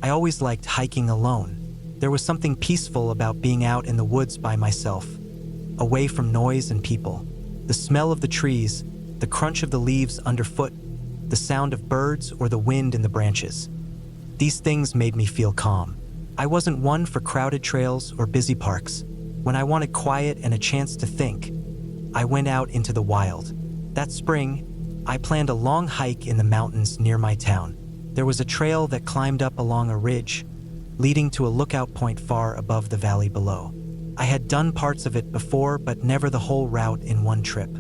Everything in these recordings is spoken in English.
I always liked hiking alone. There was something peaceful about being out in the woods by myself, away from noise and people. The smell of the trees, the crunch of the leaves underfoot, the sound of birds or the wind in the branches. These things made me feel calm. I wasn't one for crowded trails or busy parks. When I wanted quiet and a chance to think, I went out into the wild. That spring, I planned a long hike in the mountains near my town. There was a trail that climbed up along a ridge, leading to a lookout point far above the valley below. I had done parts of it before, but never the whole route in one trip.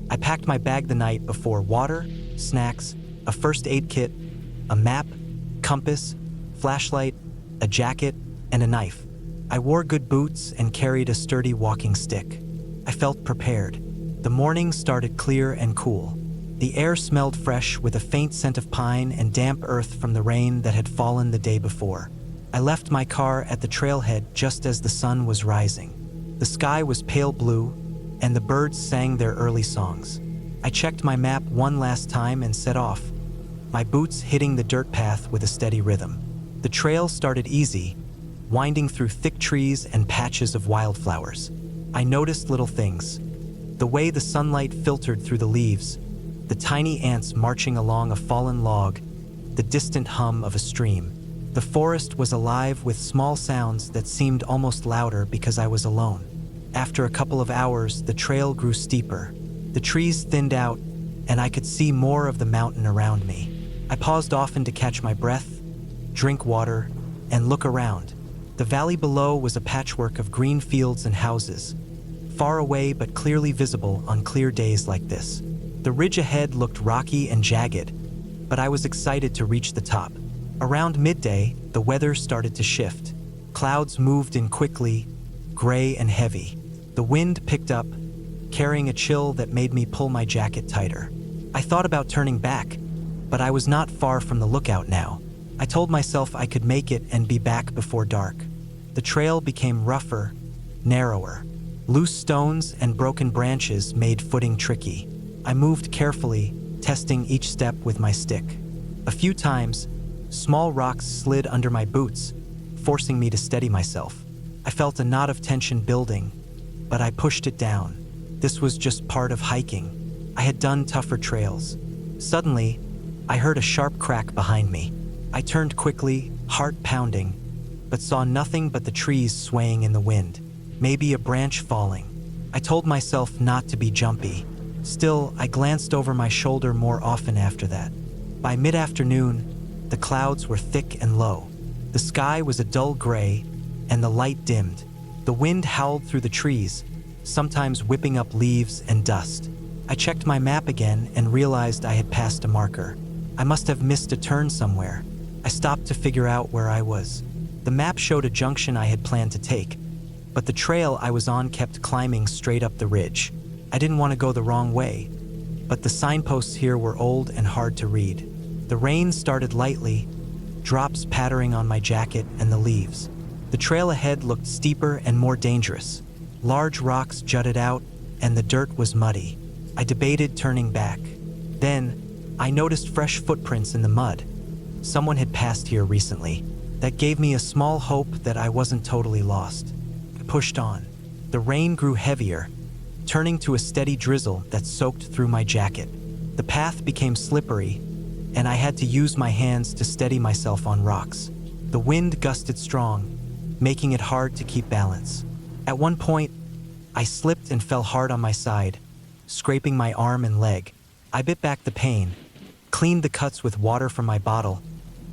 I packed my bag the night before: water, snacks, a first aid kit, a map, compass, flashlight, a jacket, and a knife. I wore good boots and carried a sturdy walking stick. I felt prepared. The morning started clear and cool. The air smelled fresh with a faint scent of pine and damp earth from the rain that had fallen the day before. I left my car at the trailhead just as the sun was rising. The sky was pale blue, and the birds sang their early songs. I checked my map one last time and set off, my boots hitting the dirt path with a steady rhythm. The trail started easy, winding through thick trees and patches of wildflowers. I noticed little things: the way the sunlight filtered through the leaves, the tiny ants marching along a fallen log, the distant hum of a stream. The forest was alive with small sounds that seemed almost louder because I was alone. After a couple of hours, the trail grew steeper. The trees thinned out, and I could see more of the mountain around me. I paused often to catch my breath, drink water, and look around. The valley below was a patchwork of green fields and houses, far away but clearly visible on clear days like this. The ridge ahead looked rocky and jagged, but I was excited to reach the top. Around midday, the weather started to shift. Clouds moved in quickly, gray and heavy. The wind picked up, carrying a chill that made me pull my jacket tighter. I thought about turning back, but I was not far from the lookout now. I told myself I could make it and be back before dark. The trail became rougher, narrower. Loose stones and broken branches made footing tricky. I moved carefully, testing each step with my stick. A few times, small rocks slid under my boots, forcing me to steady myself. I felt a knot of tension building, but I pushed it down. This was just part of hiking. I had done tougher trails. Suddenly, I heard a sharp crack behind me. I turned quickly, heart pounding, but saw nothing but the trees swaying in the wind. Maybe a branch falling. I told myself not to be jumpy. Still, I glanced over my shoulder more often after that. By mid-afternoon, the clouds were thick and low. The sky was a dull gray, and the light dimmed. The wind howled through the trees, sometimes whipping up leaves and dust. I checked my map again and realized I had passed a marker. I must have missed a turn somewhere. I stopped to figure out where I was. The map showed a junction I had planned to take, but the trail I was on kept climbing straight up the ridge. I didn't want to go the wrong way, but the signposts here were old and hard to read. The rain started lightly, drops pattering on my jacket and the leaves. The trail ahead looked steeper and more dangerous. Large rocks jutted out, and the dirt was muddy. I debated turning back. Then, I noticed fresh footprints in the mud. Someone had passed here recently. That gave me a small hope that I wasn't totally lost. I pushed on. The rain grew heavier, turning to a steady drizzle that soaked through my jacket. The path became slippery, and I had to use my hands to steady myself on rocks. The wind gusted strong, making it hard to keep balance. At one point, I slipped and fell hard on my side, scraping my arm and leg. I bit back the pain, cleaned the cuts with water from my bottle,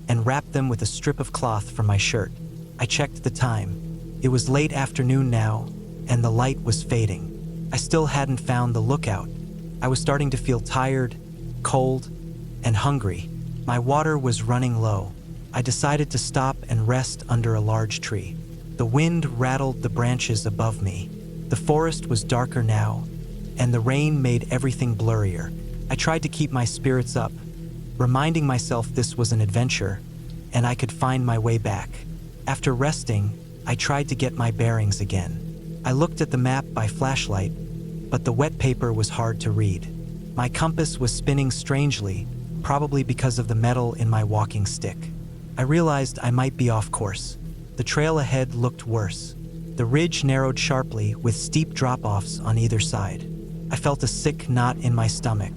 and wrapped them with a strip of cloth from my shirt. I checked the time. It was late afternoon now, and the light was fading. I still hadn't found the lookout. I was starting to feel tired, cold, and hungry. My water was running low. I decided to stop and rest under a large tree. The wind rattled the branches above me. The forest was darker now, and the rain made everything blurrier. I tried to keep my spirits up, reminding myself this was an adventure, and I could find my way back. After resting, I tried to get my bearings again. I looked at the map by flashlight, but the wet paper was hard to read. My compass was spinning strangely, probably because of the metal in my walking stick. I realized I might be off course. The trail ahead looked worse. The ridge narrowed sharply with steep drop-offs on either side. I felt a sick knot in my stomach.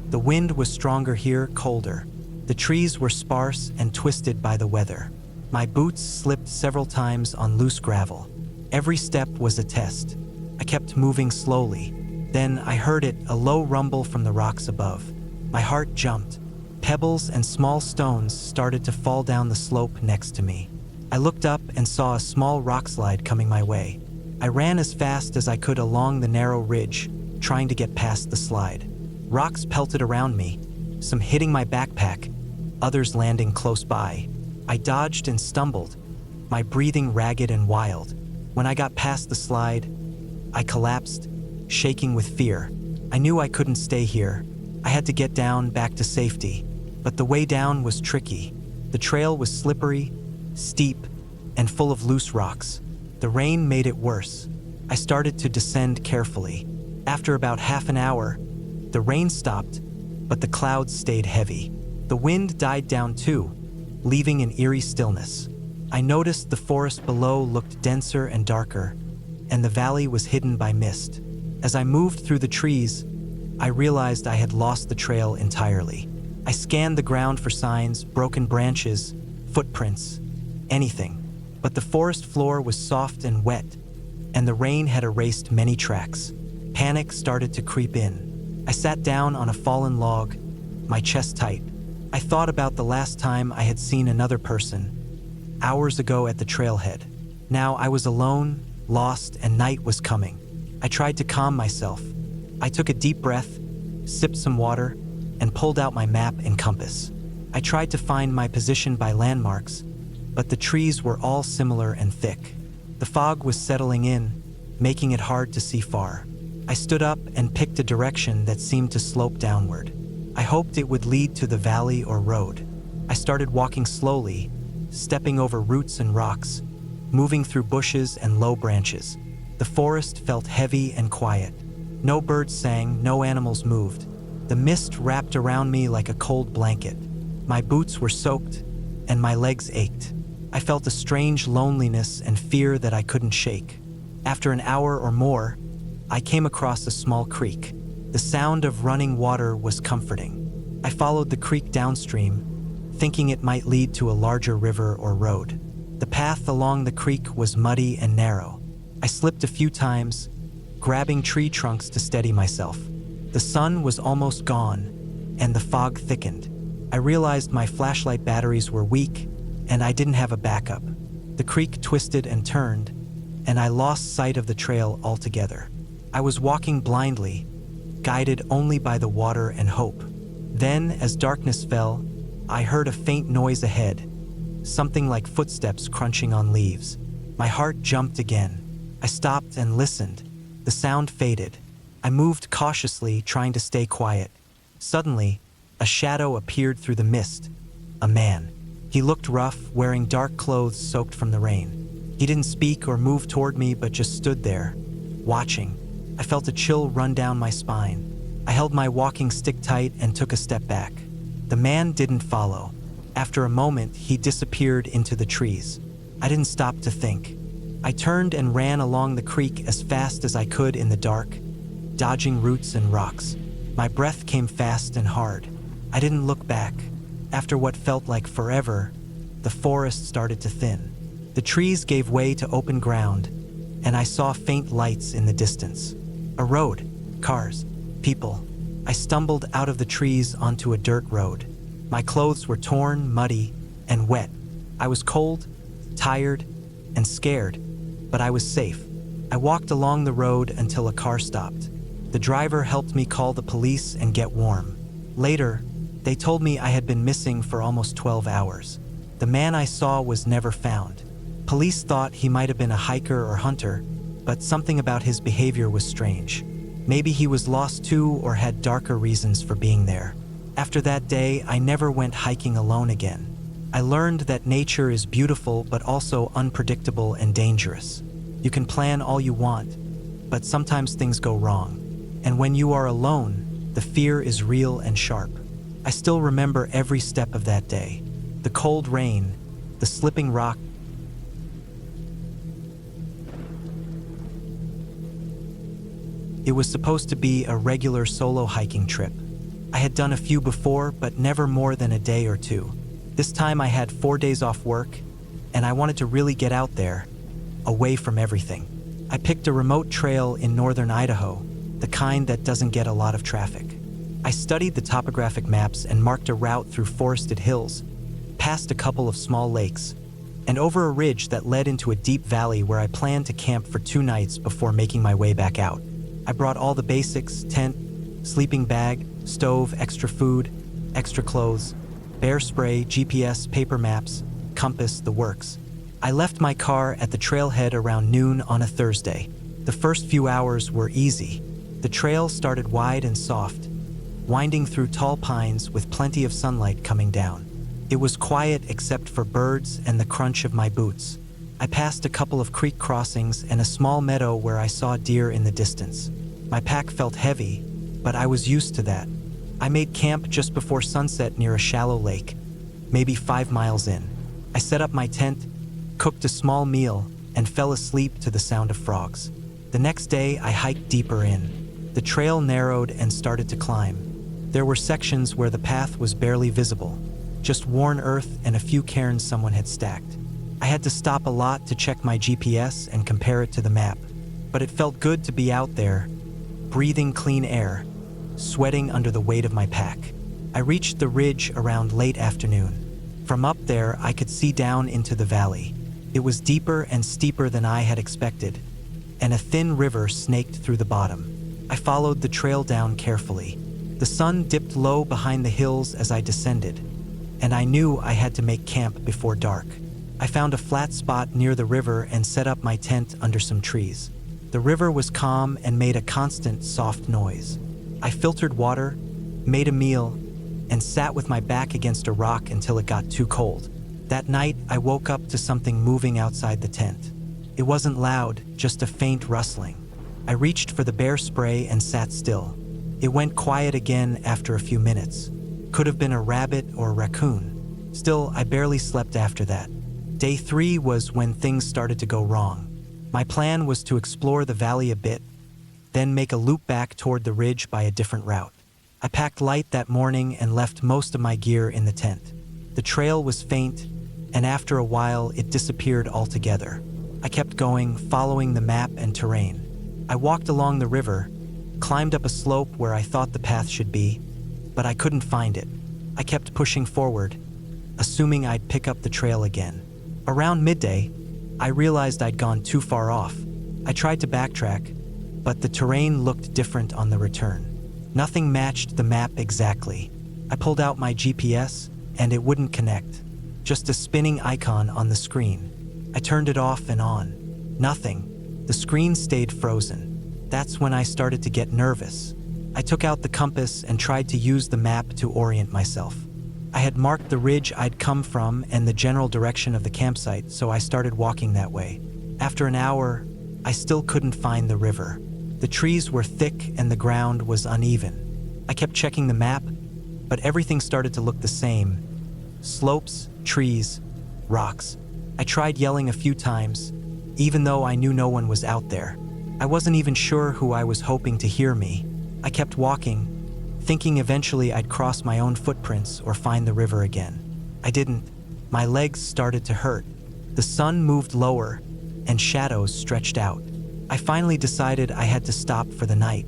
The wind was stronger here, colder. The trees were sparse and twisted by the weather. My boots slipped several times on loose gravel. Every step was a test. I kept moving slowly. Then I heard it, a low rumble from the rocks above. My heart jumped. Pebbles and small stones started to fall down the slope next to me. I looked up and saw a small rock slide coming my way. I ran as fast as I could along the narrow ridge, trying to get past the slide. Rocks pelted around me, some hitting my backpack, others landing close by. I dodged and stumbled, my breathing ragged and wild. When I got past the slide, I collapsed, shaking with fear. I knew I couldn't stay here. I had to get down, back to safety. But the way down was tricky. The trail was slippery, steep, and full of loose rocks. The rain made it worse. I started to descend carefully. After about half an hour, the rain stopped, but the clouds stayed heavy. The wind died down too, leaving an eerie stillness. I noticed the forest below looked denser and darker, and the valley was hidden by mist. As I moved through the trees, I realized I had lost the trail entirely. I scanned the ground for signs, broken branches, footprints, anything. But the forest floor was soft and wet, and the rain had erased many tracks. Panic started to creep in. I sat down on a fallen log, my chest tight. I thought about the last time I had seen another person, hours ago at the trailhead. Now I was alone, lost, and night was coming. I tried to calm myself. I took a deep breath, sipped some water, and pulled out my map and compass. I tried to find my position by landmarks, but the trees were all similar and thick. The fog was settling in, making it hard to see far. I stood up and picked a direction that seemed to slope downward. I hoped it would lead to the valley or road. I started walking slowly, stepping over roots and rocks, moving through bushes and low branches. The forest felt heavy and quiet. No birds sang, no animals moved. The mist wrapped around me like a cold blanket. My boots were soaked, and my legs ached. I felt a strange loneliness and fear that I couldn't shake. After an hour or more, I came across a small creek. The sound of running water was comforting. I followed the creek downstream, thinking it might lead to a larger river or road. The path along the creek was muddy and narrow. I slipped a few times, grabbing tree trunks to steady myself. The sun was almost gone, and the fog thickened. I realized my flashlight batteries were weak, and I didn't have a backup. The creek twisted and turned, and I lost sight of the trail altogether. I was walking blindly, guided only by the water and hope. Then, as darkness fell, I heard a faint noise ahead, something like footsteps crunching on leaves. My heart jumped again. I stopped and listened. The sound faded. I moved cautiously, trying to stay quiet. Suddenly, a shadow appeared through the mist. A man. He looked rough, wearing dark clothes soaked from the rain. He didn't speak or move toward me, but just stood there, watching. I felt a chill run down my spine. I held my walking stick tight and took a step back. The man didn't follow. After a moment, he disappeared into the trees. I didn't stop to think. I turned and ran along the creek as fast as I could in the dark, dodging roots and rocks. My breath came fast and hard. I didn't look back. After what felt like forever, the forest started to thin. The trees gave way to open ground, and I saw faint lights in the distance. A road, cars, people. I stumbled out of the trees onto a dirt road. My clothes were torn, muddy, and wet. I was cold, tired, and scared, but I was safe. I walked along the road until a car stopped. The driver helped me call the police and get warm. Later, they told me I had been missing for almost 12 hours. The man I saw was never found. Police thought he might have been a hiker or hunter, but something about his behavior was strange. Maybe he was lost too or had darker reasons for being there. After that day, I never went hiking alone again. I learned that nature is beautiful but also unpredictable and dangerous. You can plan all you want, but sometimes things go wrong. And when you are alone, the fear is real and sharp. I still remember every step of that day. The cold rain, the slipping rock. It was supposed to be a regular solo hiking trip. I had done a few before, but never more than a day or two. This time I had 4 days off work, and I wanted to really get out there, away from everything. I picked a remote trail in northern Idaho, the kind that doesn't get a lot of traffic. I studied the topographic maps and marked a route through forested hills, past a couple of small lakes, and over a ridge that led into a deep valley where I planned to camp for 2 nights before making my way back out. I brought all the basics: tent, sleeping bag, stove, extra food, extra clothes, bear spray, GPS, paper maps, compass, the works. I left my car at the trailhead around noon on a Thursday. The first few hours were easy. The trail started wide and soft, winding through tall pines with plenty of sunlight coming down. It was quiet except for birds and the crunch of my boots. I passed a couple of creek crossings and a small meadow where I saw deer in the distance. My pack felt heavy, but I was used to that. I made camp just before sunset near a shallow lake, maybe 5 miles in. I set up my tent, cooked a small meal, and fell asleep to the sound of frogs. The next day, I hiked deeper in. The trail narrowed and started to climb. There were sections where the path was barely visible, just worn earth and a few cairns someone had stacked. I had to stop a lot to check my GPS and compare it to the map, but it felt good to be out there, breathing clean air, sweating under the weight of my pack. I reached the ridge around late afternoon. From up there, I could see down into the valley. It was deeper and steeper than I had expected, and a thin river snaked through the bottom. I followed the trail down carefully. The sun dipped low behind the hills as I descended, and I knew I had to make camp before dark. I found a flat spot near the river and set up my tent under some trees. The river was calm and made a constant, soft noise. I filtered water, made a meal, and sat with my back against a rock until it got too cold. That night, I woke up to something moving outside the tent. It wasn't loud, just a faint rustling. I reached for the bear spray and sat still. It went quiet again after a few minutes. Could have been a rabbit or a raccoon. Still, I barely slept after that. Day 3 was when things started to go wrong. My plan was to explore the valley a bit, then make a loop back toward the ridge by a different route. I packed light that morning and left most of my gear in the tent. The trail was faint, and after a while it disappeared altogether. I kept going, following the map and terrain. I walked along the river, climbed up a slope where I thought the path should be, but I couldn't find it. I kept pushing forward, assuming I'd pick up the trail again. Around midday, I realized I'd gone too far off. I tried to backtrack, but the terrain looked different on the return. Nothing matched the map exactly. I pulled out my GPS, and it wouldn't connect. Just a spinning icon on the screen. I turned it off and on. Nothing. The screen stayed frozen. That's when I started to get nervous. I took out the compass and tried to use the map to orient myself. I had marked the ridge I'd come from and the general direction of the campsite, so I started walking that way. After an hour, I still couldn't find the river. The trees were thick and the ground was uneven. I kept checking the map, but everything started to look the same. Slopes, trees, rocks. I tried yelling a few times, even though I knew no one was out there. I wasn't even sure who I was hoping to hear me. I kept walking, thinking eventually I'd cross my own footprints or find the river again. I didn't. My legs started to hurt. The sun moved lower, and shadows stretched out. I finally decided I had to stop for the night.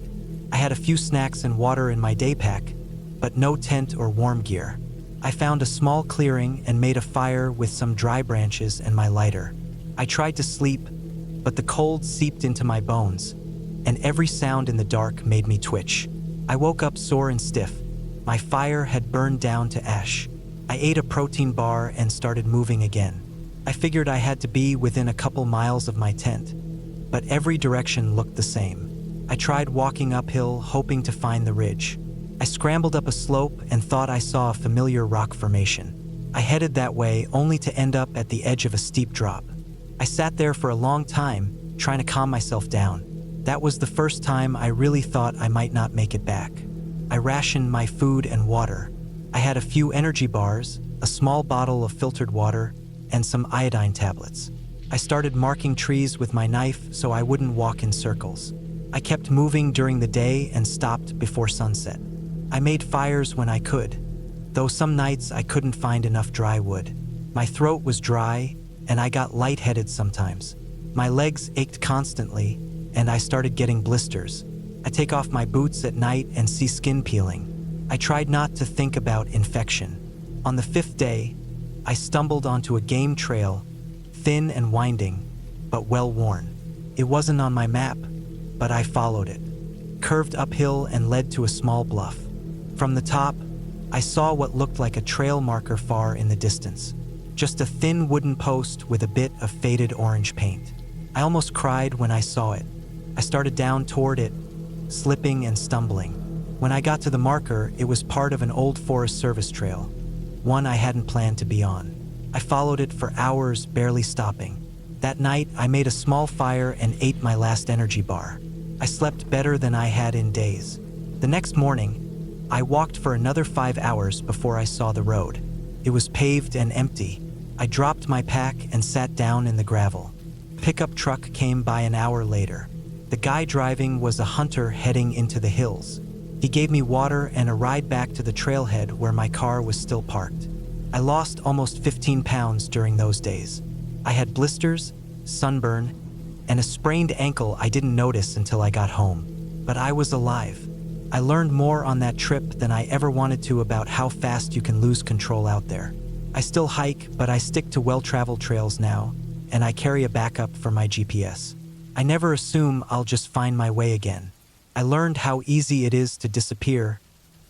I had a few snacks and water in my day pack, but no tent or warm gear. I found a small clearing and made a fire with some dry branches and my lighter. I tried to sleep, but the cold seeped into my bones, and every sound in the dark made me twitch. I woke up sore and stiff. My fire had burned down to ash. I ate a protein bar and started moving again. I figured I had to be within a couple miles of my tent, but every direction looked the same. I tried walking uphill, hoping to find the ridge. I scrambled up a slope and thought I saw a familiar rock formation. I headed that way, only to end up at the edge of a steep drop. I sat there for a long time, trying to calm myself down. That was the first time I really thought I might not make it back. I rationed my food and water. I had a few energy bars, a small bottle of filtered water, and some iodine tablets. I started marking trees with my knife so I wouldn't walk in circles. I kept moving during the day and stopped before sunset. I made fires when I could, though some nights I couldn't find enough dry wood. My throat was dry, and I got lightheaded sometimes. My legs ached constantly, and I started getting blisters. I take off my boots at night and see skin peeling. I tried not to think about infection. On the 5th day, I stumbled onto a game trail, thin and winding, but well-worn. It wasn't on my map, but I followed it. Curved uphill and led to a small bluff. From the top, I saw what looked like a trail marker far in the distance. Just a thin wooden post with a bit of faded orange paint. I almost cried when I saw it. I started down toward it, slipping and stumbling. When I got to the marker, it was part of an old Forest Service trail, one I hadn't planned to be on. I followed it for hours, barely stopping. That night, I made a small fire and ate my last energy bar. I slept better than I had in days. The next morning, I walked for another 5 hours before I saw the road. It was paved and empty. I dropped my pack and sat down in the gravel. Pickup truck came by an hour later. The guy driving was a hunter heading into the hills. He gave me water and a ride back to the trailhead where my car was still parked. I lost almost 15 pounds during those days. I had blisters, sunburn, and a sprained ankle I didn't notice until I got home. But I was alive. I learned more on that trip than I ever wanted to about how fast you can lose control out there. I still hike, but I stick to well-traveled trails now, and I carry a backup for my GPS. I never assume I'll just find my way again. I learned how easy it is to disappear,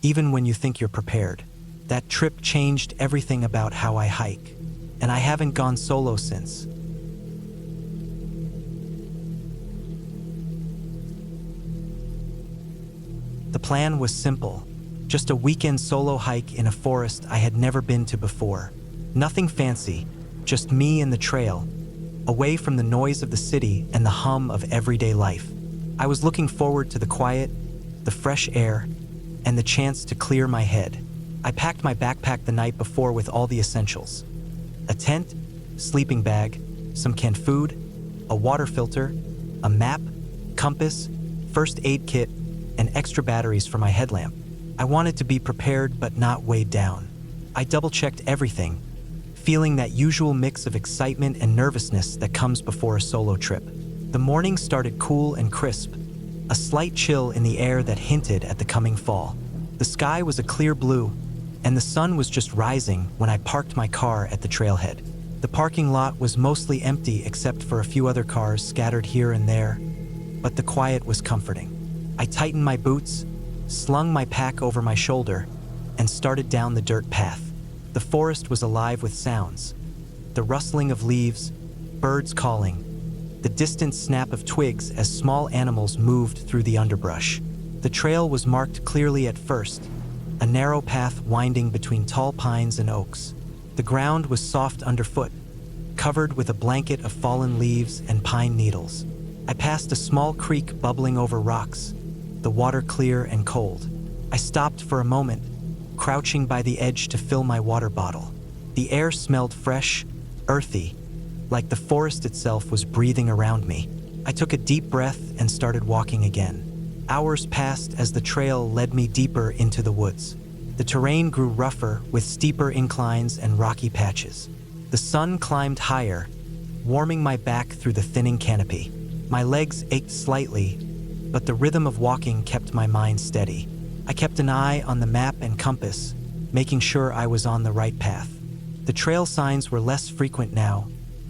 even when you think you're prepared. That trip changed everything about how I hike, and I haven't gone solo since. The plan was simple, just a weekend solo hike in a forest I had never been to before. Nothing fancy, just me and the trail, away from the noise of the city and the hum of everyday life. I was looking forward to the quiet, the fresh air, and the chance to clear my head. I packed my backpack the night before with all the essentials: a tent, sleeping bag, some canned food, a water filter, a map, compass, first aid kit, and extra batteries for my headlamp. I wanted to be prepared but not weighed down. I double-checked everything, feeling that usual mix of excitement and nervousness that comes before a solo trip. The morning started cool and crisp, a slight chill in the air that hinted at the coming fall. The sky was a clear blue, and the sun was just rising when I parked my car at the trailhead. The parking lot was mostly empty except for a few other cars scattered here and there, but the quiet was comforting. I tightened my boots, slung my pack over my shoulder, and started down the dirt path. The forest was alive with sounds: the rustling of leaves, birds calling, the distant snap of twigs as small animals moved through the underbrush. The trail was marked clearly at first, a narrow path winding between tall pines and oaks. The ground was soft underfoot, covered with a blanket of fallen leaves and pine needles. I passed a small creek bubbling over rocks, the water clear and cold. I stopped for a moment, crouching by the edge to fill my water bottle. The air smelled fresh, earthy, like the forest itself was breathing around me. I took a deep breath and started walking again. Hours passed as the trail led me deeper into the woods. The terrain grew rougher with steeper inclines and rocky patches. The sun climbed higher, warming my back through the thinning canopy. My legs ached slightly, but the rhythm of walking kept my mind steady. I kept an eye on the map and compass, making sure I was on the right path. The trail signs were less frequent now,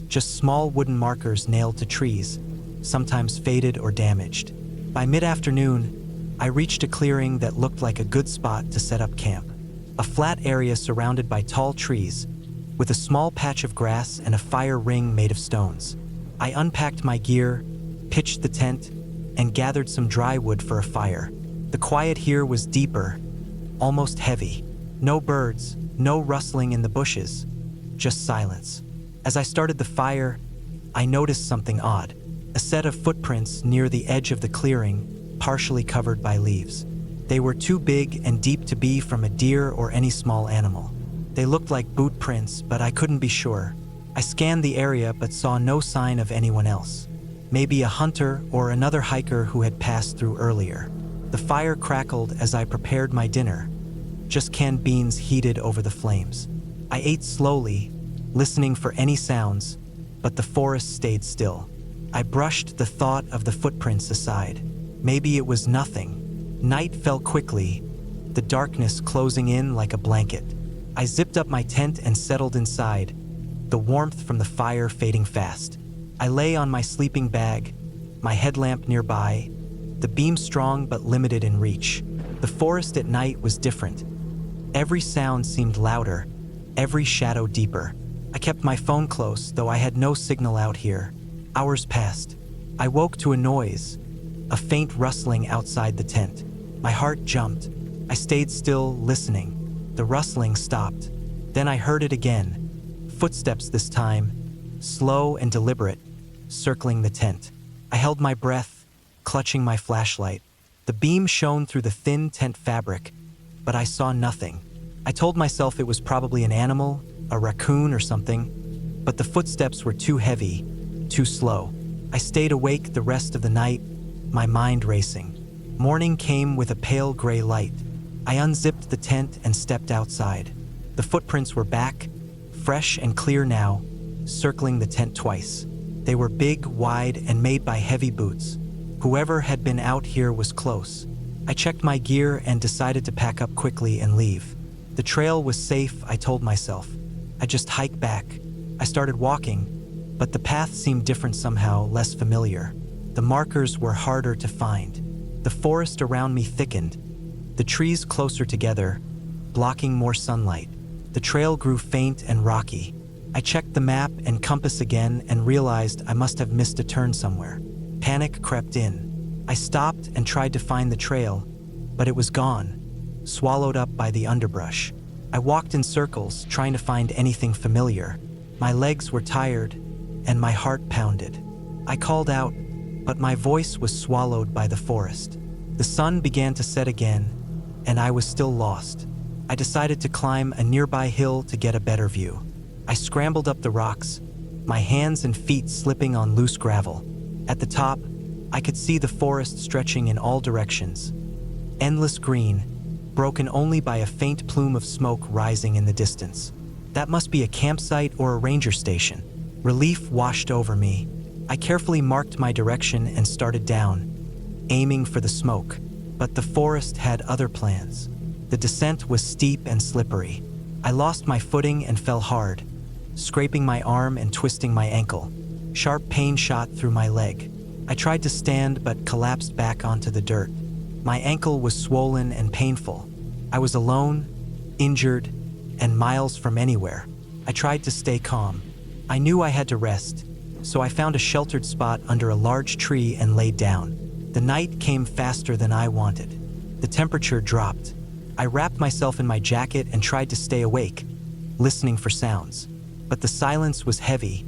just small wooden markers nailed to trees, sometimes faded or damaged. By mid-afternoon, I reached a clearing that looked like a good spot to set up camp. A flat area surrounded by tall trees, with a small patch of grass and a fire ring made of stones. I unpacked my gear, pitched the tent, and gathered some dry wood for a fire. The quiet here was deeper, almost heavy. No birds, no rustling in the bushes, just silence. As I started the fire, I noticed something odd. A set of footprints near the edge of the clearing, partially covered by leaves. They were too big and deep to be from a deer or any small animal. They looked like boot prints, but I couldn't be sure. I scanned the area but saw no sign of anyone else. Maybe a hunter or another hiker who had passed through earlier. The fire crackled as I prepared my dinner, just canned beans heated over the flames. I ate slowly, listening for any sounds, but the forest stayed still. I brushed the thought of the footprints aside. Maybe it was nothing. Night fell quickly, the darkness closing in like a blanket. I zipped up my tent and settled inside, the warmth from the fire fading fast. I lay on my sleeping bag, my headlamp nearby, the beam strong but limited in reach. The forest at night was different. Every sound seemed louder, every shadow deeper. I kept my phone close, though I had no signal out here. Hours passed. I woke to a noise, a faint rustling outside the tent. My heart jumped. I stayed still, listening. The rustling stopped. Then I heard it again. Footsteps this time, slow and deliberate, circling the tent. I held my breath, clutching my flashlight. The beam shone through the thin tent fabric, but I saw nothing. I told myself it was probably an animal, a raccoon or something, but the footsteps were too heavy, too slow. I stayed awake the rest of the night, my mind racing. Morning came with a pale gray light. I unzipped the tent and stepped outside. The footprints were back, fresh and clear now, circling the tent twice. They were big, wide, and made by heavy boots. Whoever had been out here was close. I checked my gear and decided to pack up quickly and leave. The trail was safe, I told myself. I just hiked back. I started walking, but the path seemed different somehow, less familiar. The markers were harder to find. The forest around me thickened, the trees closer together, blocking more sunlight. The trail grew faint and rocky. I checked the map and compass again and realized I must have missed a turn somewhere. Panic crept in. I stopped and tried to find the trail, but it was gone, swallowed up by the underbrush. I walked in circles, trying to find anything familiar. My legs were tired, and my heart pounded. I called out, but my voice was swallowed by the forest. The sun began to set again, and I was still lost. I decided to climb a nearby hill to get a better view. I scrambled up the rocks, my hands and feet slipping on loose gravel. At the top, I could see the forest stretching in all directions. Endless green, broken only by a faint plume of smoke rising in the distance. That must be a campsite or a ranger station. Relief washed over me. I carefully marked my direction and started down, aiming for the smoke. But the forest had other plans. The descent was steep and slippery. I lost my footing and fell hard, scraping my arm and twisting my ankle. Sharp pain shot through my leg. I tried to stand but collapsed back onto the dirt. My ankle was swollen and painful. I was alone, injured, and miles from anywhere. I tried to stay calm. I knew I had to rest, so I found a sheltered spot under a large tree and laid down. The night came faster than I wanted. The temperature dropped. I wrapped myself in my jacket and tried to stay awake, listening for sounds. But the silence was heavy,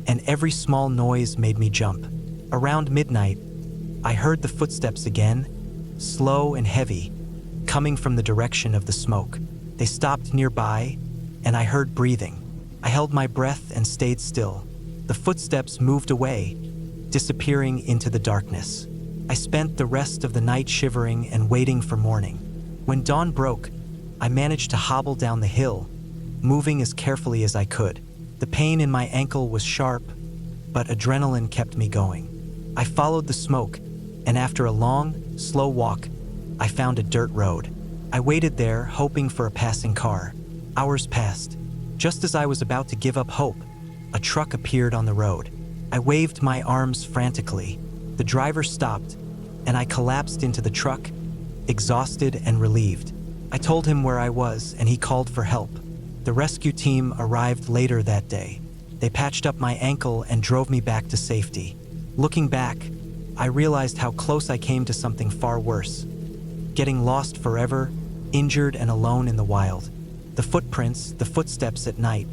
and every small noise made me jump. Around midnight, I heard the footsteps again, slow and heavy, coming from the direction of the smoke. They stopped nearby, and I heard breathing. I held my breath and stayed still. The footsteps moved away, disappearing into the darkness. I spent the rest of the night shivering and waiting for morning. When dawn broke, I managed to hobble down the hill, moving as carefully as I could. The pain in my ankle was sharp, but adrenaline kept me going. I followed the smoke, and after a long, slow walk, I found a dirt road. I waited there, hoping for a passing car. Hours passed. Just as I was about to give up hope, a truck appeared on the road. I waved my arms frantically. The driver stopped, and I collapsed into the truck, exhausted and relieved. I told him where I was, and he called for help. The rescue team arrived later that day. They patched up my ankle and drove me back to safety. Looking back, I realized how close I came to something far worse. Getting lost forever, injured and alone in the wild. The footprints, the footsteps at night,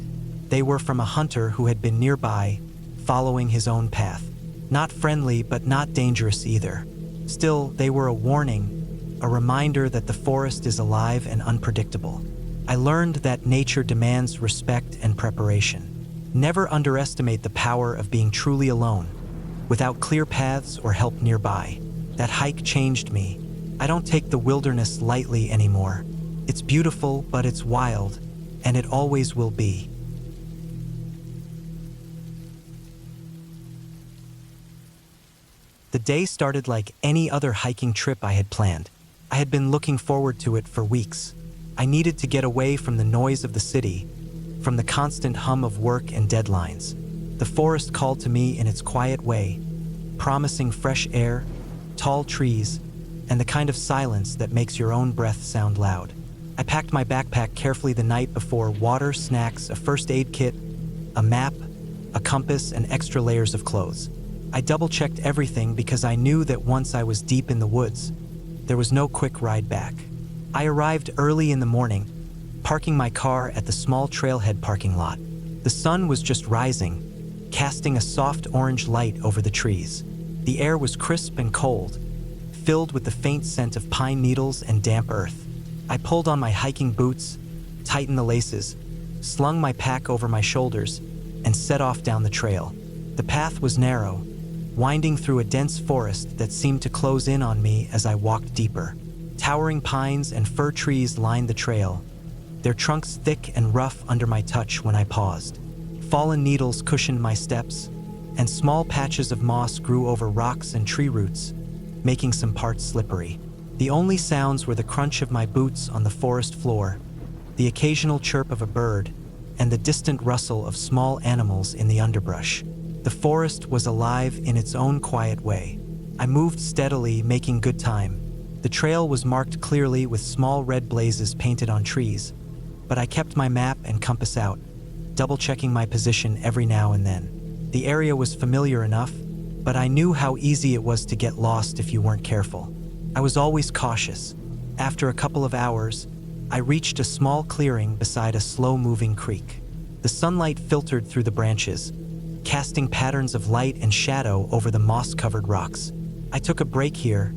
they were from a hunter who had been nearby, following his own path. Not friendly, but not dangerous either. Still, they were a warning, a reminder that the forest is alive and unpredictable. I learned that nature demands respect and preparation. Never underestimate the power of being truly alone, without clear paths or help nearby. That hike changed me. I don't take the wilderness lightly anymore. It's beautiful, but it's wild, and it always will be. The day started like any other hiking trip I had planned. I had been looking forward to it for weeks. I needed to get away from the noise of the city, from the constant hum of work and deadlines. The forest called to me in its quiet way, promising fresh air, tall trees, and the kind of silence that makes your own breath sound loud. I packed my backpack carefully the night before: water, snacks, a first aid kit, a map, a compass, and extra layers of clothes. I double-checked everything because I knew that once I was deep in the woods, there was no quick ride back. I arrived early in the morning, parking my car at the small trailhead parking lot. The sun was just rising, casting a soft orange light over the trees. The air was crisp and cold, filled with the faint scent of pine needles and damp earth. I pulled on my hiking boots, tightened the laces, slung my pack over my shoulders, and set off down the trail. The path was narrow, winding through a dense forest that seemed to close in on me as I walked deeper. Towering pines and fir trees lined the trail, their trunks thick and rough under my touch when I paused. Fallen needles cushioned my steps, and small patches of moss grew over rocks and tree roots, making some parts slippery. The only sounds were the crunch of my boots on the forest floor, the occasional chirp of a bird, and the distant rustle of small animals in the underbrush. The forest was alive in its own quiet way. I moved steadily, making good time. The trail was marked clearly with small red blazes painted on trees, but I kept my map and compass out, double-checking my position every now and then. The area was familiar enough, but I knew how easy it was to get lost if you weren't careful. I was always cautious. After a couple of hours, I reached a small clearing beside a slow-moving creek. The sunlight filtered through the branches, casting patterns of light and shadow over the moss-covered rocks. I took a break here,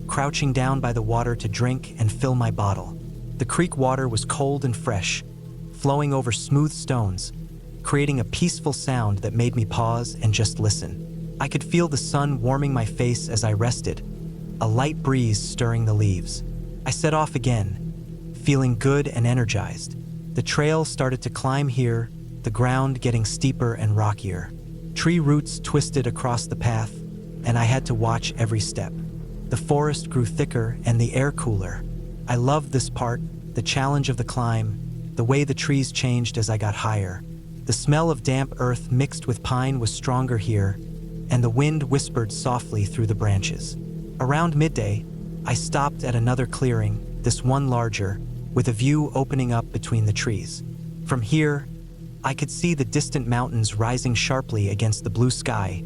crouching down by the water to drink and fill my bottle. The creek water was cold and fresh, flowing over smooth stones, creating a peaceful sound that made me pause and just listen. I could feel the sun warming my face as I rested, a light breeze stirring the leaves. I set off again, feeling good and energized. The trail started to climb here, the ground getting steeper and rockier. Tree roots twisted across the path, and I had to watch every step. The forest grew thicker and the air cooler. I loved this part, the challenge of the climb, the way the trees changed as I got higher. The smell of damp earth mixed with pine was stronger here, and the wind whispered softly through the branches. Around midday, I stopped at another clearing, this one larger, with a view opening up between the trees. From here, I could see the distant mountains rising sharply against the blue sky,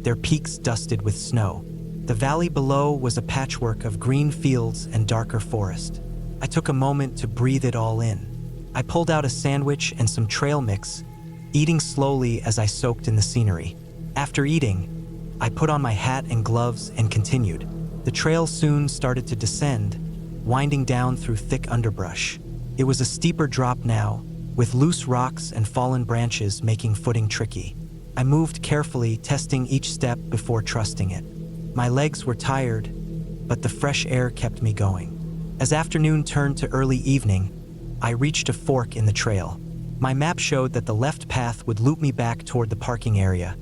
their peaks dusted with snow. The valley below was a patchwork of green fields and darker forest. I took a moment to breathe it all in. I pulled out a sandwich and some trail mix, eating slowly as I soaked in the scenery. After eating, I put on my hat and gloves and continued. The trail soon started to descend, winding down through thick underbrush. It was a steeper drop now, with loose rocks and fallen branches making footing tricky. I moved carefully, testing each step before trusting it. My legs were tired, but the fresh air kept me going. As afternoon turned to early evening, I reached a fork in the trail. My map showed that the left path would loop me back toward the parking area,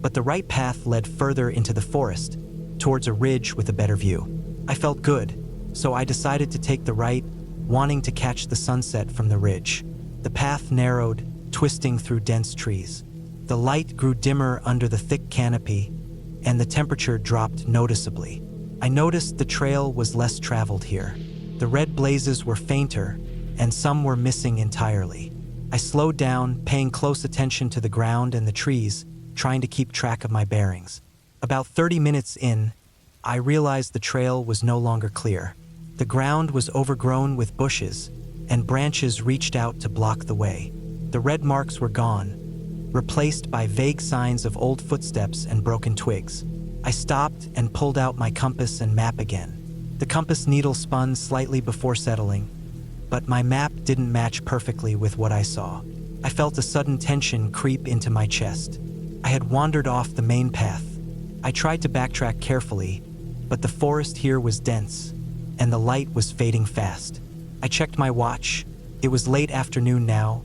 but the right path led further into the forest, towards a ridge with a better view. I felt good, so I decided to take the right, wanting to catch the sunset from the ridge. The path narrowed, twisting through dense trees. The light grew dimmer under the thick canopy, and the temperature dropped noticeably. I noticed the trail was less traveled here. The red blazes were fainter, and some were missing entirely. I slowed down, paying close attention to the ground and the trees, trying to keep track of my bearings. About 30 minutes in, I realized the trail was no longer clear. The ground was overgrown with bushes, and branches reached out to block the way. The red marks were gone, replaced by vague signs of old footsteps and broken twigs. I stopped and pulled out my compass and map again. The compass needle spun slightly before settling, but my map didn't match perfectly with what I saw. I felt a sudden tension creep into my chest. I had wandered off the main path. I tried to backtrack carefully, but the forest here was dense, and the light was fading fast. I checked my watch. It was late afternoon now,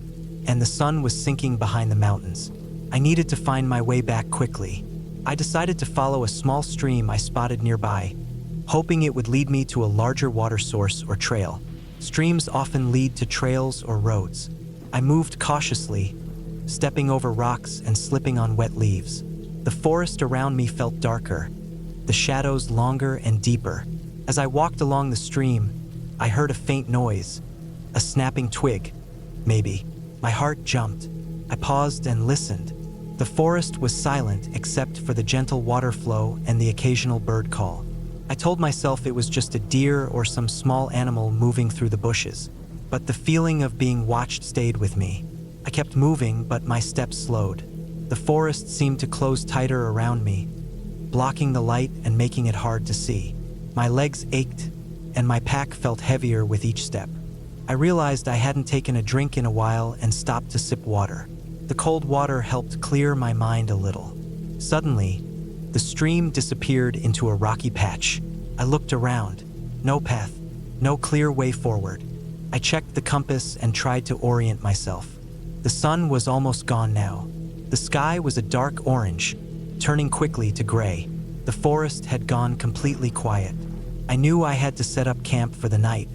and the sun was sinking behind the mountains. I needed to find my way back quickly. I decided to follow a small stream I spotted nearby, hoping it would lead me to a larger water source or trail. Streams often lead to trails or roads. I moved cautiously, stepping over rocks and slipping on wet leaves. The forest around me felt darker, the shadows longer and deeper. As I walked along the stream, I heard a faint noise, a snapping twig, maybe. My heart jumped. I paused and listened. The forest was silent except for the gentle water flow and the occasional bird call. I told myself it was just a deer or some small animal moving through the bushes, but the feeling of being watched stayed with me. I kept moving, but my steps slowed. The forest seemed to close tighter around me, blocking the light and making it hard to see. My legs ached, and my pack felt heavier with each step. I realized I hadn't taken a drink in a while and stopped to sip water. The cold water helped clear my mind a little. Suddenly, the stream disappeared into a rocky patch. I looked around. No path, no clear way forward. I checked the compass and tried to orient myself. The sun was almost gone now. The sky was a dark orange, turning quickly to gray. The forest had gone completely quiet. I knew I had to set up camp for the night.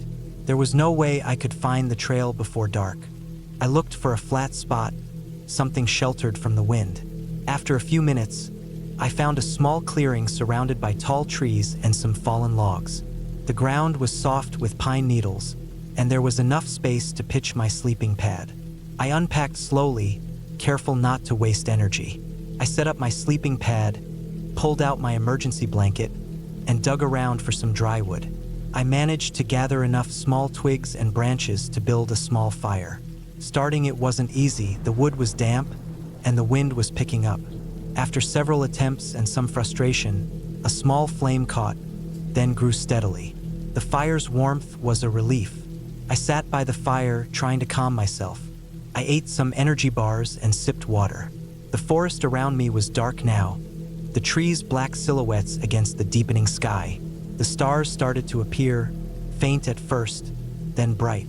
There was no way I could find the trail before dark. I looked for a flat spot, something sheltered from the wind. After a few minutes, I found a small clearing surrounded by tall trees and some fallen logs. The ground was soft with pine needles, and there was enough space to pitch my sleeping pad. I unpacked slowly, careful not to waste energy. I set up my sleeping pad, pulled out my emergency blanket, and dug around for some dry wood. I managed to gather enough small twigs and branches to build a small fire. Starting it wasn't easy. The wood was damp, and the wind was picking up. After several attempts and some frustration, a small flame caught, then grew steadily. The fire's warmth was a relief. I sat by the fire, trying to calm myself. I ate some energy bars and sipped water. The forest around me was dark now, the trees black silhouettes against the deepening sky. The stars started to appear, faint at first, then bright.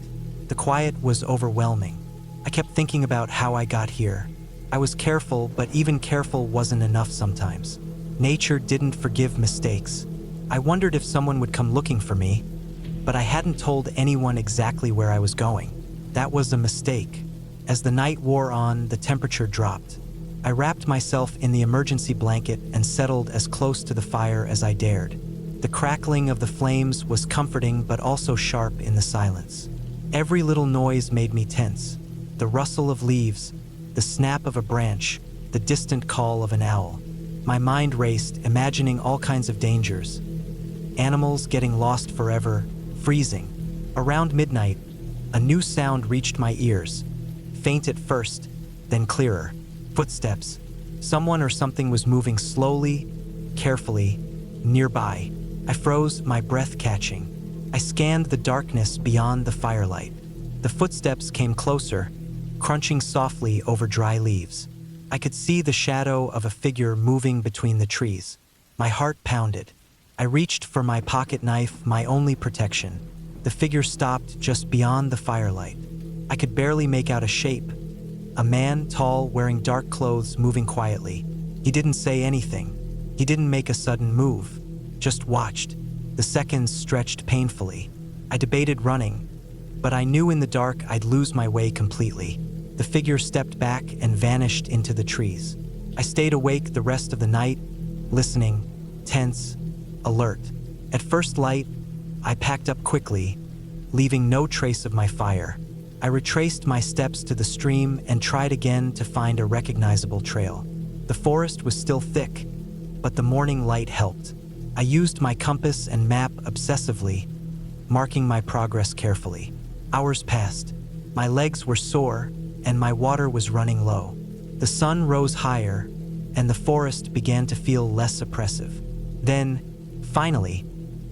The quiet was overwhelming. I kept thinking about how I got here. I was careful, but even careful wasn't enough sometimes. Nature didn't forgive mistakes. I wondered if someone would come looking for me, but I hadn't told anyone exactly where I was going. That was a mistake. As the night wore on, the temperature dropped. I wrapped myself in the emergency blanket and settled as close to the fire as I dared. The crackling of the flames was comforting but also sharp in the silence. Every little noise made me tense. The rustle of leaves, the snap of a branch, the distant call of an owl. My mind raced, imagining all kinds of dangers. Animals getting lost forever, freezing. Around midnight, a new sound reached my ears. Faint at first, then clearer. Footsteps. Someone or something was moving slowly, carefully, nearby. I froze, my breath catching. I scanned the darkness beyond the firelight. The footsteps came closer, crunching softly over dry leaves. I could see the shadow of a figure moving between the trees. My heart pounded. I reached for my pocket knife, my only protection. The figure stopped just beyond the firelight. I could barely make out a shape. A man, tall, wearing dark clothes, moving quietly. He didn't say anything. He didn't make a sudden move. Just watched. The seconds stretched painfully. I debated running, but I knew in the dark I'd lose my way completely. The figure stepped back and vanished into the trees. I stayed awake the rest of the night, listening, tense, alert. At first light, I packed up quickly, leaving no trace of my fire. I retraced my steps to the stream and tried again to find a recognizable trail. The forest was still thick, but the morning light helped. I used my compass and map obsessively, marking my progress carefully. Hours passed. My legs were sore, and my water was running low. The sun rose higher, and the forest began to feel less oppressive. Then, finally,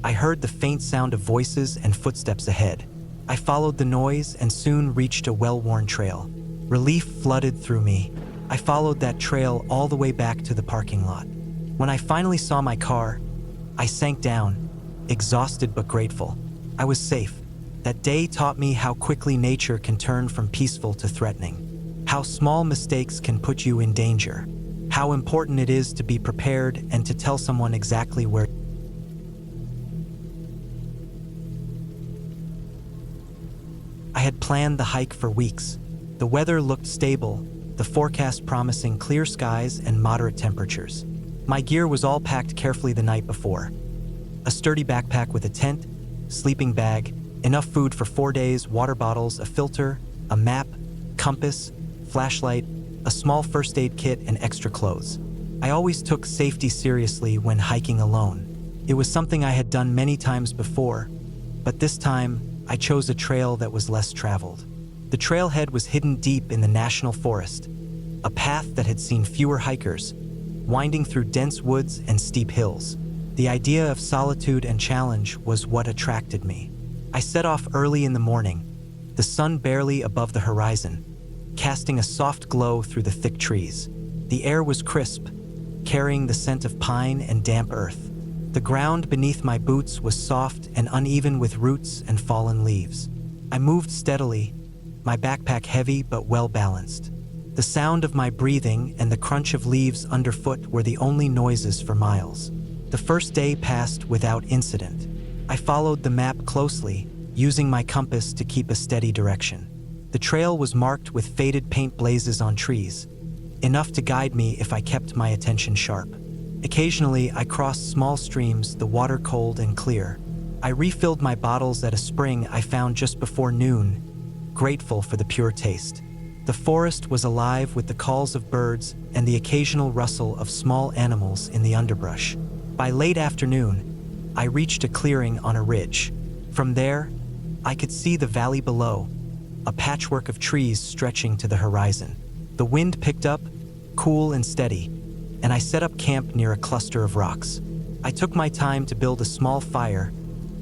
I heard the faint sound of voices and footsteps ahead. I followed the noise and soon reached a well-worn trail. Relief flooded through me. I followed that trail all the way back to the parking lot. When I finally saw my car, I sank down, exhausted but grateful. I was safe. That day taught me how quickly nature can turn from peaceful to threatening, how small mistakes can put you in danger, how important it is to be prepared and to tell someone exactly where. I had planned the hike for weeks. The weather looked stable, the forecast promising clear skies and moderate temperatures. My gear was all packed carefully the night before. A sturdy backpack with a tent, sleeping bag, enough food for 4 days, water bottles, a filter, a map, compass, flashlight, a small first aid kit, and extra clothes. I always took safety seriously when hiking alone. It was something I had done many times before, but this time I chose a trail that was less traveled. The trailhead was hidden deep in the national forest, a path that had seen fewer hikers, winding through dense woods and steep hills. The idea of solitude and challenge was what attracted me. I set off early in the morning, the sun barely above the horizon, casting a soft glow through the thick trees. The air was crisp, carrying the scent of pine and damp earth. The ground beneath my boots was soft and uneven with roots and fallen leaves. I moved steadily, my backpack heavy but well-balanced. The sound of my breathing and the crunch of leaves underfoot were the only noises for miles. The first day passed without incident. I followed the map closely, using my compass to keep a steady direction. The trail was marked with faded paint blazes on trees, enough to guide me if I kept my attention sharp. Occasionally, I crossed small streams, the water cold and clear. I refilled my bottles at a spring I found just before noon, grateful for the pure taste. The forest was alive with the calls of birds and the occasional rustle of small animals in the underbrush. By late afternoon, I reached a clearing on a ridge. From there, I could see the valley below, a patchwork of trees stretching to the horizon. The wind picked up, cool and steady, and I set up camp near a cluster of rocks. I took my time to build a small fire,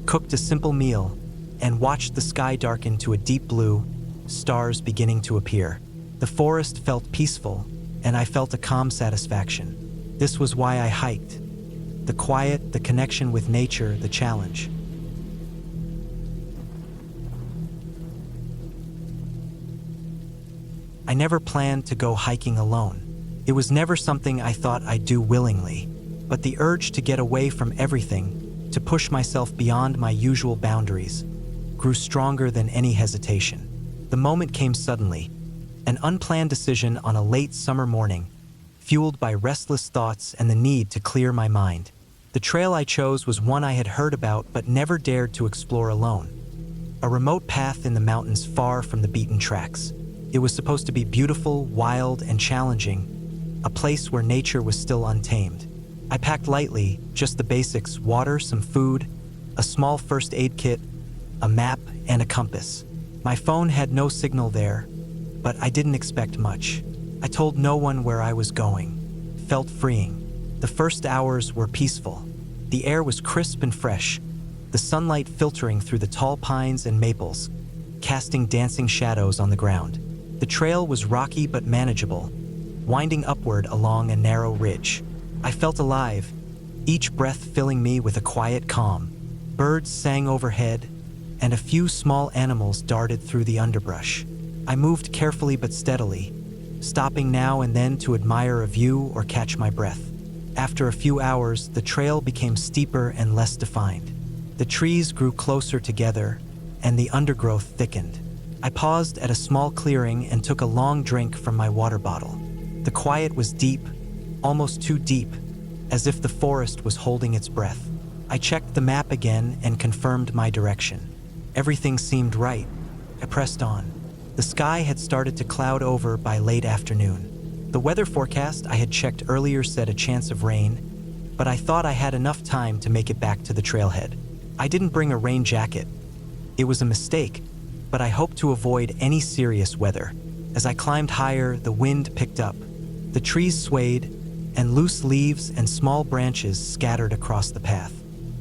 cooked a simple meal, and watched the sky darken to a deep blue, stars beginning to appear. The forest felt peaceful, and I felt a calm satisfaction. This was why I hiked. The quiet, the connection with nature, the challenge. I never planned to go hiking alone. It was never something I thought I'd do willingly, but the urge to get away from everything, to push myself beyond my usual boundaries, grew stronger than any hesitation. The moment came suddenly, an unplanned decision on a late summer morning, fueled by restless thoughts and the need to clear my mind. The trail I chose was one I had heard about but never dared to explore alone. A remote path in the mountains far from the beaten tracks. It was supposed to be beautiful, wild, and challenging, a place where nature was still untamed. I packed lightly, just the basics: water, some food, a small first aid kit, a map, and a compass. My phone had no signal there, but I didn't expect much. I told no one where I was going. Felt freeing. The first hours were peaceful. The air was crisp and fresh, the sunlight filtering through the tall pines and maples, casting dancing shadows on the ground. The trail was rocky but manageable, winding upward along a narrow ridge. I felt alive, each breath filling me with a quiet calm. Birds sang overhead, and a few small animals darted through the underbrush. I moved carefully but steadily, stopping now and then to admire a view or catch my breath. After a few hours, the trail became steeper and less defined. The trees grew closer together, and the undergrowth thickened. I paused at a small clearing and took a long drink from my water bottle. The quiet was deep, almost too deep, as if the forest was holding its breath. I checked the map again and confirmed my direction. Everything seemed right. I pressed on. The sky had started to cloud over by late afternoon. The weather forecast I had checked earlier said a chance of rain, but I thought I had enough time to make it back to the trailhead. I didn't bring a rain jacket. It was a mistake, but I hoped to avoid any serious weather. As I climbed higher, the wind picked up. The trees swayed, and loose leaves and small branches scattered across the path.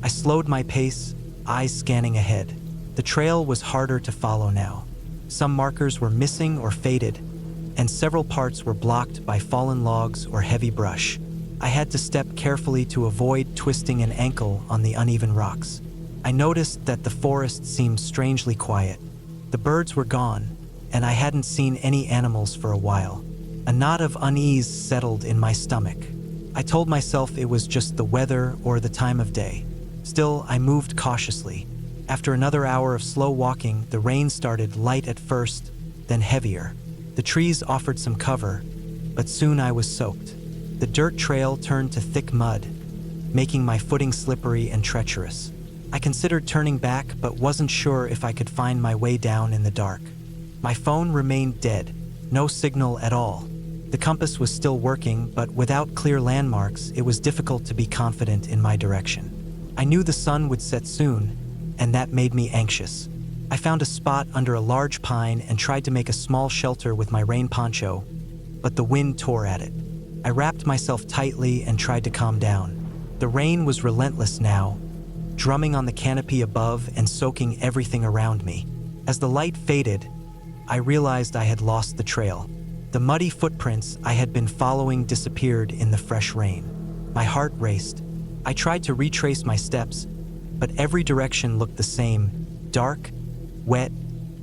I slowed my pace, eyes scanning ahead. The trail was harder to follow now. Some markers were missing or faded, and several parts were blocked by fallen logs or heavy brush. I had to step carefully to avoid twisting an ankle on the uneven rocks. I noticed that the forest seemed strangely quiet. The birds were gone, and I hadn't seen any animals for a while. A knot of unease settled in my stomach. I told myself it was just the weather or the time of day. Still, I moved cautiously. After another hour of slow walking, the rain started light at first, then heavier. The trees offered some cover, but soon I was soaked. The dirt trail turned to thick mud, making my footing slippery and treacherous. I considered turning back, but wasn't sure if I could find my way down in the dark. My phone remained dead, no signal at all. The compass was still working, but without clear landmarks, it was difficult to be confident in my direction. I knew the sun would set soon, and that made me anxious. I found a spot under a large pine and tried to make a small shelter with my rain poncho, but the wind tore at it. I wrapped myself tightly and tried to calm down. The rain was relentless now, drumming on the canopy above and soaking everything around me. As the light faded, I realized I had lost the trail. The muddy footprints I had been following disappeared in the fresh rain. My heart raced. I tried to retrace my steps, but every direction looked the same, dark, wet,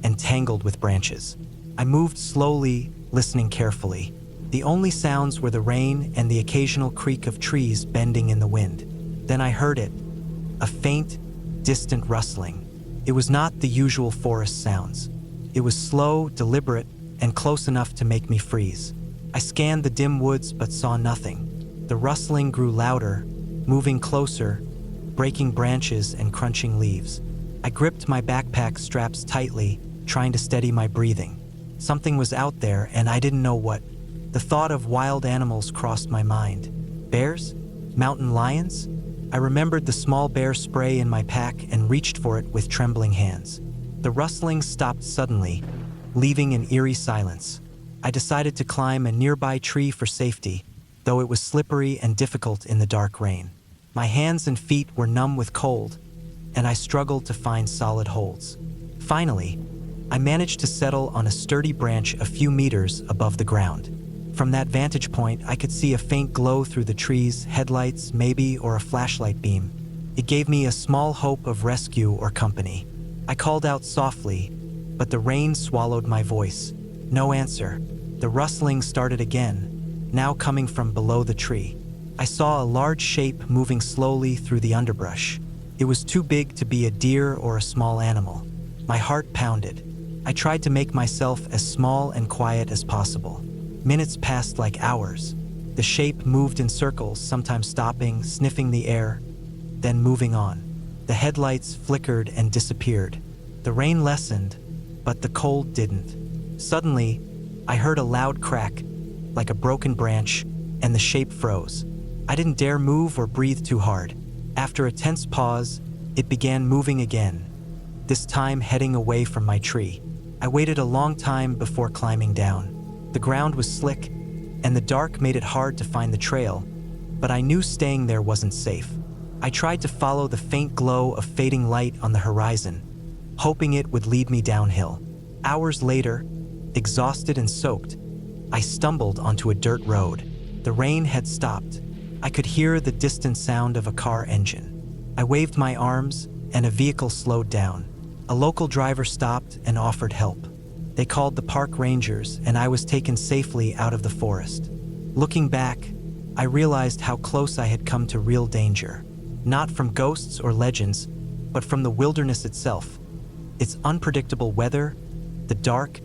and tangled with branches. I moved slowly, listening carefully. The only sounds were the rain and the occasional creak of trees bending in the wind. Then I heard it, a faint, distant rustling. It was not the usual forest sounds. It was slow, deliberate, and close enough to make me freeze. I scanned the dim woods but saw nothing. The rustling grew louder, moving closer, breaking branches and crunching leaves. I gripped my backpack straps tightly, trying to steady my breathing. Something was out there, and I didn't know what. The thought of wild animals crossed my mind. Bears? Mountain lions? I remembered the small bear spray in my pack and reached for it with trembling hands. The rustling stopped suddenly, leaving an eerie silence. I decided to climb a nearby tree for safety, though it was slippery and difficult in the dark rain. My hands and feet were numb with cold, and I struggled to find solid holds. Finally, I managed to settle on a sturdy branch a few meters above the ground. From that vantage point, I could see a faint glow through the trees, headlights, maybe, or a flashlight beam. It gave me a small hope of rescue or company. I called out softly, but the rain swallowed my voice. No answer. The rustling started again, now coming from below the tree. I saw a large shape moving slowly through the underbrush. It was too big to be a deer or a small animal. My heart pounded. I tried to make myself as small and quiet as possible. Minutes passed like hours. The shape moved in circles, sometimes stopping, sniffing the air, then moving on. The headlights flickered and disappeared. The rain lessened, but the cold didn't. Suddenly, I heard a loud crack, like a broken branch, and the shape froze. I didn't dare move or breathe too hard. After a tense pause, it began moving again, this time heading away from my tree. I waited a long time before climbing down. The ground was slick, and the dark made it hard to find the trail, but I knew staying there wasn't safe. I tried to follow the faint glow of fading light on the horizon, hoping it would lead me downhill. Hours later, exhausted and soaked, I stumbled onto a dirt road. The rain had stopped. I could hear the distant sound of a car engine. I waved my arms, and a vehicle slowed down. A local driver stopped and offered help. They called the park rangers, and I was taken safely out of the forest. Looking back, I realized how close I had come to real danger. Not from ghosts or legends, but from the wilderness itself. Its unpredictable weather, the dark,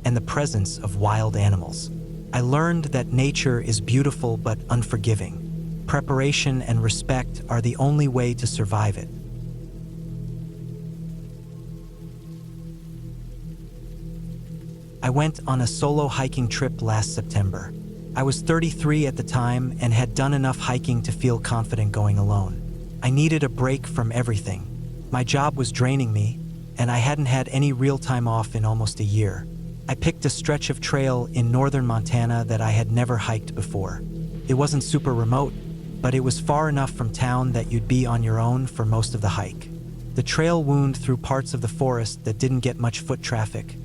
and the presence of wild animals. I learned that nature is beautiful but unforgiving. Preparation and respect are the only way to survive it. I went on a solo hiking trip last September. I was 33 at the time and had done enough hiking to feel confident going alone. I needed a break from everything. My job was draining me, and I hadn't had any real time off in almost a year. I picked a stretch of trail in northern Montana that I had never hiked before. It wasn't super remote, but it was far enough from town that you'd be on your own for most of the hike. The trail wound through parts of the forest that didn't get much foot traffic,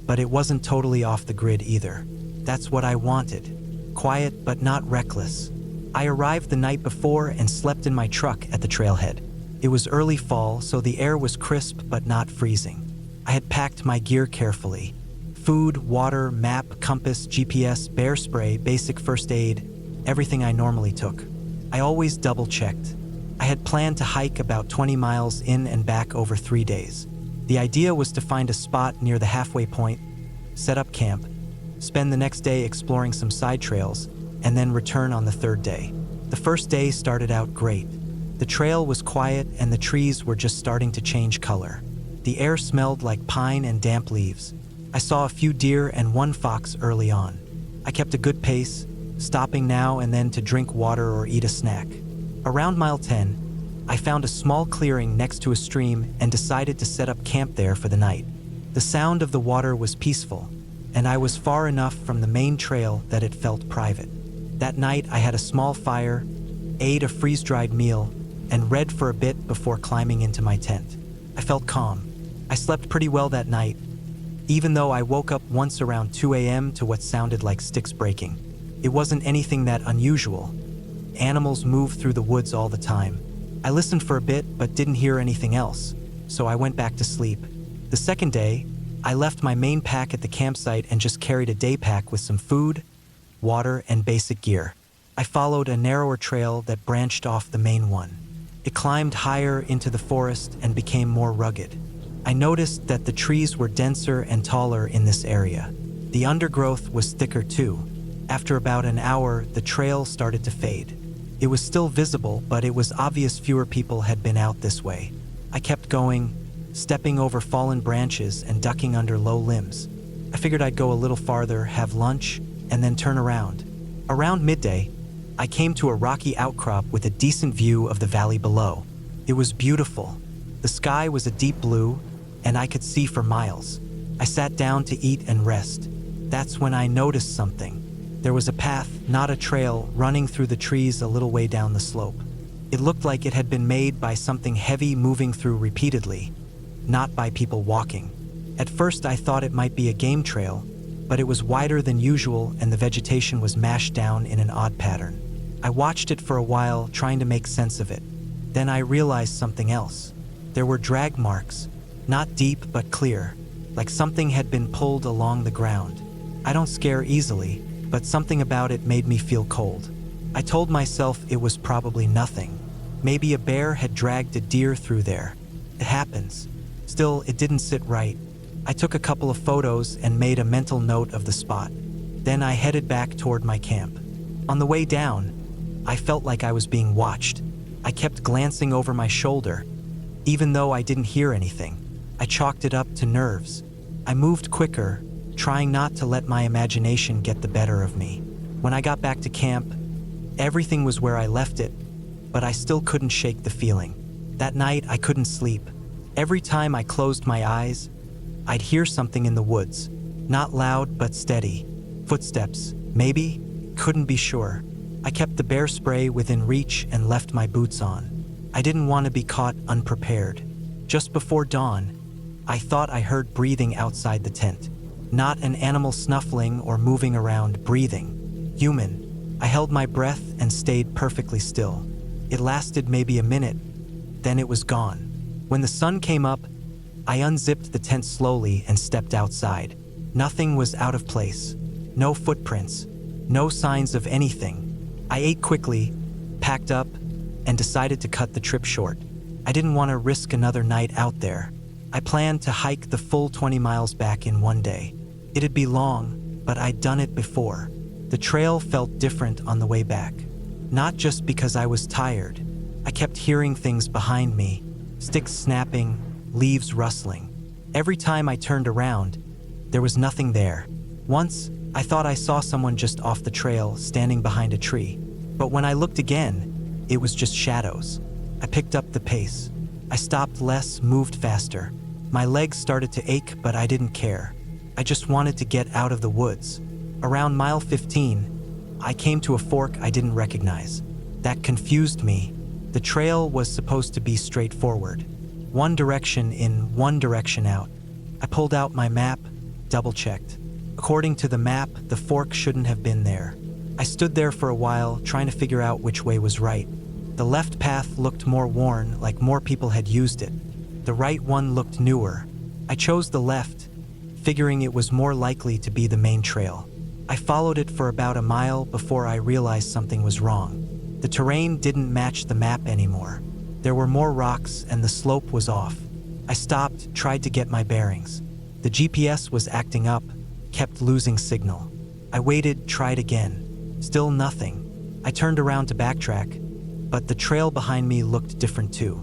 but it wasn't totally off the grid either. That's what I wanted. Quiet but not reckless. I arrived the night before and slept in my truck at the trailhead. It was early fall, so the air was crisp but not freezing. I had packed my gear carefully. Food, water, map, compass, GPS, bear spray, basic first aid, everything I normally took. I always double-checked. I had planned to hike about 20 miles in and back over 3 days. The idea was to find a spot near the halfway point, set up camp, spend the next day exploring some side trails, and then return on the third day. The first day started out great. The trail was quiet and the trees were just starting to change color. The air smelled like pine and damp leaves. I saw a few deer and one fox early on. I kept a good pace, stopping now and then to drink water or eat a snack. Around mile 10, I found a small clearing next to a stream and decided to set up camp there for the night. The sound of the water was peaceful, and I was far enough from the main trail that it felt private. That night I had a small fire, ate a freeze-dried meal, and read for a bit before climbing into my tent. I felt calm. I slept pretty well that night, even though I woke up once around 2 a.m. to what sounded like sticks breaking. It wasn't anything that unusual. Animals move through the woods all the time. I listened for a bit but didn't hear anything else, so I went back to sleep. The second day, I left my main pack at the campsite and just carried a day pack with some food, water, and basic gear. I followed a narrower trail that branched off the main one. It climbed higher into the forest and became more rugged. I noticed that the trees were denser and taller in this area. The undergrowth was thicker too. After about an hour, the trail started to fade. It was still visible, but it was obvious fewer people had been out this way. I kept going, stepping over fallen branches and ducking under low limbs. I figured I'd go a little farther, have lunch, and then turn around. Around midday, I came to a rocky outcrop with a decent view of the valley below. It was beautiful. The sky was a deep blue, and I could see for miles. I sat down to eat and rest. That's when I noticed something. There was a path, not a trail, running through the trees a little way down the slope. It looked like it had been made by something heavy moving through repeatedly, not by people walking. At first I thought it might be a game trail, but it was wider than usual and the vegetation was mashed down in an odd pattern. I watched it for a while, trying to make sense of it. Then I realized something else. There were drag marks, not deep but clear, like something had been pulled along the ground. I don't scare easily, but something about it made me feel cold. I told myself it was probably nothing. Maybe a bear had dragged a deer through there. It happens. Still, it didn't sit right. I took a couple of photos and made a mental note of the spot. Then I headed back toward my camp. On the way down, I felt like I was being watched. I kept glancing over my shoulder, even though I didn't hear anything. I chalked it up to nerves. I moved quicker, trying not to let my imagination get the better of me. When I got back to camp, everything was where I left it, but I still couldn't shake the feeling. That night, I couldn't sleep. Every time I closed my eyes, I'd hear something in the woods. Not loud, but steady. Footsteps, maybe? Couldn't be sure. I kept the bear spray within reach and left my boots on. I didn't want to be caught unprepared. Just before dawn, I thought I heard breathing outside the tent. Not an animal snuffling or moving around, breathing. Human. I held my breath and stayed perfectly still. It lasted maybe a minute, then it was gone. When the sun came up, I unzipped the tent slowly and stepped outside. Nothing was out of place. No footprints. No signs of anything. I ate quickly, packed up, and decided to cut the trip short. I didn't want to risk another night out there. I planned to hike the full 20 miles back in one day. It'd be long, but I'd done it before. The trail felt different on the way back. Not just because I was tired. I kept hearing things behind me, sticks snapping, leaves rustling. Every time I turned around, there was nothing there. Once, I thought I saw someone just off the trail, standing behind a tree. But when I looked again, it was just shadows. I picked up the pace. I stopped less, moved faster. My legs started to ache, but I didn't care. I just wanted to get out of the woods. Around mile 15, I came to a fork I didn't recognize. That confused me. The trail was supposed to be straightforward. One direction in, one direction out. I pulled out my map, double-checked. According to the map, the fork shouldn't have been there. I stood there for a while, trying to figure out which way was right. The left path looked more worn, like more people had used it. The right one looked newer. I chose the left, figuring it was more likely to be the main trail. I followed it for about a mile before I realized something was wrong. The terrain didn't match the map anymore. There were more rocks and the slope was off. I stopped, tried to get my bearings. The GPS was acting up, kept losing signal. I waited, tried again. Still nothing. I turned around to backtrack, but the trail behind me looked different too.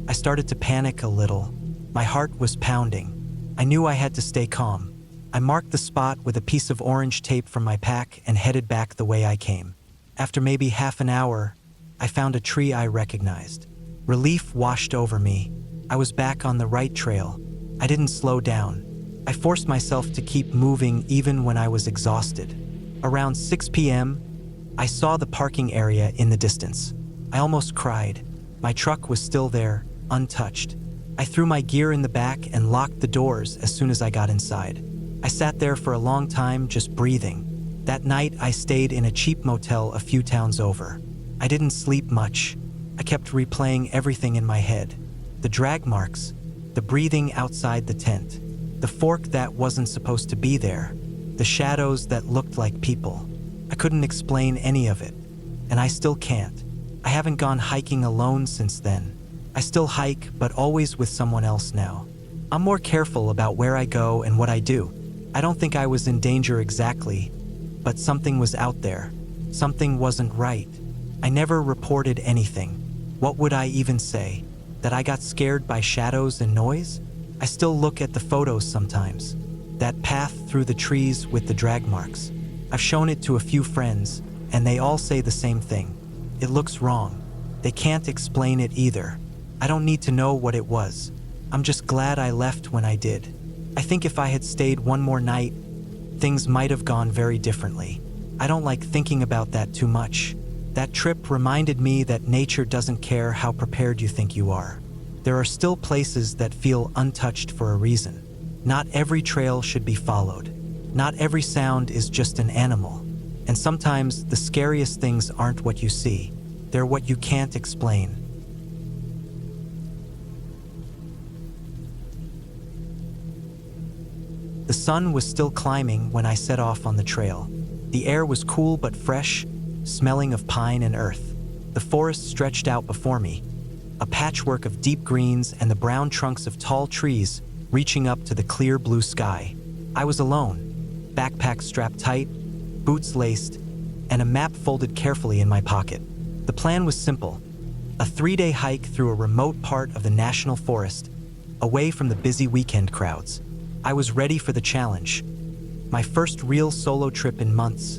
I started to panic a little. My heart was pounding. I knew I had to stay calm. I marked the spot with a piece of orange tape from my pack and headed back the way I came. After maybe half an hour, I found a tree I recognized. Relief washed over me. I was back on the right trail. I didn't slow down. I forced myself to keep moving even when I was exhausted. Around 6 p.m., I saw the parking area in the distance. I almost cried. My truck was still there, untouched. I threw my gear in the back and locked the doors as soon as I got inside. I sat there for a long time, just breathing. That night, I stayed in a cheap motel a few towns over. I didn't sleep much. I kept replaying everything in my head. The drag marks, the breathing outside the tent, the fork that wasn't supposed to be there, the shadows that looked like people. I couldn't explain any of it, and I still can't. I haven't gone hiking alone since then. I still hike, but always with someone else now. I'm more careful about where I go and what I do. I don't think I was in danger exactly, but something was out there. Something wasn't right. I never reported anything. What would I even say? That I got scared by shadows and noise? I still look at the photos sometimes. That path through the trees with the drag marks. I've shown it to a few friends, and they all say the same thing. It looks wrong. They can't explain it either. I don't need to know what it was. I'm just glad I left when I did. I think if I had stayed one more night, things might have gone very differently. I don't like thinking about that too much. That trip reminded me that nature doesn't care how prepared you think you are. There are still places that feel untouched for a reason. Not every trail should be followed. Not every sound is just an animal. And sometimes the scariest things aren't what you see. They're what you can't explain. The sun was still climbing when I set off on the trail. The air was cool but fresh, smelling of pine and earth. The forest stretched out before me, a patchwork of deep greens and the brown trunks of tall trees reaching up to the clear blue sky. I was alone, backpack strapped tight, boots laced, and a map folded carefully in my pocket. The plan was simple: a 3-day hike through a remote part of the national forest, away from the busy weekend crowds. I was ready for the challenge, my first real solo trip in months,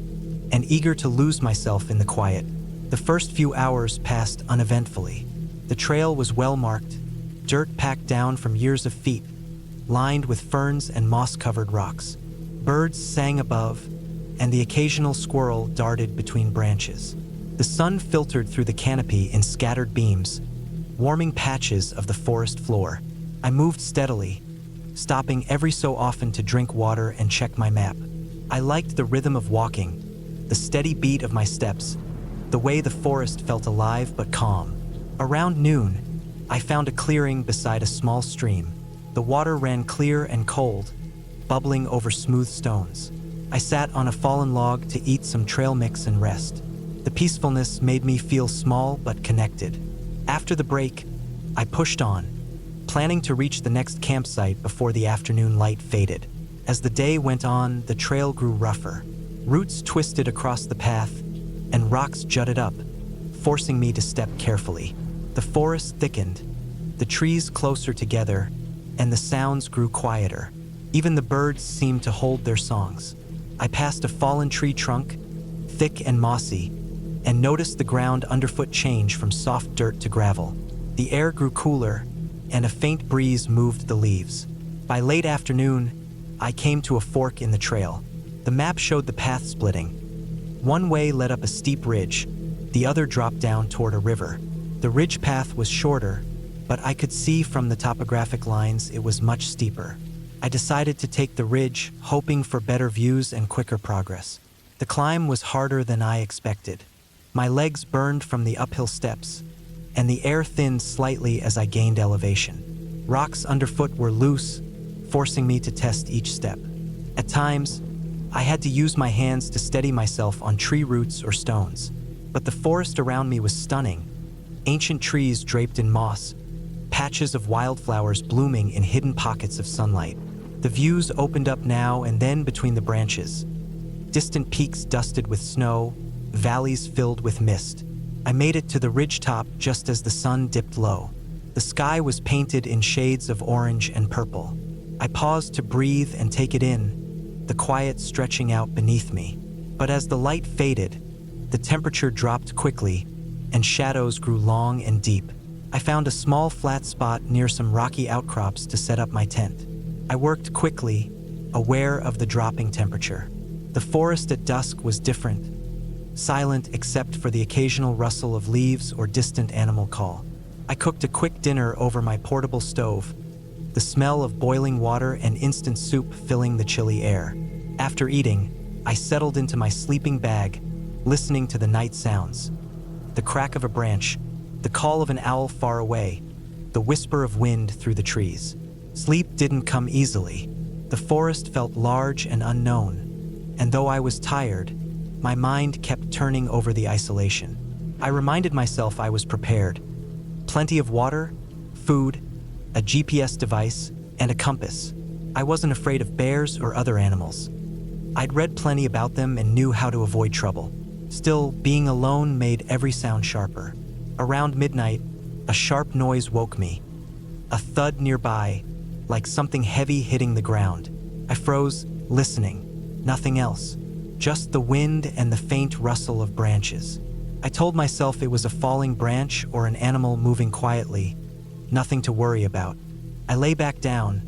and eager to lose myself in the quiet. The first few hours passed uneventfully. The trail was well marked, dirt packed down from years of feet, lined with ferns and moss-covered rocks. Birds sang above, and the occasional squirrel darted between branches. The sun filtered through the canopy in scattered beams, warming patches of the forest floor. I moved steadily, stopping every so often to drink water and check my map. I liked the rhythm of walking, the steady beat of my steps, the way the forest felt alive but calm. Around noon, I found a clearing beside a small stream. The water ran clear and cold, bubbling over smooth stones. I sat on a fallen log to eat some trail mix and rest. The peacefulness made me feel small but connected. After the break, I pushed on, planning to reach the next campsite before the afternoon light faded. As the day went on, the trail grew rougher. Roots twisted across the path, and rocks jutted up, forcing me to step carefully. The forest thickened, the trees closer together, and the sounds grew quieter. Even the birds seemed to hold their songs. I passed a fallen tree trunk, thick and mossy, and noticed the ground underfoot change from soft dirt to gravel. The air grew cooler, and a faint breeze moved the leaves. By late afternoon, I came to a fork in the trail. The map showed the path splitting. One way led up a steep ridge, the other dropped down toward a river. The ridge path was shorter, but I could see from the topographic lines it was much steeper. I decided to take the ridge, hoping for better views and quicker progress. The climb was harder than I expected. My legs burned from the uphill steps, and the air thinned slightly as I gained elevation. Rocks underfoot were loose, forcing me to test each step. At times, I had to use my hands to steady myself on tree roots or stones. But the forest around me was stunning. Ancient trees draped in moss, patches of wildflowers blooming in hidden pockets of sunlight. The views opened up now and then between the branches. Distant peaks dusted with snow, valleys filled with mist. I made it to the ridgetop just as the sun dipped low. The sky was painted in shades of orange and purple. I paused to breathe and take it in, the quiet stretching out beneath me. But as the light faded, the temperature dropped quickly, and shadows grew long and deep. I found a small flat spot near some rocky outcrops to set up my tent. I worked quickly, aware of the dropping temperature. The forest at dusk was different, silent except for the occasional rustle of leaves or distant animal call. I cooked a quick dinner over my portable stove, the smell of boiling water and instant soup filling the chilly air. After eating, I settled into my sleeping bag, listening to the night sounds. The crack of a branch, the call of an owl far away, the whisper of wind through the trees. Sleep didn't come easily. The forest felt large and unknown, and though I was tired, my mind kept turning over the isolation. I reminded myself I was prepared. Plenty of water, food, a GPS device, and a compass. I wasn't afraid of bears or other animals. I'd read plenty about them and knew how to avoid trouble. Still, being alone made every sound sharper. Around midnight, a sharp noise woke me. A thud nearby, like something heavy hitting the ground. I froze, listening. Nothing else. Just the wind and the faint rustle of branches. I told myself it was a falling branch or an animal moving quietly. Nothing to worry about. I lay back down,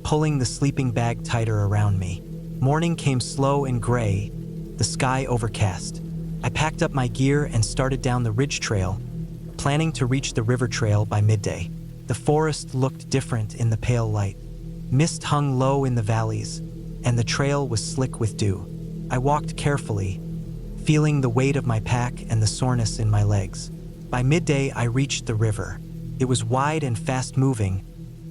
pulling the sleeping bag tighter around me. Morning came slow and gray, the sky overcast. I packed up my gear and started down the ridge trail, planning to reach the river trail by midday. The forest looked different in the pale light. Mist hung low in the valleys, and the trail was slick with dew. I walked carefully, feeling the weight of my pack and the soreness in my legs. By midday, I reached the river. It was wide and fast-moving,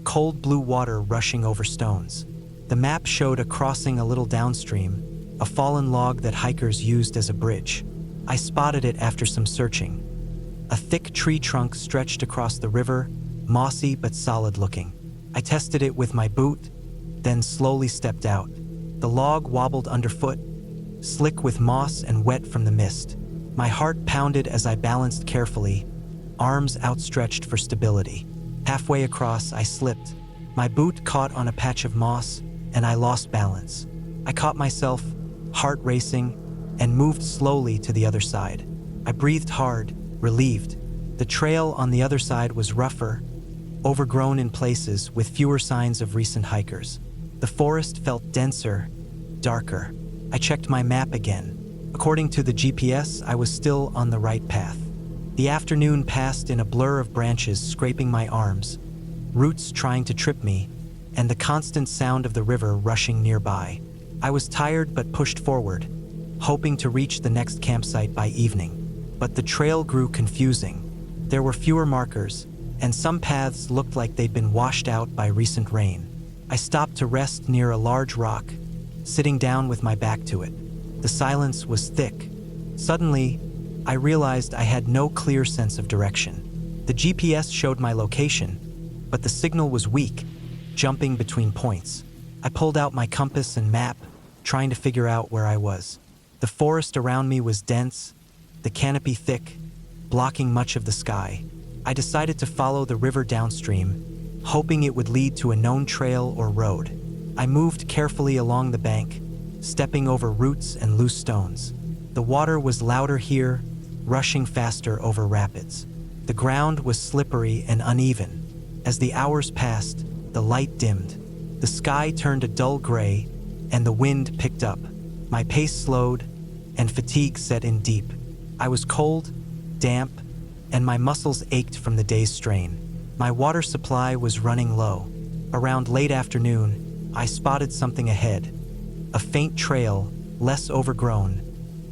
cold blue water rushing over stones. The map showed a crossing a little downstream, a fallen log that hikers used as a bridge. I spotted it after some searching. A thick tree trunk stretched across the river, mossy but solid-looking. I tested it with my boot, then slowly stepped out. The log wobbled underfoot, slick with moss and wet from the mist. My heart pounded as I balanced carefully, arms outstretched for stability. Halfway across, I slipped. My boot caught on a patch of moss, and I lost balance. I caught myself, heart racing, and moved slowly to the other side. I breathed hard, relieved. The trail on the other side was rougher, overgrown in places with fewer signs of recent hikers. The forest felt denser, darker. I checked my map again. According to the GPS, I was still on the right path. The afternoon passed in a blur of branches scraping my arms, roots trying to trip me, and the constant sound of the river rushing nearby. I was tired but pushed forward, hoping to reach the next campsite by evening. But the trail grew confusing. There were fewer markers, and some paths looked like they'd been washed out by recent rain. I stopped to rest near a large rock, sitting down with my back to it. The silence was thick. Suddenly, I realized I had no clear sense of direction. The GPS showed my location, but the signal was weak, jumping between points. I pulled out my compass and map, trying to figure out where I was. The forest around me was dense, the canopy thick, blocking much of the sky. I decided to follow the river downstream, hoping it would lead to a known trail or road. I moved carefully along the bank, stepping over roots and loose stones. The water was louder here, rushing faster over rapids. The ground was slippery and uneven. As the hours passed, the light dimmed. The sky turned a dull gray, and the wind picked up. My pace slowed, and fatigue set in deep. I was cold, damp, and my muscles ached from the day's strain. My water supply was running low. Around late afternoon, I spotted something ahead. A faint trail, less overgrown,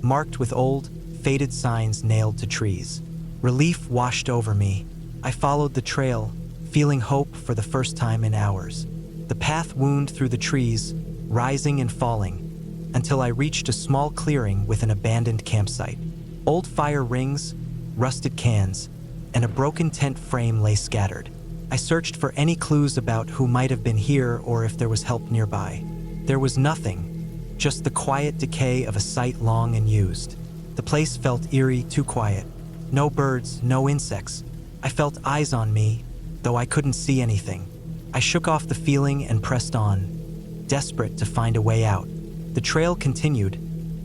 marked with old, faded signs nailed to trees. Relief washed over me. I followed the trail, feeling hope for the first time in hours. The path wound through the trees, rising and falling, until I reached a small clearing with an abandoned campsite. Old fire rings, rusted cans, and a broken tent frame lay scattered. I searched for any clues about who might have been here or if there was help nearby. There was nothing, just the quiet decay of a site long unused. The place felt eerie, too quiet. No birds, no insects. I felt eyes on me, though I couldn't see anything. I shook off the feeling and pressed on, desperate to find a way out. The trail continued,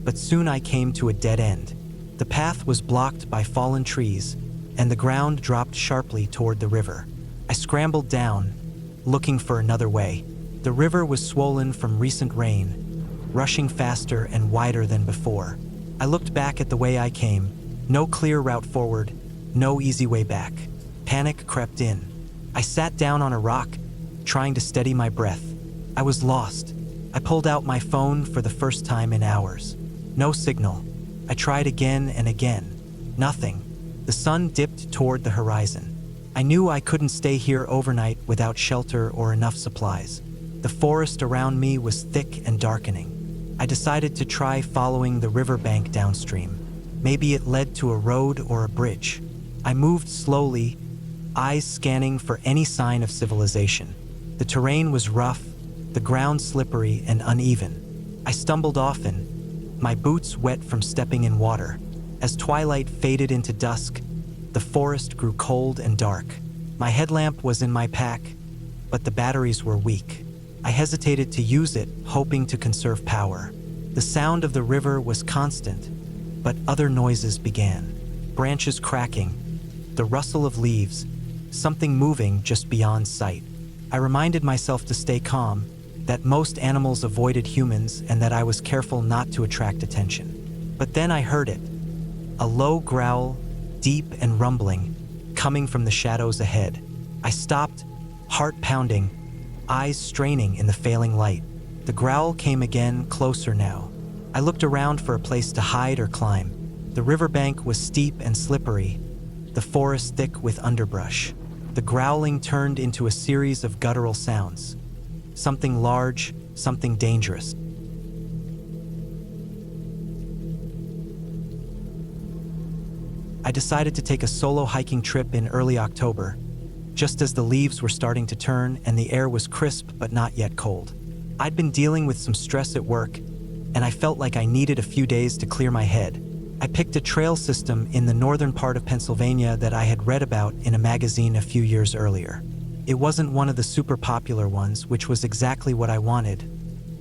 but soon I came to a dead end. The path was blocked by fallen trees, and the ground dropped sharply toward the river. I scrambled down, looking for another way. The river was swollen from recent rain, rushing faster and wider than before. I looked back at the way I came. No clear route forward, no easy way back. Panic crept in. I sat down on a rock, trying to steady my breath. I was lost. I pulled out my phone for the first time in hours. No signal. I tried again and again. Nothing. The sun dipped toward the horizon. I knew I couldn't stay here overnight without shelter or enough supplies. The forest around me was thick and darkening. I decided to try following the riverbank downstream. Maybe it led to a road or a bridge. I moved slowly, eyes scanning for any sign of civilization. The terrain was rough, the ground slippery and uneven. I stumbled often, my boots wet from stepping in water. As twilight faded into dusk, the forest grew cold and dark. My headlamp was in my pack, but the batteries were weak. I hesitated to use it, hoping to conserve power. The sound of the river was constant, but other noises began. Branches cracking, the rustle of leaves, something moving just beyond sight. I reminded myself to stay calm, that most animals avoided humans and that I was careful not to attract attention. But then I heard it. A low growl, deep and rumbling, coming from the shadows ahead. I stopped, heart pounding, eyes straining in the failing light. The growl came again, closer now. I looked around for a place to hide or climb. The riverbank was steep and slippery, the forest thick with underbrush. The growling turned into a series of guttural sounds. Something large, something dangerous. I decided to take a solo hiking trip in early October, just as the leaves were starting to turn and the air was crisp but not yet cold. I'd been dealing with some stress at work, and I felt like I needed a few days to clear my head. I picked a trail system in the northern part of Pennsylvania that I had read about in a magazine a few years earlier. It wasn't one of the super popular ones, which was exactly what I wanted.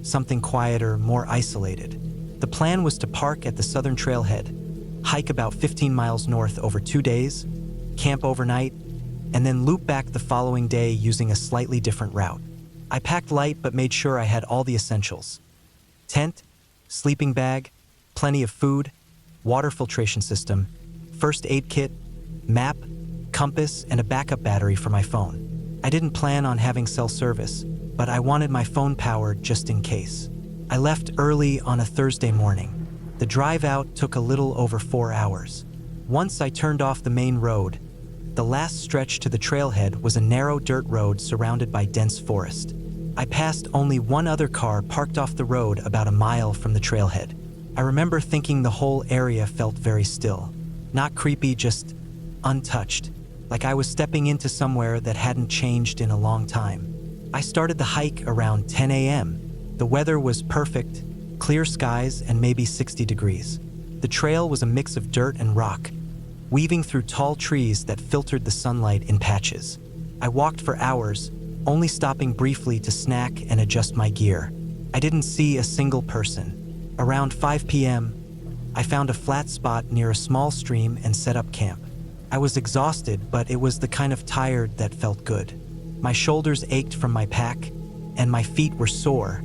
Something quieter, more isolated. The plan was to park at the southern trailhead, hike about 15 miles north over 2 days, camp overnight, and then loop back the following day using a slightly different route. I packed light but made sure I had all the essentials. Tent, sleeping bag, plenty of food, water filtration system, first aid kit, map, compass, and a backup battery for my phone. I didn't plan on having cell service, but I wanted my phone powered just in case. I left early on a Thursday morning. The drive out took a little over 4 hours. Once I turned off the main road, the last stretch to the trailhead was a narrow dirt road surrounded by dense forest. I passed only one other car parked off the road about a mile from the trailhead. I remember thinking the whole area felt very still. Not creepy, just untouched, like I was stepping into somewhere that hadn't changed in a long time. I started the hike around 10 a.m. The weather was perfect, clear skies and maybe 60 degrees. The trail was a mix of dirt and rock, weaving through tall trees that filtered the sunlight in patches. I walked for hours, only stopping briefly to snack and adjust my gear. I didn't see a single person. Around 5 p.m., I found a flat spot near a small stream and set up camp. I was exhausted, but it was the kind of tired that felt good. My shoulders ached from my pack, and my feet were sore,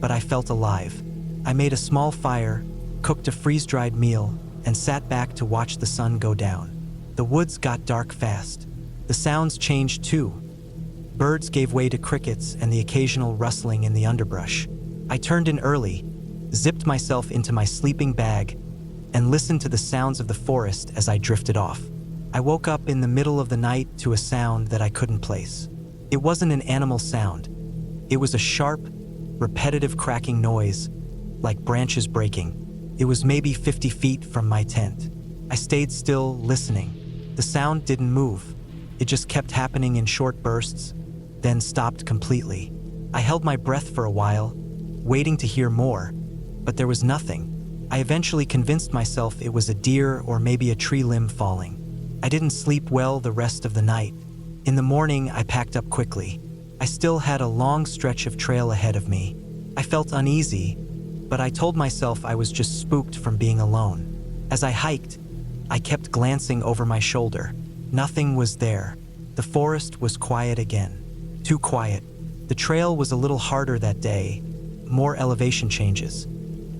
but I felt alive. I made a small fire, cooked a freeze-dried meal, and sat back to watch the sun go down. The woods got dark fast. The sounds changed too. Birds gave way to crickets and the occasional rustling in the underbrush. I turned in early, zipped myself into my sleeping bag, and listened to the sounds of the forest as I drifted off. I woke up in the middle of the night to a sound that I couldn't place. It wasn't an animal sound. It was a sharp, repetitive cracking noise, like branches breaking. It was maybe 50 feet from my tent. I stayed still, listening. The sound didn't move. It just kept happening in short bursts, then stopped completely. I held my breath for a while, waiting to hear more, but there was nothing. I eventually convinced myself it was a deer or maybe a tree limb falling. I didn't sleep well the rest of the night. In the morning, I packed up quickly. I still had a long stretch of trail ahead of me. I felt uneasy, but I told myself I was just spooked from being alone. As I hiked, I kept glancing over my shoulder. Nothing was there. The forest was quiet again. Too quiet. The trail was a little harder that day, more elevation changes,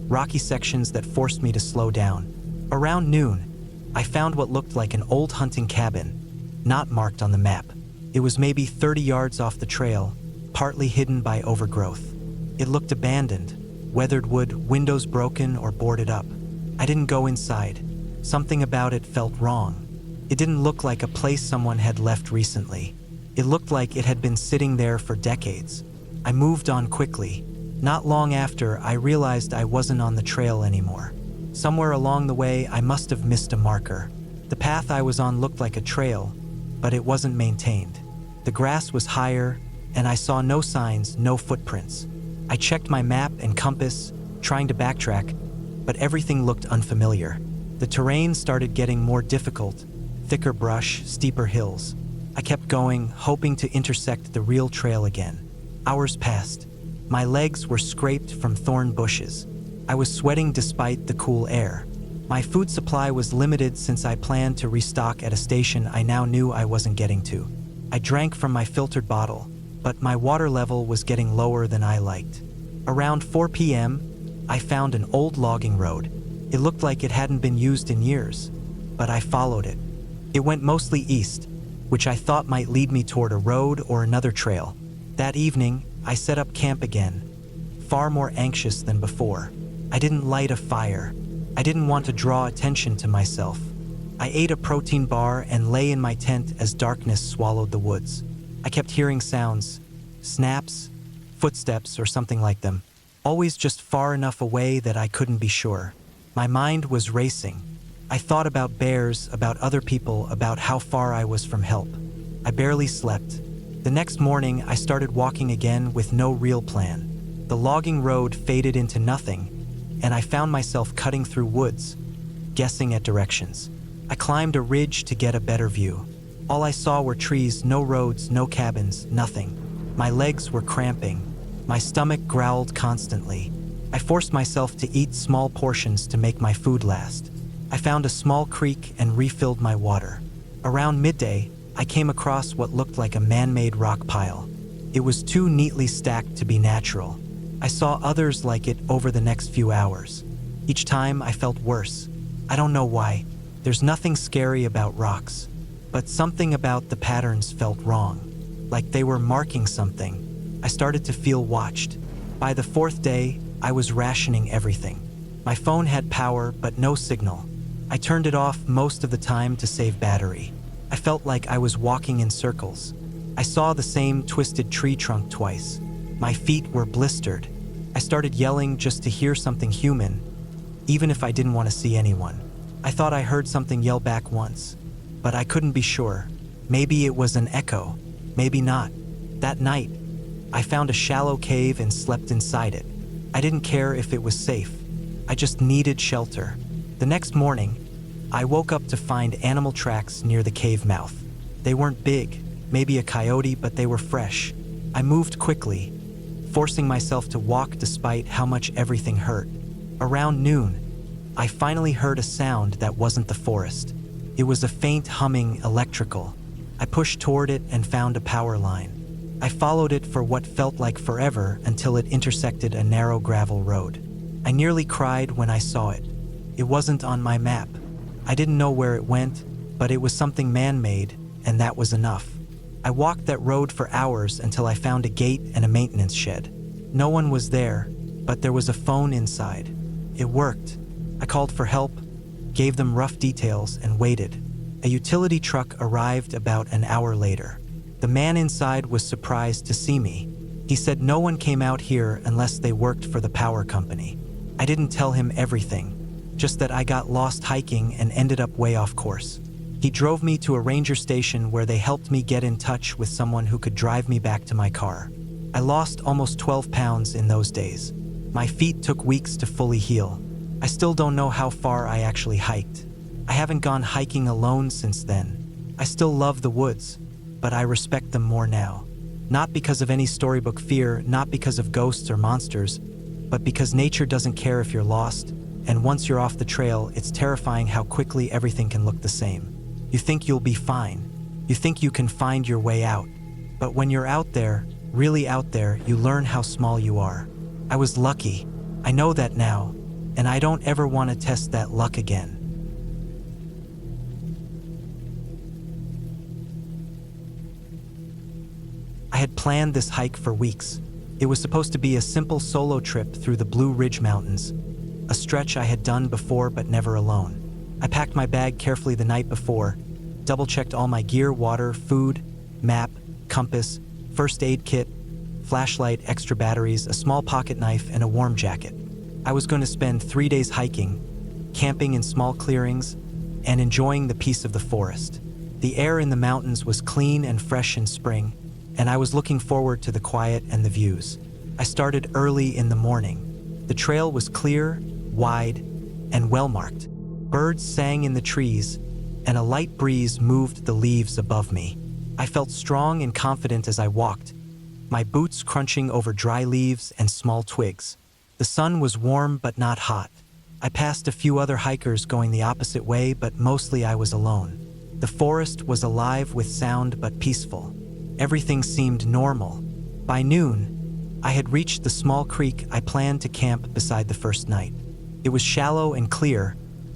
rocky sections that forced me to slow down. Around noon, I found what looked like an old hunting cabin, not marked on the map. It was maybe 30 yards off the trail, partly hidden by overgrowth. It looked abandoned, weathered wood, windows broken or boarded up. I didn't go inside. Something about it felt wrong. It didn't look like a place someone had left recently. It looked like it had been sitting there for decades. I moved on quickly. Not long after, I realized I wasn't on the trail anymore. Somewhere along the way, I must have missed a marker. The path I was on looked like a trail, but it wasn't maintained. The grass was higher, and I saw no signs, no footprints. I checked my map and compass, trying to backtrack, but everything looked unfamiliar. The terrain started getting more difficult, thicker brush, steeper hills. I kept going, hoping to intersect the real trail again. Hours passed. My legs were scraped from thorn bushes. I was sweating despite the cool air. My food supply was limited since I planned to restock at a station I now knew I wasn't getting to. I drank from my filtered bottle, but my water level was getting lower than I liked. Around 4 p.m., I found an old logging road. It looked like it hadn't been used in years, but I followed it. It went mostly east, which I thought might lead me toward a road or another trail. That evening, I set up camp again, far more anxious than before. I didn't light a fire. I didn't want to draw attention to myself. I ate a protein bar and lay in my tent as darkness swallowed the woods. I kept hearing sounds, snaps, footsteps, or something like them, always just far enough away that I couldn't be sure. My mind was racing. I thought about bears, about other people, about how far I was from help. I barely slept. The next morning, I started walking again with no real plan. The logging road faded into nothing, and I found myself cutting through woods, guessing at directions. I climbed a ridge to get a better view. All I saw were trees, no roads, no cabins, nothing. My legs were cramping. My stomach growled constantly. I forced myself to eat small portions to make my food last. I found a small creek and refilled my water. Around midday, I came across what looked like a man-made rock pile. It was too neatly stacked to be natural. I saw others like it over the next few hours. Each time I felt worse. I don't know why. There's nothing scary about rocks, but something about the patterns felt wrong, like they were marking something. I started to feel watched. By the fourth day, I was rationing everything. My phone had power, but no signal. I turned it off most of the time to save battery. I felt like I was walking in circles. I saw the same twisted tree trunk twice. My feet were blistered. I started yelling just to hear something human, even if I didn't want to see anyone. I thought I heard something yell back once, but I couldn't be sure. Maybe it was an echo, maybe not. That night, I found a shallow cave and slept inside it. I didn't care if it was safe. I just needed shelter. The next morning, I woke up to find animal tracks near the cave mouth. They weren't big, maybe a coyote, but they were fresh. I moved quickly, forcing myself to walk despite how much everything hurt. Around noon, I finally heard a sound that wasn't the forest. It was a faint humming electrical. I pushed toward it and found a power line. I followed it for what felt like forever until it intersected a narrow gravel road. I nearly cried when I saw it. It wasn't on my map. I didn't know where it went, but it was something man-made, and that was enough. I walked that road for hours until I found a gate and a maintenance shed. No one was there, but there was a phone inside. It worked. I called for help, gave them rough details, and waited. A utility truck arrived about an hour later. The man inside was surprised to see me. He said no one came out here unless they worked for the power company. I didn't tell him everything, just that I got lost hiking and ended up way off course. He drove me to a ranger station where they helped me get in touch with someone who could drive me back to my car. I lost almost 12 pounds in those days. My feet took weeks to fully heal. I still don't know how far I actually hiked. I haven't gone hiking alone since then. I still love the woods, but I respect them more now. Not because of any storybook fear, not because of ghosts or monsters, but because nature doesn't care if you're lost, and once you're off the trail, it's terrifying how quickly everything can look the same. You think you'll be fine. You think you can find your way out. But when you're out there, really out there, you learn how small you are. I was lucky. I know that now, and I don't ever want to test that luck again. I had planned this hike for weeks. It was supposed to be a simple solo trip through the Blue Ridge Mountains, a stretch I had done before but never alone. I packed my bag carefully the night before, double-checked all my gear, water, food, map, compass, first aid kit, flashlight, extra batteries, a small pocket knife, and a warm jacket. I was going to spend 3 days hiking, camping in small clearings, and enjoying the peace of the forest. The air in the mountains was clean and fresh in spring, and I was looking forward to the quiet and the views. I started early in the morning. The trail was clear, wide, and well-marked. Birds sang in the trees, and a light breeze moved the leaves above me. I felt strong and confident as I walked, my boots crunching over dry leaves and small twigs. The sun was warm but not hot. I passed a few other hikers going the opposite way, but mostly I was alone. The forest was alive with sound but peaceful. Everything seemed normal. By noon, I had reached the small creek I planned to camp beside the first night. It was shallow and clear,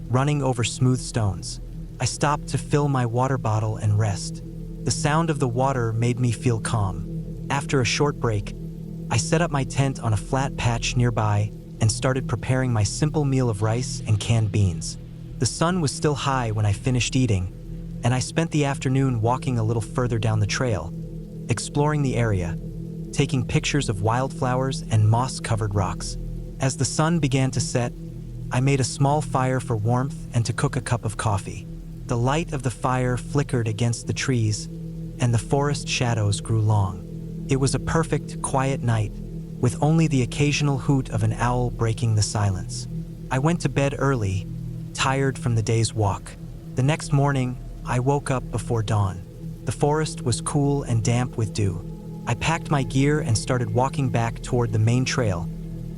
running over smooth stones. I stopped to fill my water bottle and rest. The sound of the water made me feel calm. After a short break, I set up my tent on a flat patch nearby and started preparing my simple meal of rice and canned beans. The sun was still high when I finished eating, and I spent the afternoon walking a little further down the trail, exploring the area, taking pictures of wildflowers and moss-covered rocks. As the sun began to set, I made a small fire for warmth and to cook a cup of coffee. The light of the fire flickered against the trees, and the forest shadows grew long. It was a perfect, quiet night, with only the occasional hoot of an owl breaking the silence. I went to bed early, tired from the day's walk. The next morning, I woke up before dawn. The forest was cool and damp with dew. I packed my gear and started walking back toward the main trail,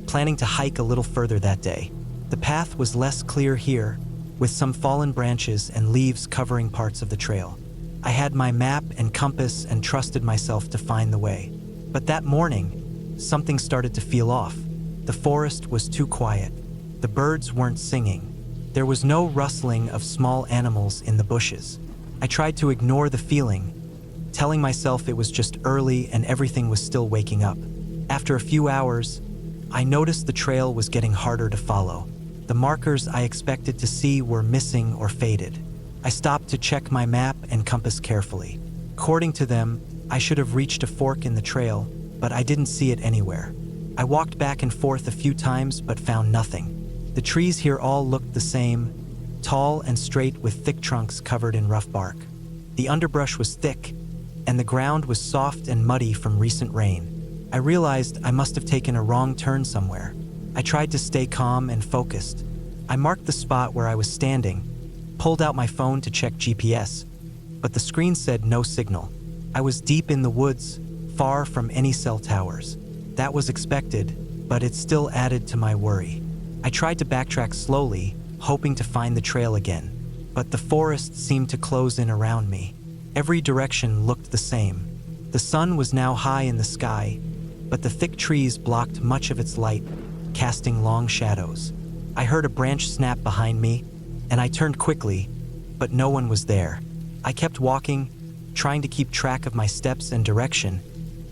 planning to hike a little further that day. The path was less clear here, with some fallen branches and leaves covering parts of the trail. I had my map and compass and trusted myself to find the way. But that morning, something started to feel off. The forest was too quiet. The birds weren't singing. There was no rustling of small animals in the bushes. I tried to ignore the feeling, telling myself it was just early and everything was still waking up. After a few hours, I noticed the trail was getting harder to follow. The markers I expected to see were missing or faded. I stopped to check my map and compass carefully. According to them, I should have reached a fork in the trail, but I didn't see it anywhere. I walked back and forth a few times but found nothing. The trees here all looked the same, tall and straight with thick trunks covered in rough bark. The underbrush was thick, and the ground was soft and muddy from recent rain. I realized I must have taken a wrong turn somewhere. I tried to stay calm and focused. I marked the spot where I was standing, pulled out my phone to check GPS, but the screen said no signal. I was deep in the woods, far from any cell towers. That was expected, but it still added to my worry. I tried to backtrack slowly, hoping to find the trail again, but the forest seemed to close in around me. Every direction looked the same. The sun was now high in the sky, but the thick trees blocked much of its light, casting long shadows. I heard a branch snap behind me, and I turned quickly, but no one was there. I kept walking, trying to keep track of my steps and direction,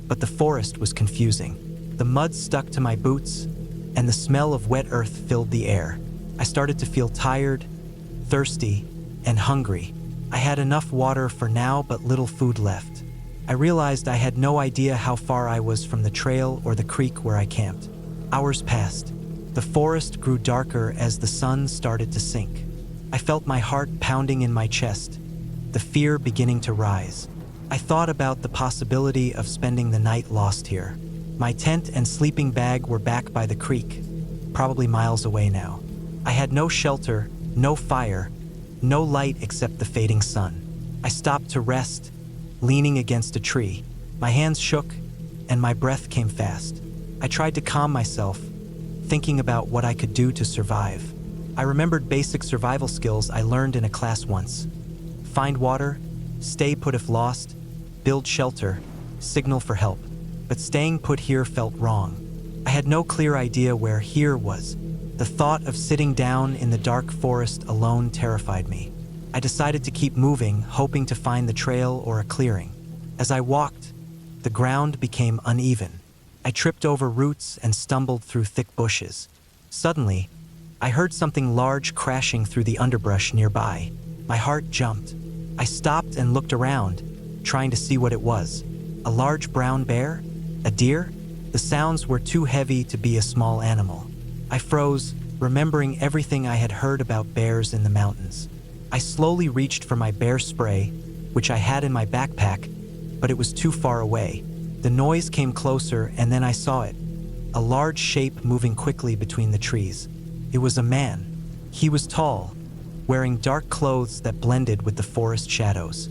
but the forest was confusing. The mud stuck to my boots, and the smell of wet earth filled the air. I started to feel tired, thirsty, and hungry. I had enough water for now, but little food left. I realized I had no idea how far I was from the trail or the creek where I camped. Hours passed. The forest grew darker as the sun started to sink. I felt my heart pounding in my chest, the fear beginning to rise. I thought about the possibility of spending the night lost here. My tent and sleeping bag were back by the creek, probably miles away now. I had no shelter, no fire, no light except the fading sun. I stopped to rest, leaning against a tree. My hands shook, and my breath came fast. I tried to calm myself, thinking about what I could do to survive. I remembered basic survival skills I learned in a class once. Find water, stay put if lost, build shelter, signal for help. But staying put here felt wrong. I had no clear idea where here was. The thought of sitting down in the dark forest alone terrified me. I decided to keep moving, hoping to find the trail or a clearing. As I walked, the ground became uneven. I tripped over roots and stumbled through thick bushes. Suddenly, I heard something large crashing through the underbrush nearby. My heart jumped. I stopped and looked around, trying to see what it was. A large brown bear? A deer? The sounds were too heavy to be a small animal. I froze, remembering everything I had heard about bears in the mountains. I slowly reached for my bear spray, which I had in my backpack, but it was too far away. The noise came closer, and then I saw it. A large shape moving quickly between the trees. It was a man. He was tall, wearing dark clothes that blended with the forest shadows.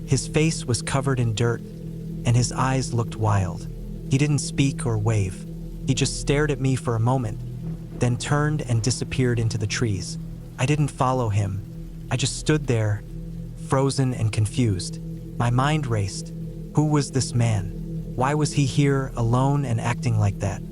His face was covered in dirt, and his eyes looked wild. He didn't speak or wave. He just stared at me for a moment, then turned and disappeared into the trees. I didn't follow him. I just stood there, frozen and confused. My mind raced. Who was this man? Why was he here, alone and acting like that?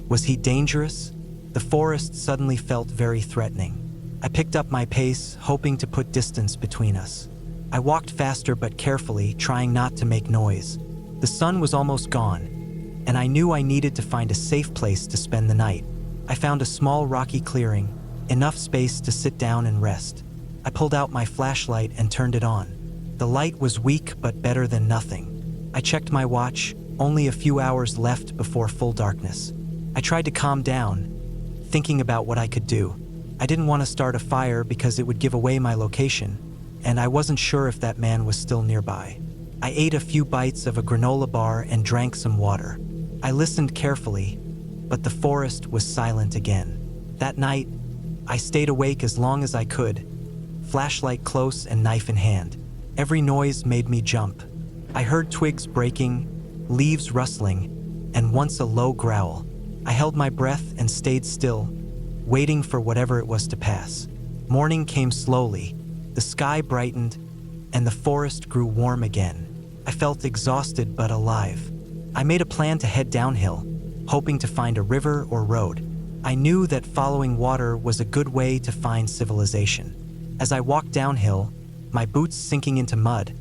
Was he dangerous? The forest suddenly felt very threatening. I picked up my pace, hoping to put distance between us. I walked faster but carefully, trying not to make noise. The sun was almost gone, and I knew I needed to find a safe place to spend the night. I found a small rocky clearing, enough space to sit down and rest. I pulled out my flashlight and turned it on. The light was weak but better than nothing. I checked my watch, only a few hours left before full darkness. I tried to calm down, thinking about what I could do. I didn't want to start a fire because it would give away my location, and I wasn't sure if that man was still nearby. I ate a few bites of a granola bar and drank some water. I listened carefully, but the forest was silent again. That night, I stayed awake as long as I could, flashlight close and knife in hand. Every noise made me jump. I heard twigs breaking, leaves rustling, and once a low growl. I held my breath and stayed still, waiting for whatever it was to pass. Morning came slowly, the sky brightened, and the forest grew warm again. I felt exhausted but alive. I made a plan to head downhill, hoping to find a river or road. I knew that following water was a good way to find civilization. As I walked downhill, my boots sinking into mud,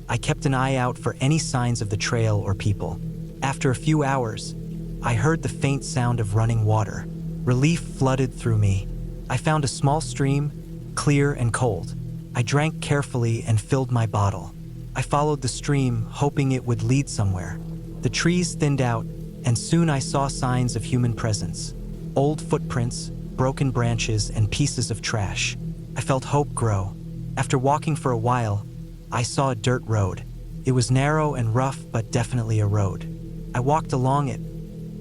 I kept an eye out for any signs of the trail or people. After a few hours, I heard the faint sound of running water. Relief flooded through me. I found a small stream, clear and cold. I drank carefully and filled my bottle. I followed the stream, hoping it would lead somewhere. The trees thinned out, and soon I saw signs of human presence. Old footprints, broken branches, and pieces of trash. I felt hope grow. After walking for a while, I saw a dirt road. It was narrow and rough, but definitely a road. I walked along it,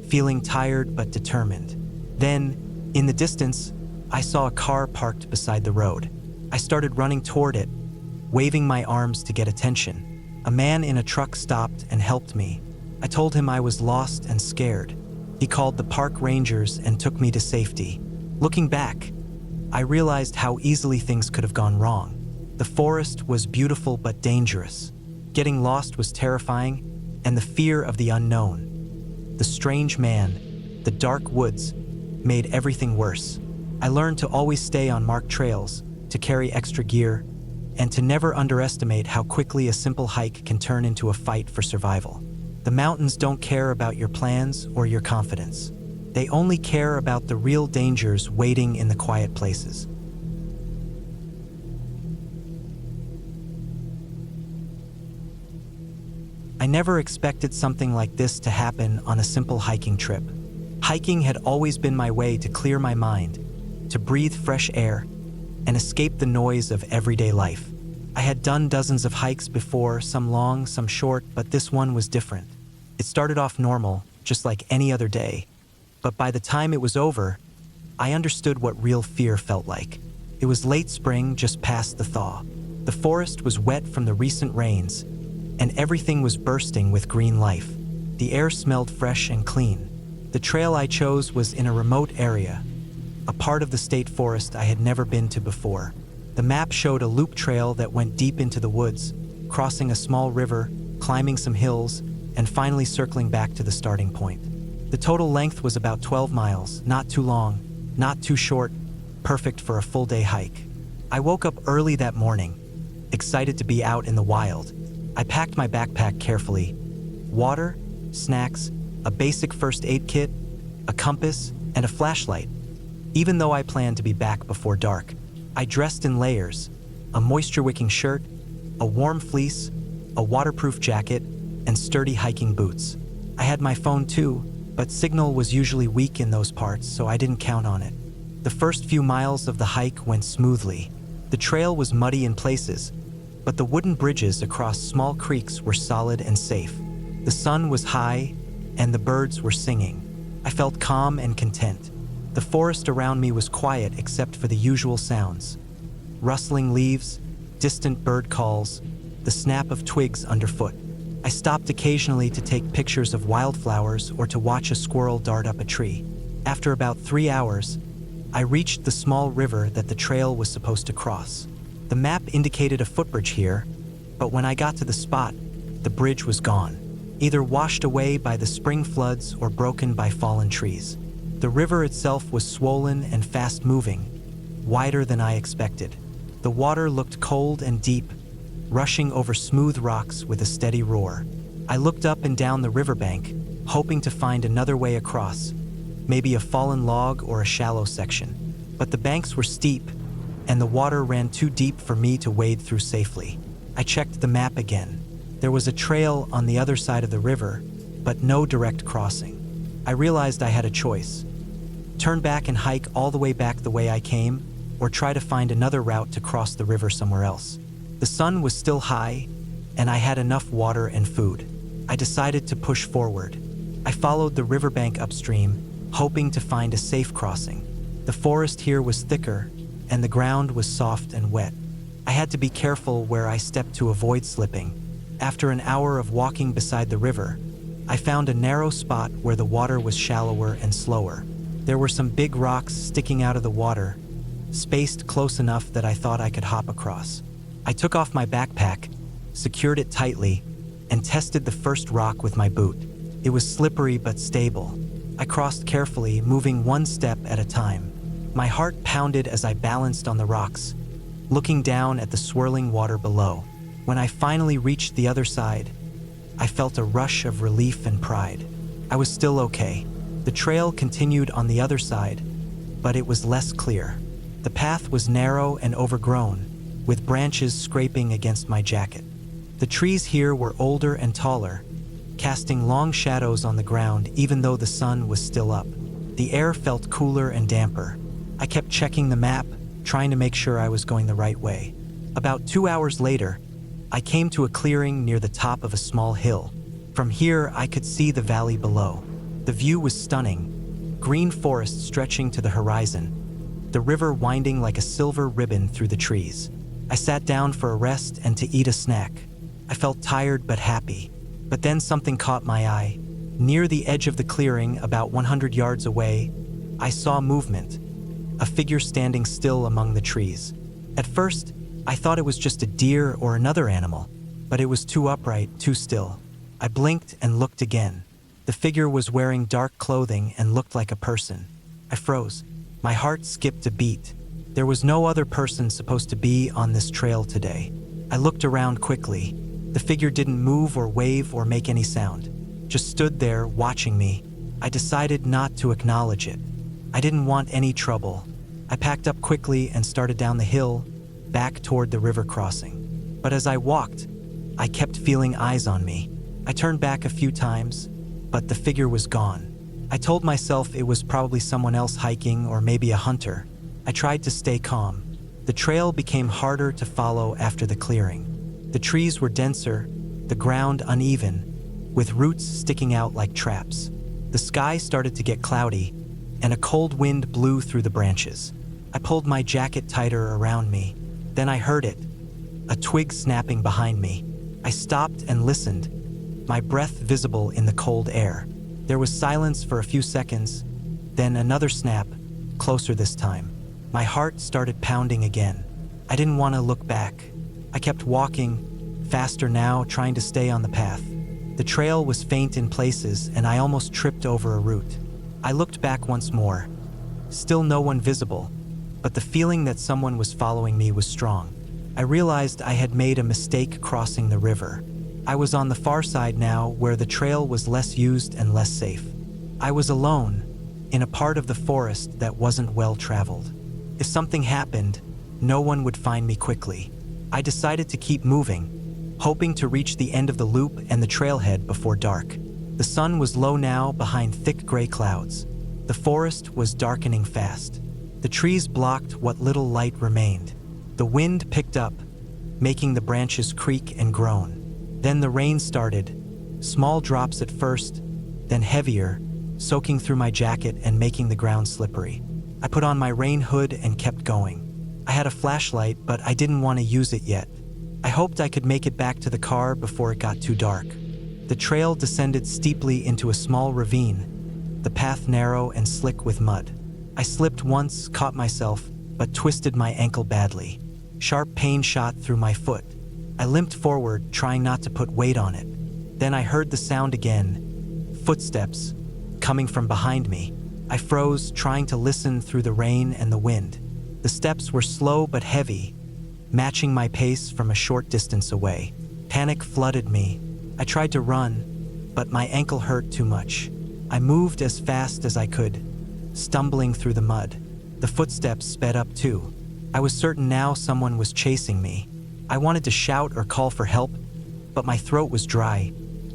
feeling tired but determined. Then, in the distance, I saw a car parked beside the road. I started running toward it, waving my arms to get attention. A man in a truck stopped and helped me. I told him I was lost and scared. He called the park rangers and took me to safety. Looking back, I realized how easily things could have gone wrong. The forest was beautiful but dangerous. Getting lost was terrifying, and the fear of the unknown, the strange man, the dark woods, made everything worse. I learned to always stay on marked trails, to carry extra gear, and to never underestimate how quickly a simple hike can turn into a fight for survival. The mountains don't care about your plans or your confidence. They only care about the real dangers waiting in the quiet places. I never expected something like this to happen on a simple hiking trip. Hiking had always been my way to clear my mind, to breathe fresh air, and escape the noise of everyday life. I had done dozens of hikes before, some long, some short, but this one was different. It started off normal, just like any other day. But by the time it was over, I understood what real fear felt like. It was late spring, just past the thaw. The forest was wet from the recent rains, and everything was bursting with green life. The air smelled fresh and clean. The trail I chose was in a remote area, a part of the state forest I had never been to before. The map showed a loop trail that went deep into the woods, crossing a small river, climbing some hills, and finally circling back to the starting point. The total length was about 12 miles, not too long, not too short, perfect for a full-day hike. I woke up early that morning, excited to be out in the wild. I packed my backpack carefully. Water, snacks, a basic first aid kit, a compass, and a flashlight. Even though I planned to be back before dark, I dressed in layers: a moisture-wicking shirt, a warm fleece, a waterproof jacket, and sturdy hiking boots. I had my phone too, but signal was usually weak in those parts, so I didn't count on it. The first few miles of the hike went smoothly. The trail was muddy in places, but the wooden bridges across small creeks were solid and safe. The sun was high, and the birds were singing. I felt calm and content. The forest around me was quiet except for the usual sounds: rustling leaves, distant bird calls, the snap of twigs underfoot. I stopped occasionally to take pictures of wildflowers or to watch a squirrel dart up a tree. After about 3 hours, I reached the small river that the trail was supposed to cross. The map indicated a footbridge here, but when I got to the spot, the bridge was gone, either washed away by the spring floods or broken by fallen trees. The river itself was swollen and fast-moving, wider than I expected. The water looked cold and deep, rushing over smooth rocks with a steady roar. I looked up and down the riverbank, hoping to find another way across, maybe a fallen log or a shallow section. But the banks were steep, and the water ran too deep for me to wade through safely. I checked the map again. There was a trail on the other side of the river, but no direct crossing. I realized I had a choice: turn back and hike all the way back the way I came, or try to find another route to cross the river somewhere else. The sun was still high, and I had enough water and food. I decided to push forward. I followed the riverbank upstream, hoping to find a safe crossing. The forest here was thicker, and the ground was soft and wet. I had to be careful where I stepped to avoid slipping. After an hour of walking beside the river, I found a narrow spot where the water was shallower and slower. There were some big rocks sticking out of the water, spaced close enough that I thought I could hop across. I took off my backpack, secured it tightly, and tested the first rock with my boot. It was slippery but stable. I crossed carefully, moving one step at a time. My heart pounded as I balanced on the rocks, looking down at the swirling water below. When I finally reached the other side, I felt a rush of relief and pride. I was still okay. The trail continued on the other side, but it was less clear. The path was narrow and overgrown, with branches scraping against my jacket. The trees here were older and taller, casting long shadows on the ground even though the sun was still up. The air felt cooler and damper. I kept checking the map, trying to make sure I was going the right way. About 2 hours later, I came to a clearing near the top of a small hill. From here, I could see the valley below. The view was stunning: green forest stretching to the horizon, the river winding like a silver ribbon through the trees. I sat down for a rest and to eat a snack. I felt tired but happy. But then something caught my eye. Near the edge of the clearing, about 100 yards away, I saw movement, a figure standing still among the trees. At first, I thought it was just a deer or another animal, but it was too upright, too still. I blinked and looked again. The figure was wearing dark clothing and looked like a person. I froze. My heart skipped a beat. There was no other person supposed to be on this trail today. I looked around quickly. The figure didn't move or wave or make any sound, just stood there watching me. I decided not to acknowledge it. I didn't want any trouble. I packed up quickly and started down the hill, back toward the river crossing. But as I walked, I kept feeling eyes on me. I turned back a few times, but the figure was gone. I told myself it was probably someone else hiking or maybe a hunter. I tried to stay calm. The trail became harder to follow after the clearing. The trees were denser, the ground uneven, with roots sticking out like traps. The sky started to get cloudy, and a cold wind blew through the branches. I pulled my jacket tighter around me. Then I heard it, a twig snapping behind me. I stopped and listened, my breath visible in the cold air. There was silence for a few seconds, then another snap, closer this time. My heart started pounding again. I didn't want to look back. I kept walking, faster now, trying to stay on the path. The trail was faint in places, and I almost tripped over a root. I looked back once more. Still no one visible, but the feeling that someone was following me was strong. I realized I had made a mistake crossing the river. I was on the far side now, where the trail was less used and less safe. I was alone, in a part of the forest that wasn't well traveled. If something happened, no one would find me quickly. I decided to keep moving, hoping to reach the end of the loop and the trailhead before dark. The sun was low now behind thick gray clouds. The forest was darkening fast. The trees blocked what little light remained. The wind picked up, making the branches creak and groan. Then the rain started, small drops at first, then heavier, soaking through my jacket and making the ground slippery. I put on my rain hood and kept going. I had a flashlight, but I didn't want to use it yet. I hoped I could make it back to the car before it got too dark. The trail descended steeply into a small ravine, the path narrow and slick with mud. I slipped once, caught myself, but twisted my ankle badly. Sharp pain shot through my foot. I limped forward, trying not to put weight on it. Then I heard the sound again, footsteps, coming from behind me. I froze, trying to listen through the rain and the wind. The steps were slow but heavy, matching my pace from a short distance away. Panic flooded me. I tried to run, but my ankle hurt too much. I moved as fast as I could, stumbling through the mud. The footsteps sped up too. I was certain now someone was chasing me. I wanted to shout or call for help, but my throat was dry,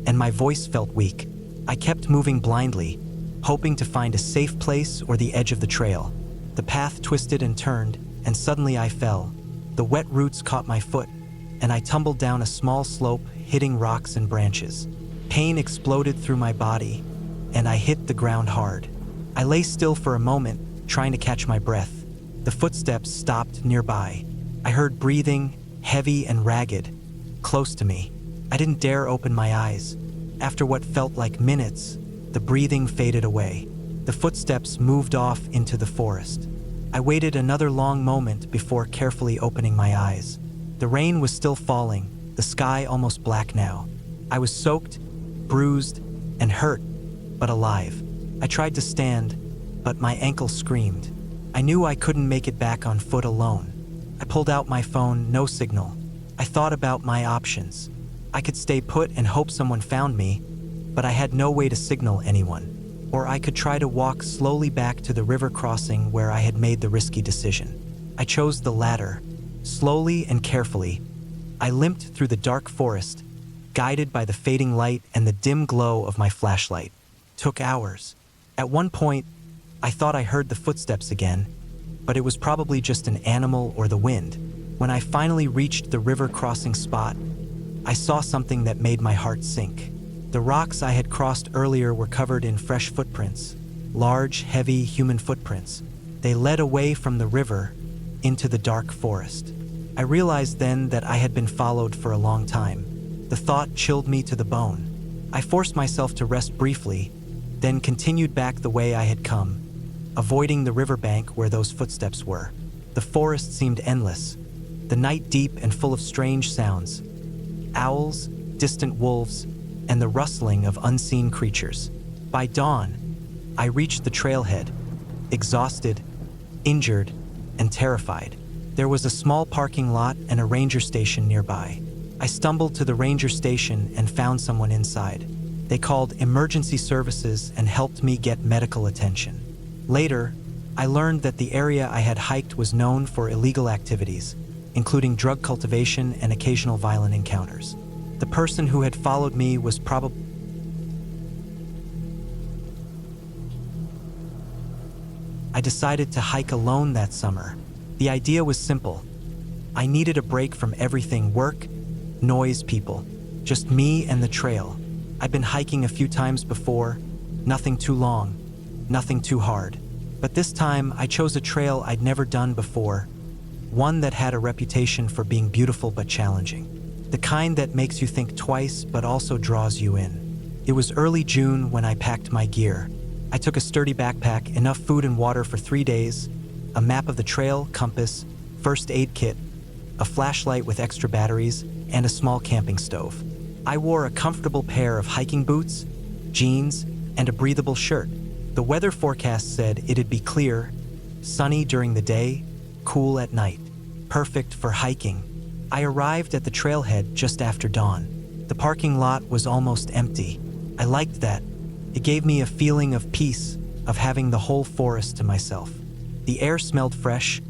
and my voice felt weak. I kept moving blindly, hoping to find a safe place or the edge of the trail. The path twisted and turned, and suddenly I fell. The wet roots caught my foot, and I tumbled down a small slope, hitting rocks and branches. Pain exploded through my body, and I hit the ground hard. I lay still for a moment, trying to catch my breath. The footsteps stopped nearby. I heard breathing, heavy and ragged, close to me. I didn't dare open my eyes. After what felt like minutes, the breathing faded away. The footsteps moved off into the forest. I waited another long moment before carefully opening my eyes. The rain was still falling, the sky almost black now. I was soaked, bruised, and hurt, but alive. I tried to stand, but my ankle screamed. I knew I couldn't make it back on foot alone. I pulled out my phone, no signal. I thought about my options. I could stay put and hope someone found me, but I had no way to signal anyone. Or I could try to walk slowly back to the river crossing where I had made the risky decision. I chose the latter. Slowly and carefully, I limped through the dark forest, guided by the fading light and the dim glow of my flashlight. Took hours. At one point, I thought I heard the footsteps again, but it was probably just an animal or the wind. When I finally reached the river crossing spot, I saw something that made my heart sink. The rocks I had crossed earlier were covered in fresh footprints, large, heavy human footprints. They led away from the river into the dark forest. I realized then that I had been followed for a long time. The thought chilled me to the bone. I forced myself to rest briefly, then continued back the way I had come, avoiding the riverbank where those footsteps were. The forest seemed endless, the night deep and full of strange sounds. Owls, distant wolves, and the rustling of unseen creatures. By dawn, I reached the trailhead, exhausted, injured, and terrified. There was a small parking lot and a ranger station nearby. I stumbled to the ranger station and found someone inside. They called emergency services and helped me get medical attention. Later, I learned that the area I had hiked was known for illegal activities, including drug cultivation and occasional violent encounters. The person who had followed me was probably I decided to hike alone that summer. The idea was simple. I needed a break from everything: work, noise, people. Just me and the trail. I'd been hiking a few times before, nothing too long, nothing too hard. But this time, I chose a trail I'd never done before, one that had a reputation for being beautiful but challenging. The kind that makes you think twice but also draws you in. It was early June when I packed my gear. I took a sturdy backpack, enough food and water for 3 days, a map of the trail, compass, first aid kit, a flashlight with extra batteries, and a small camping stove. I wore a comfortable pair of hiking boots, jeans, and a breathable shirt. The weather forecast said it'd be clear, sunny during the day, cool at night. Perfect for hiking. I arrived at the trailhead just after dawn. The parking lot was almost empty. I liked that. It gave me a feeling of peace, of having the whole forest to myself. The air smelled fresh,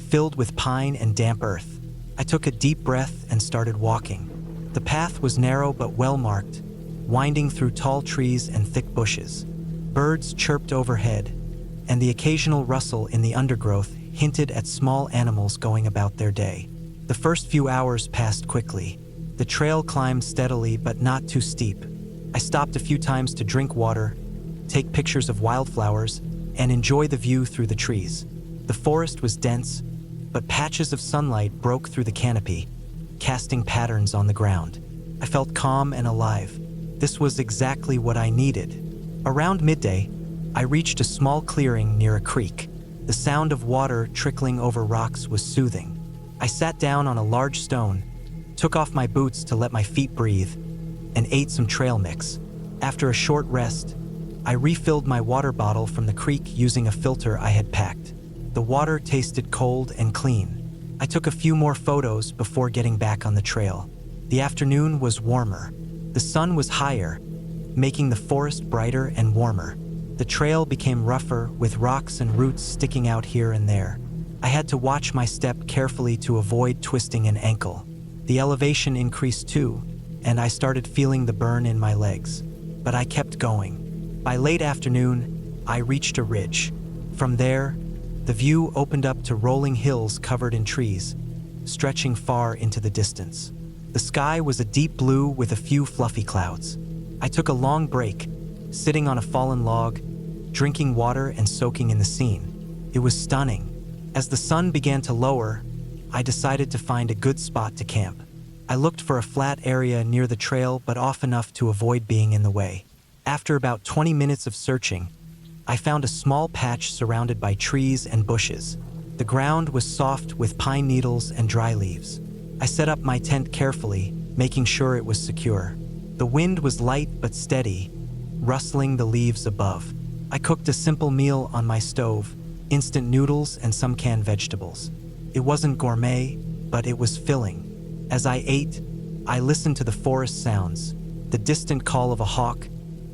filled with pine and damp earth. I took a deep breath and started walking. The path was narrow but well-marked, winding through tall trees and thick bushes. Birds chirped overhead, and the occasional rustle in the undergrowth hinted at small animals going about their day. The first few hours passed quickly. The trail climbed steadily but not too steep. I stopped a few times to drink water, take pictures of wildflowers, and enjoy the view through the trees. The forest was dense, but patches of sunlight broke through the canopy, casting patterns on the ground. I felt calm and alive. This was exactly what I needed. Around midday, I reached a small clearing near a creek. The sound of water trickling over rocks was soothing. I sat down on a large stone, took off my boots to let my feet breathe, and ate some trail mix. After a short rest, I refilled my water bottle from the creek using a filter I had packed. The water tasted cold and clean. I took a few more photos before getting back on the trail. The afternoon was warmer. The sun was higher, making the forest brighter and warmer. The trail became rougher, with rocks and roots sticking out here and there. I had to watch my step carefully to avoid twisting an ankle. The elevation increased too, and I started feeling the burn in my legs. But I kept going. By late afternoon, I reached a ridge. From there, the view opened up to rolling hills covered in trees, stretching far into the distance. The sky was a deep blue with a few fluffy clouds. I took a long break, sitting on a fallen log, drinking water and soaking in the scene. It was stunning. As the sun began to lower, I decided to find a good spot to camp. I looked for a flat area near the trail, but off enough to avoid being in the way. After about 20 minutes of searching, I found a small patch surrounded by trees and bushes. The ground was soft with pine needles and dry leaves. I set up my tent carefully, making sure it was secure. The wind was light but steady, rustling the leaves above. I cooked a simple meal on my stove, instant noodles and some canned vegetables. It wasn't gourmet, but it was filling. As I ate, I listened to the forest sounds, the distant call of a hawk,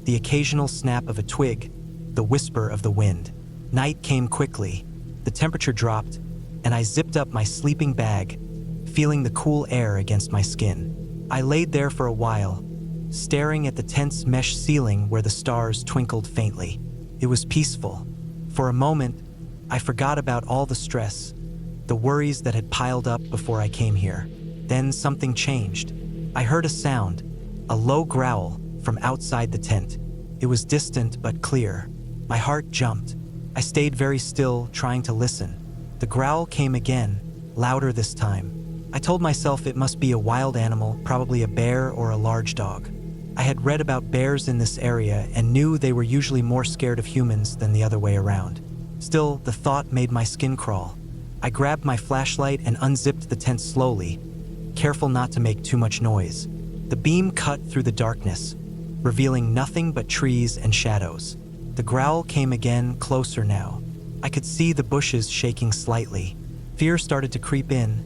the occasional snap of a twig, the whisper of the wind. Night came quickly, the temperature dropped, and I zipped up my sleeping bag, feeling the cool air against my skin. I laid there for a while, staring at the tent's mesh ceiling where the stars twinkled faintly. It was peaceful. For a moment, I forgot about all the stress, the worries that had piled up before I came here. Then something changed. I heard a sound, a low growl, from outside the tent. It was distant but clear. My heart jumped. I stayed very still, trying to listen. The growl came again, louder this time. I told myself it must be a wild animal, probably a bear or a large dog. I had read about bears in this area and knew they were usually more scared of humans than the other way around. Still, the thought made my skin crawl. I grabbed my flashlight and unzipped the tent slowly, careful not to make too much noise. The beam cut through the darkness, revealing nothing but trees and shadows. The growl came again, closer now. I could see the bushes shaking slightly. Fear started to creep in,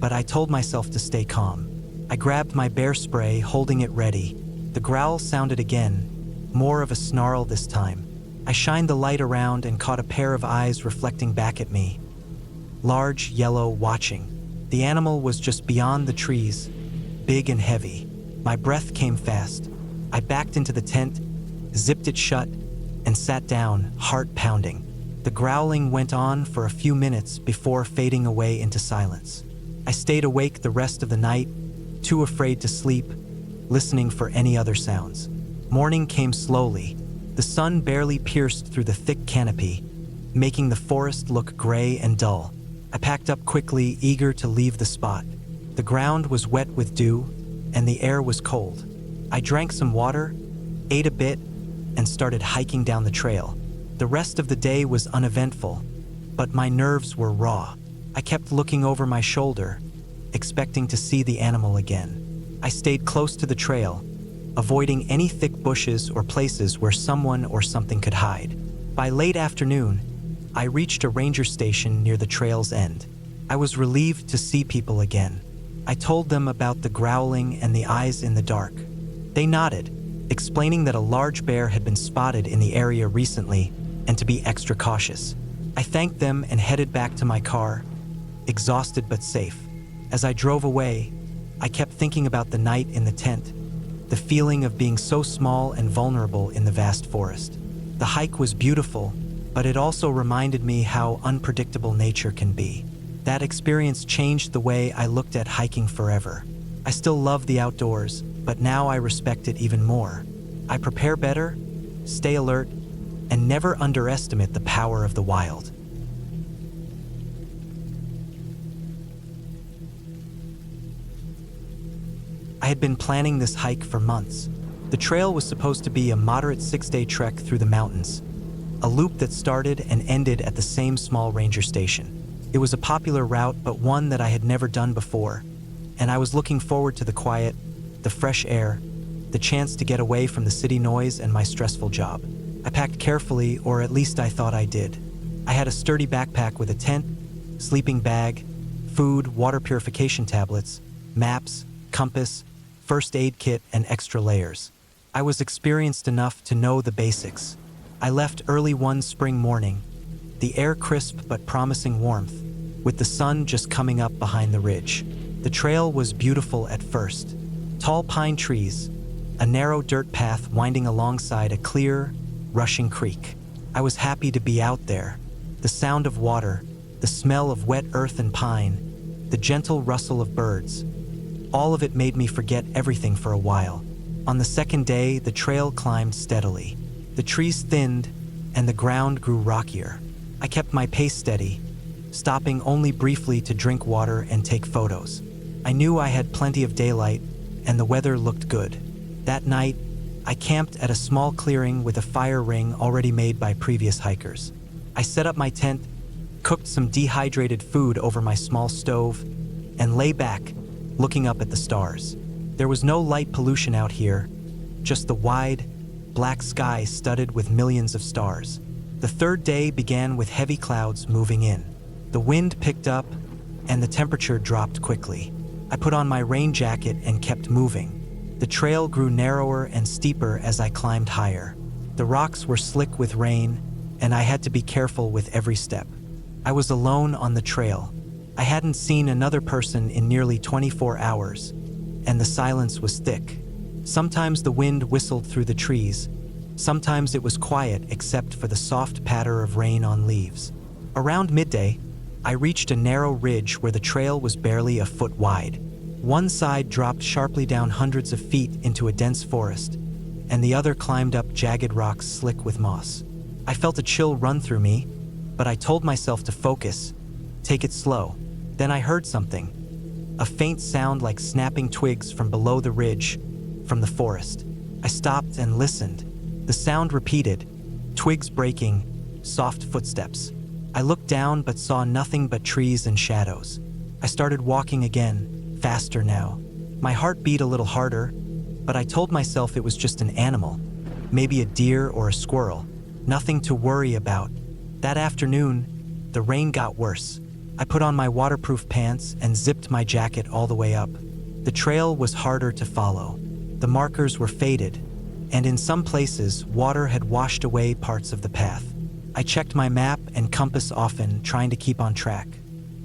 but I told myself to stay calm. I grabbed my bear spray, holding it ready. The growl sounded again, more of a snarl this time. I shined the light around and caught a pair of eyes reflecting back at me. Large, yellow, watching. The animal was just beyond the trees, big and heavy. My breath came fast. I backed into the tent, zipped it shut, and sat down, heart pounding. The growling went on for a few minutes before fading away into silence. I stayed awake the rest of the night, too afraid to sleep, listening for any other sounds. Morning came slowly. The sun barely pierced through the thick canopy, making the forest look gray and dull. I packed up quickly, eager to leave the spot. The ground was wet with dew, and the air was cold. I drank some water, ate a bit, and started hiking down the trail. The rest of the day was uneventful, but my nerves were raw. I kept looking over my shoulder, expecting to see the animal again. I stayed close to the trail, avoiding any thick bushes or places where someone or something could hide. By late afternoon, I reached a ranger station near the trail's end. I was relieved to see people again. I told them about the growling and the eyes in the dark. They nodded, explaining that a large bear had been spotted in the area recently and to be extra cautious. I thanked them and headed back to my car, exhausted but safe. As I drove away, I kept thinking about the night in the tent, the feeling of being so small and vulnerable in the vast forest. The hike was beautiful, but it also reminded me how unpredictable nature can be. That experience changed the way I looked at hiking forever. I still love the outdoors, but now I respect it even more. I prepare better, stay alert, and never underestimate the power of the wild. I had been planning this hike for months. The trail was supposed to be a moderate 6-day trek through the mountains, a loop that started and ended at the same small ranger station. It was a popular route, but one that I had never done before, and I was looking forward to the quiet, the fresh air, the chance to get away from the city noise and my stressful job. I packed carefully, or at least I thought I did. I had a sturdy backpack with a tent, sleeping bag, food, water purification tablets, maps, compass, first aid kit, and extra layers. I was experienced enough to know the basics. I left early one spring morning, the air crisp but promising warmth, with the sun just coming up behind the ridge. The trail was beautiful at first. Tall pine trees, a narrow dirt path winding alongside a clear, rushing creek. I was happy to be out there. The sound of water, the smell of wet earth and pine, the gentle rustle of birds. All of it made me forget everything for a while. On the second day, the trail climbed steadily. The trees thinned, and the ground grew rockier. I kept my pace steady, stopping only briefly to drink water and take photos. I knew I had plenty of daylight, and the weather looked good. That night, I camped at a small clearing with a fire ring already made by previous hikers. I set up my tent, cooked some dehydrated food over my small stove, and lay back, looking up at the stars. There was no light pollution out here, just the wide, black sky studded with millions of stars. The third day began with heavy clouds moving in. The wind picked up, and the temperature dropped quickly. I put on my rain jacket and kept moving. The trail grew narrower and steeper as I climbed higher. The rocks were slick with rain, and I had to be careful with every step. I was alone on the trail. I hadn't seen another person in nearly 24 hours, and the silence was thick. Sometimes the wind whistled through the trees. Sometimes it was quiet except for the soft patter of rain on leaves. Around midday, I reached a narrow ridge where the trail was barely a foot wide. One side dropped sharply down hundreds of feet into a dense forest, and the other climbed up jagged rocks slick with moss. I felt a chill run through me, but I told myself to focus, take it slow. Then I heard something, a faint sound like snapping twigs from below the ridge, from the forest. I stopped and listened. The sound repeated, twigs breaking, soft footsteps. I looked down but saw nothing but trees and shadows. I started walking again, faster now. My heart beat a little harder, but I told myself it was just an animal, maybe a deer or a squirrel, nothing to worry about. That afternoon, the rain got worse. I put on my waterproof pants and zipped my jacket all the way up. The trail was harder to follow. The markers were faded, and in some places, water had washed away parts of the path. I checked my map and compass often, trying to keep on track.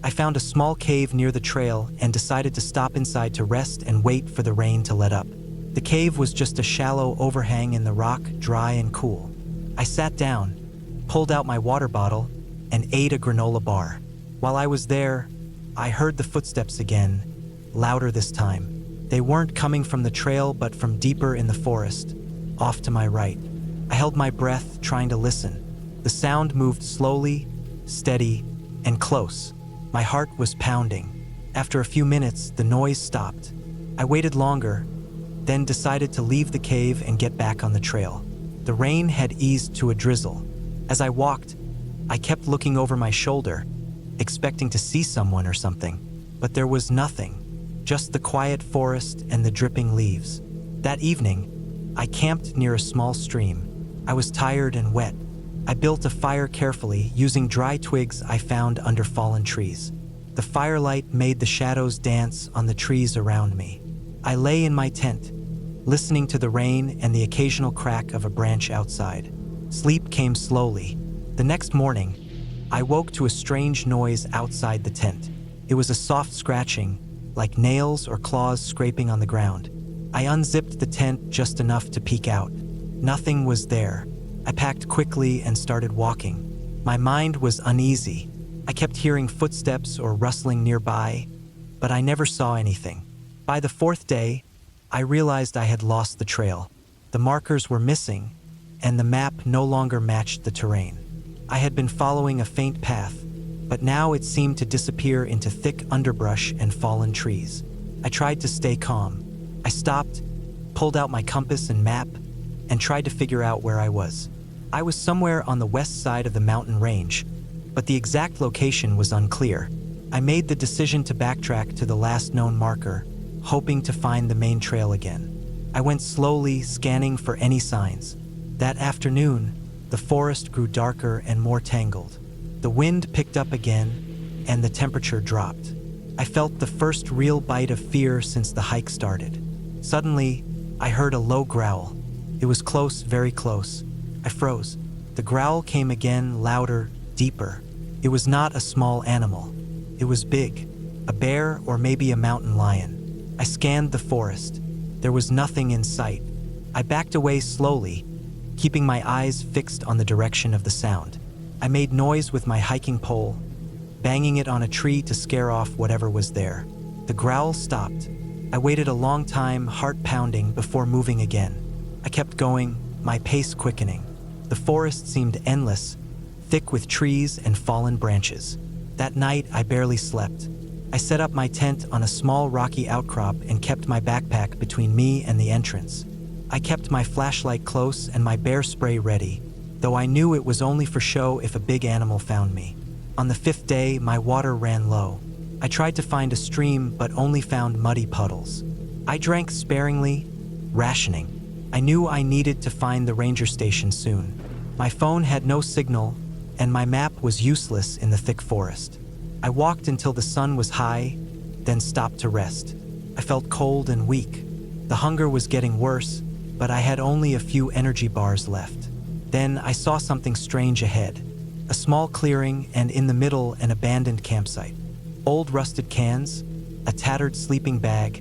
I found a small cave near the trail and decided to stop inside to rest and wait for the rain to let up. The cave was just a shallow overhang in the rock, dry and cool. I sat down, pulled out my water bottle, and ate a granola bar. While I was there, I heard the footsteps again, louder this time. They weren't coming from the trail but from deeper in the forest, off to my right. I held my breath, trying to listen. The sound moved slowly, steady, and close. My heart was pounding. After a few minutes, the noise stopped. I waited longer, then decided to leave the cave and get back on the trail. The rain had eased to a drizzle. As I walked, I kept looking over my shoulder, expecting to see someone or something, but there was nothing, just the quiet forest and the dripping leaves. That evening, I camped near a small stream. I was tired and wet. I built a fire carefully, using dry twigs I found under fallen trees. The firelight made the shadows dance on the trees around me. I lay in my tent, listening to the rain and the occasional crack of a branch outside. Sleep came slowly. The next morning, I woke to a strange noise outside the tent. It was a soft scratching, like nails or claws scraping on the ground. I unzipped the tent just enough to peek out. Nothing was there. I packed quickly and started walking. My mind was uneasy. I kept hearing footsteps or rustling nearby, but I never saw anything. By the fourth day, I realized I had lost the trail. The markers were missing, and the map no longer matched the terrain. I had been following a faint path, but now it seemed to disappear into thick underbrush and fallen trees. I tried to stay calm. I stopped, pulled out my compass and map, and tried to figure out where I was. I was somewhere on the west side of the mountain range, but the exact location was unclear. I made the decision to backtrack to the last known marker, hoping to find the main trail again. I went slowly, scanning for any signs. That afternoon, the forest grew darker and more tangled. The wind picked up again, and the temperature dropped. I felt the first real bite of fear since the hike started. Suddenly, I heard a low growl. It was close, very close. I froze. The growl came again, louder, deeper. It was not a small animal. It was big, a bear or maybe a mountain lion. I scanned the forest. There was nothing in sight. I backed away slowly, keeping my eyes fixed on the direction of the sound. I made noise with my hiking pole, banging it on a tree to scare off whatever was there. The growl stopped. I waited a long time, heart pounding, before moving again. I kept going, my pace quickening. The forest seemed endless, thick with trees and fallen branches. That night, I barely slept. I set up my tent on a small rocky outcrop and kept my backpack between me and the entrance. I kept my flashlight close and my bear spray ready, though I knew it was only for show if a big animal found me. On the fifth day, my water ran low. I tried to find a stream but only found muddy puddles. I drank sparingly, rationing. I knew I needed to find the ranger station soon. My phone had no signal, and my map was useless in the thick forest. I walked until the sun was high, then stopped to rest. I felt cold and weak. The hunger was getting worse, but I had only a few energy bars left. Then I saw something strange ahead. A small clearing, and in the middle, an abandoned campsite. Old rusted cans, a tattered sleeping bag,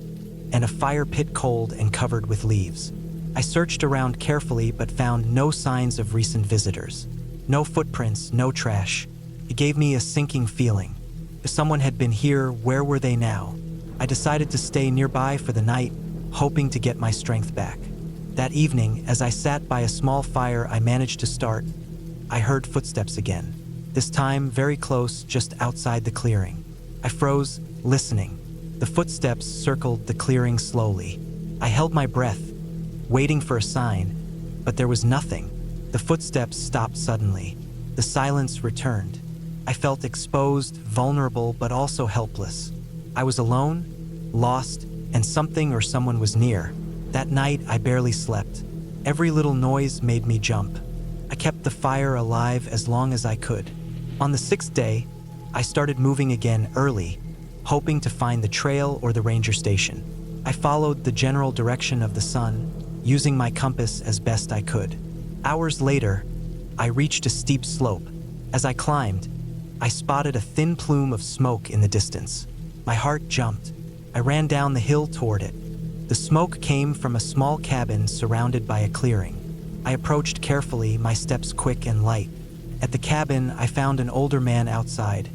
and a fire pit cold and covered with leaves. I searched around carefully but found no signs of recent visitors. No footprints, no trash. It gave me a sinking feeling. If someone had been here, where were they now? I decided to stay nearby for the night, hoping to get my strength back. That evening, as I sat by a small fire I managed to start, I heard footsteps again. This time, very close, just outside the clearing. I froze, listening. The footsteps circled the clearing slowly. I held my breath, waiting for a sign, but there was nothing. The footsteps stopped suddenly. The silence returned. I felt exposed, vulnerable, but also helpless. I was alone, lost, and something or someone was near. That night, I barely slept. Every little noise made me jump. I kept the fire alive as long as I could. On the sixth day, I started moving again early, hoping to find the trail or the ranger station. I followed the general direction of the sun, using my compass as best I could. Hours later, I reached a steep slope. As I climbed, I spotted a thin plume of smoke in the distance. My heart jumped. I ran down the hill toward it. The smoke came from a small cabin surrounded by a clearing. I approached carefully, my steps quick and light. At the cabin, I found an older man outside,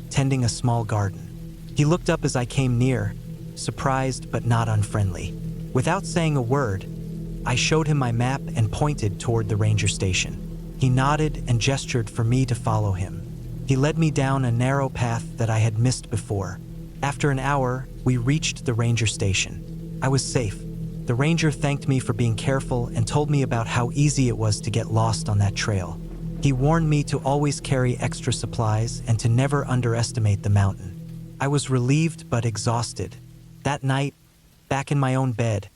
tending a small garden. He looked up as I came near, surprised but not unfriendly. Without saying a word, I showed him my map and pointed toward the ranger station. He nodded and gestured for me to follow him. He led me down a narrow path that I had missed before. After an hour, we reached the ranger station. I was safe. The ranger thanked me for being careful and told me about how easy it was to get lost on that trail. He warned me to always carry extra supplies and to never underestimate the mountain. I was relieved but exhausted. That night, back in my own bed,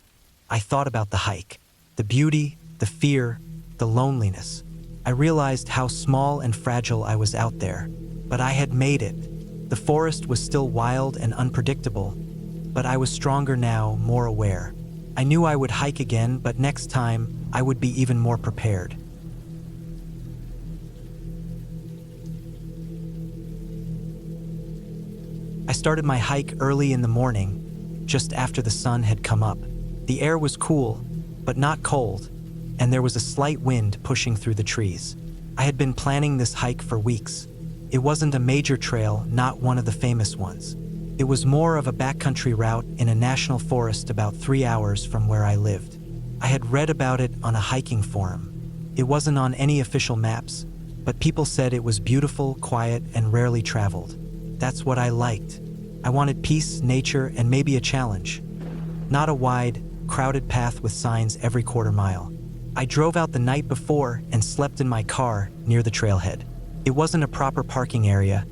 I thought about the hike, the beauty, the fear, the loneliness. I realized how small and fragile I was out there, but I had made it. The forest was still wild and unpredictable, but I was stronger now, more aware. I knew I would hike again, but next time, I would be even more prepared. I started my hike early in the morning, just after the sun had come up. The air was cool, but not cold, and there was a slight wind pushing through the trees. I had been planning this hike for weeks. It wasn't a major trail, not one of the famous ones. It was more of a backcountry route in a national forest about 3 hours from where I lived. I had read about it on a hiking forum. It wasn't on any official maps, but people said it was beautiful, quiet, and rarely traveled. That's what I liked. I wanted peace, nature, and maybe a challenge. Not a wide, crowded path with signs every quarter mile. I drove out the night before and slept in my car near the trailhead. It wasn't a proper parking area,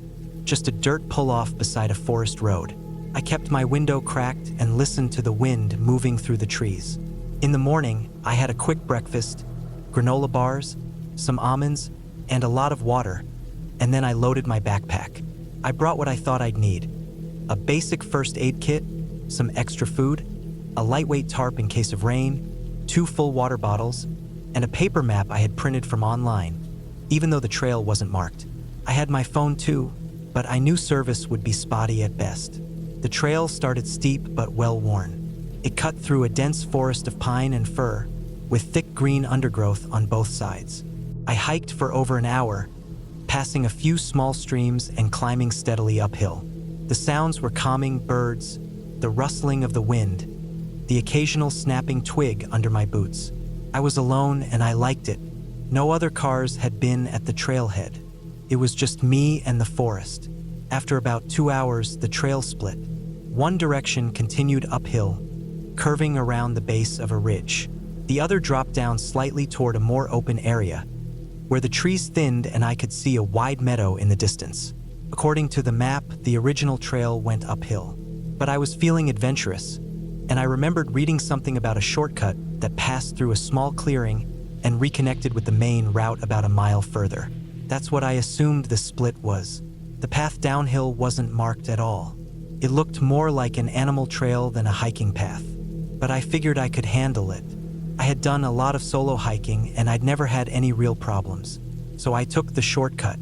just a dirt pull-off beside a forest road. I kept my window cracked and listened to the wind moving through the trees. In the morning, I had a quick breakfast, granola bars, some almonds, and a lot of water, and then I loaded my backpack. I brought what I thought I'd need: a basic first aid kit, some extra food, a lightweight tarp in case of rain, 2 full water bottles, and a paper map I had printed from online, even though the trail wasn't marked. I had my phone too, but I knew service would be spotty at best. The trail started steep but well-worn. It cut through a dense forest of pine and fir, with thick green undergrowth on both sides. I hiked for over an hour, passing a few small streams and climbing steadily uphill. The sounds were calming: birds, the rustling of the wind, the occasional snapping twig under my boots. I was alone and I liked it. No other cars had been at the trailhead. It was just me and the forest. After about 2 hours, the trail split. One direction continued uphill, curving around the base of a ridge. The other dropped down slightly toward a more open area, where the trees thinned and I could see a wide meadow in the distance. According to the map, the original trail went uphill. But I was feeling adventurous, and I remembered reading something about a shortcut that passed through a small clearing and reconnected with the main route about a mile further. That's what I assumed the split was. The path downhill wasn't marked at all. It looked more like an animal trail than a hiking path, but I figured I could handle it. I had done a lot of solo hiking and I'd never had any real problems, so I took the shortcut.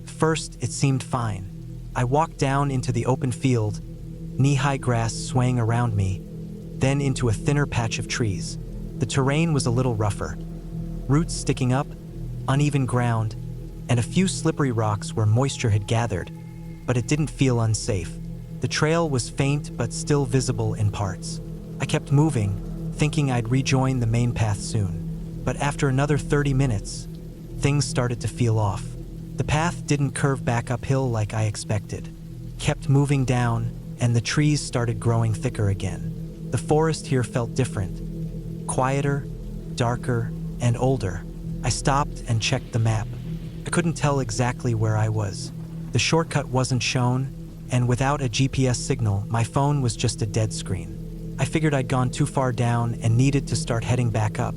First, it seemed fine. I walked down into the open field, knee-high grass swaying around me, then into a thinner patch of trees. The terrain was a little rougher. Roots sticking up, uneven ground, and a few slippery rocks where moisture had gathered, but it didn't feel unsafe. The trail was faint but still visible in parts. I kept moving, thinking I'd rejoin the main path soon. But after another 30 minutes, things started to feel off. The path didn't curve back uphill like I expected. Kept moving down, and the trees started growing thicker again. The forest here felt different, quieter, darker, and older. I stopped and checked the map. I couldn't tell exactly where I was. The shortcut wasn't shown, and without a GPS signal, my phone was just a dead screen. I figured I'd gone too far down and needed to start heading back up,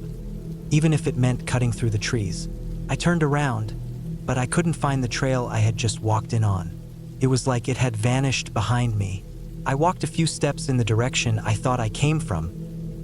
even if it meant cutting through the trees. I turned around, but I couldn't find the trail I had just walked in on. It was like it had vanished behind me. I walked a few steps in the direction I thought I came from,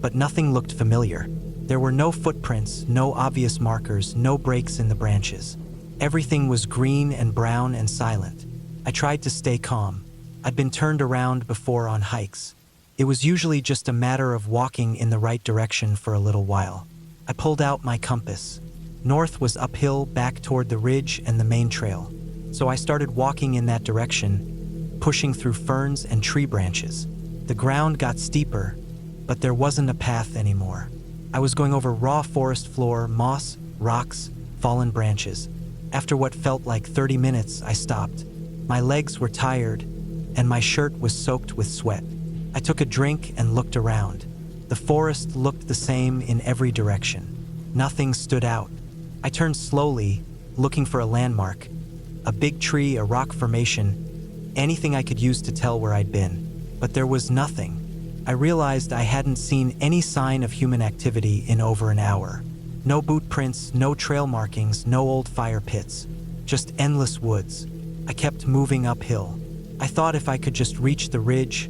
but nothing looked familiar. There were no footprints, no obvious markers, no breaks in the branches. Everything was green and brown and silent. I tried to stay calm. I'd been turned around before on hikes. It was usually just a matter of walking in the right direction for a little while. I pulled out my compass. North was uphill back toward the ridge and the main trail. So I started walking in that direction, pushing through ferns and tree branches. The ground got steeper, but there wasn't a path anymore. I was going over raw forest floor, moss, rocks, fallen branches. After what felt like 30 minutes, I stopped. My legs were tired, and my shirt was soaked with sweat. I took a drink and looked around. The forest looked the same in every direction. Nothing stood out. I turned slowly, looking for a landmark. A big tree, a rock formation, anything I could use to tell where I'd been. But there was nothing. I realized I hadn't seen any sign of human activity in over an hour. No boot prints, no trail markings, no old fire pits. Just endless woods. I kept moving uphill. I thought if I could just reach the ridge,